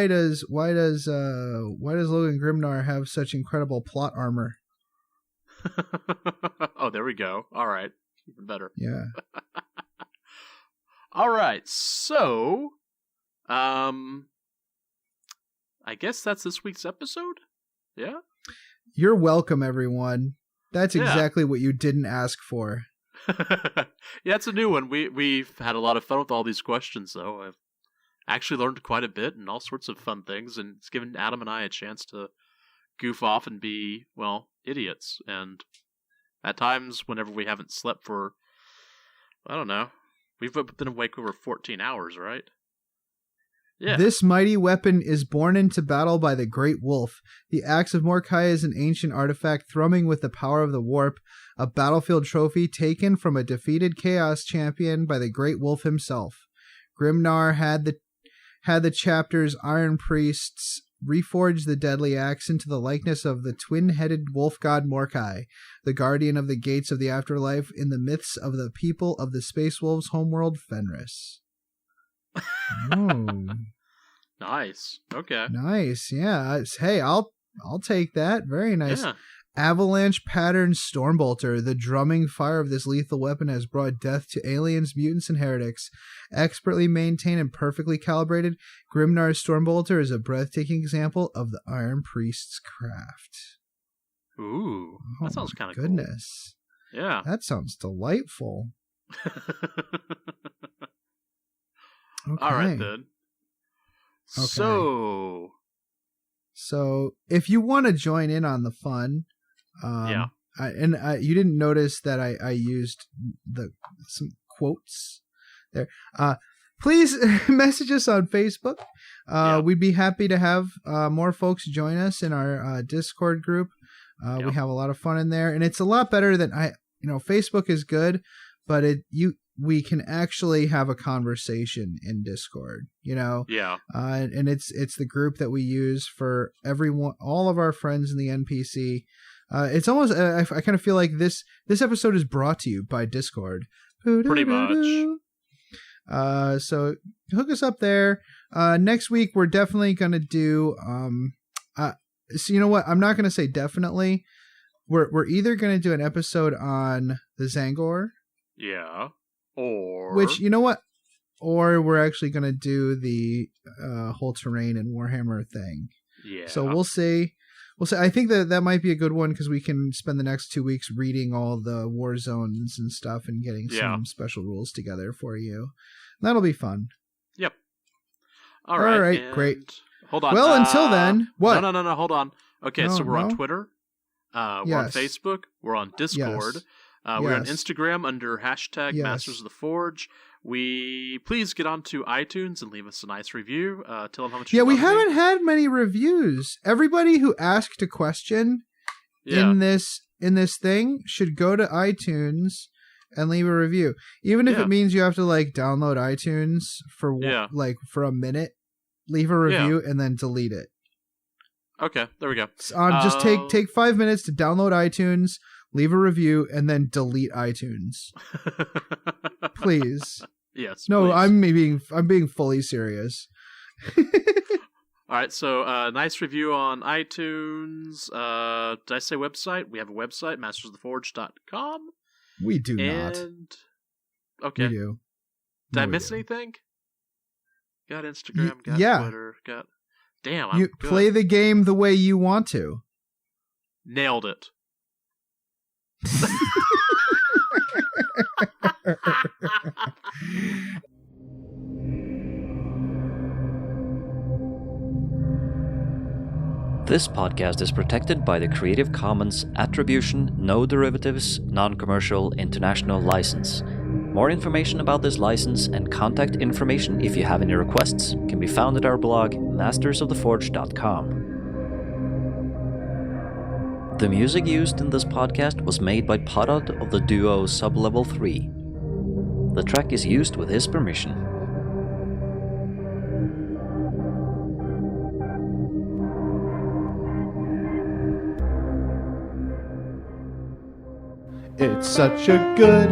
does Logan Grimnar have such incredible plot armor? Oh, there we go. All right, even better. Yeah. All right, so I guess that's this week's episode. Yeah. You're welcome, everyone. That's exactly what you didn't ask for. Yeah, it's a new one. We've had a lot of fun with all these questions, though. I've actually learned quite a bit and all sorts of fun things, and it's given Adam and I a chance to goof off and be, well, idiots. And at times, whenever we haven't slept for, I don't know, we've been awake over 14 hours, right? Yeah. This mighty weapon is borne into battle by the Great Wolf. The Axe of Mordecai is an ancient artifact thrumming with the power of the warp, a battlefield trophy taken from a defeated Chaos champion by the Great Wolf himself. Grimnar had the chapter's Iron Priests reforge the deadly axe into the likeness of the twin-headed wolf god Mordecai, the guardian of the gates of the afterlife in the myths of the people of the Space Wolves' homeworld Fenris. Oh. Nice. Okay. Nice. Yeah. Hey, I'll take that. Very nice. Yeah. Avalanche pattern Stormbolter. The drumming fire of this lethal weapon has brought death to aliens, mutants, and heretics. Expertly maintained and perfectly calibrated, Grimnar's Stormbolter is a breathtaking example of the Iron Priest's craft. Ooh, that sounds kind of cool. Goodness. Yeah. That sounds delightful. Okay. All right, then. Okay. So if you want to join in on the fun, you didn't notice that I used some quotes there. Please message us on Facebook. We'd be happy to have more folks join us in our Discord group. We have a lot of fun in there, and it's a lot better than Facebook is good, but we can actually have a conversation in Discord, and it's the group that we use for everyone, all of our friends in the NPC. It's almost, I kind of feel like this episode is brought to you by Discord. Pretty much. So hook us up there. Next week, we're definitely going to do, so you know what? I'm not going to say definitely. We're either going to do an episode on the Zangor. Yeah. Or which, you know what? Or we're actually going to do the whole terrain and Warhammer thing. Yeah. So we'll see. I think that might be a good one because we can spend the next 2 weeks reading all the war zones and stuff and getting some special rules together for you. That'll be fun. Yep. All right, great. Hold on. Well, until then, what? No, hold on. Okay, so we're on Twitter. We're on Facebook. We're on Discord. Yes. We're on Instagram under hashtag Masters of the Forge. Please get onto iTunes and leave us a nice review. Tell them how much. We haven't had many reviews. Everybody who asked a question in this thing should go to iTunes and leave a review, even if it means you have to download iTunes for for a minute. Leave a review and then delete it. Okay, there we go. Just take 5 minutes to download iTunes, leave a review, and then delete iTunes. Please. Yes. No, please. I'm being fully serious. All right, so nice review on iTunes. Did I say website? We have a website, mastersoftheforge.com. We do not. Okay. We do. Did I miss anything? Got Instagram, got Twitter, got... Damn, I'm good. Play the game the way you want to. Nailed it. This podcast is protected by the Creative Commons Attribution, No Derivatives, Non-Commercial International License. More information about this license and contact information if you have any requests can be found at our blog, mastersoftheforge.com. The music used in this podcast was made by Podod of the duo Sublevel 3. The track is used with his permission. It's such a good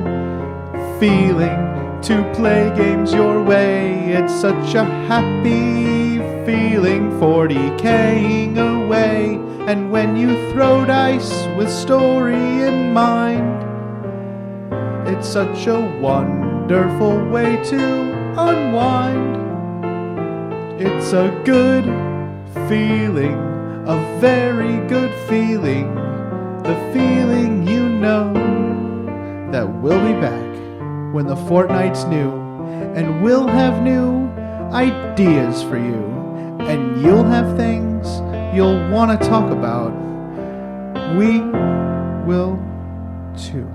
feeling to play games your way. It's such a happy feeling 40K'ing away. And when you throw dice with story in mind, it's such a wonderful way to unwind. It's a good feeling, a very good feeling, the feeling you know that we'll be back when the fortnight's new, and we'll have new ideas for you, and you'll have things you'll want to talk about. We will too.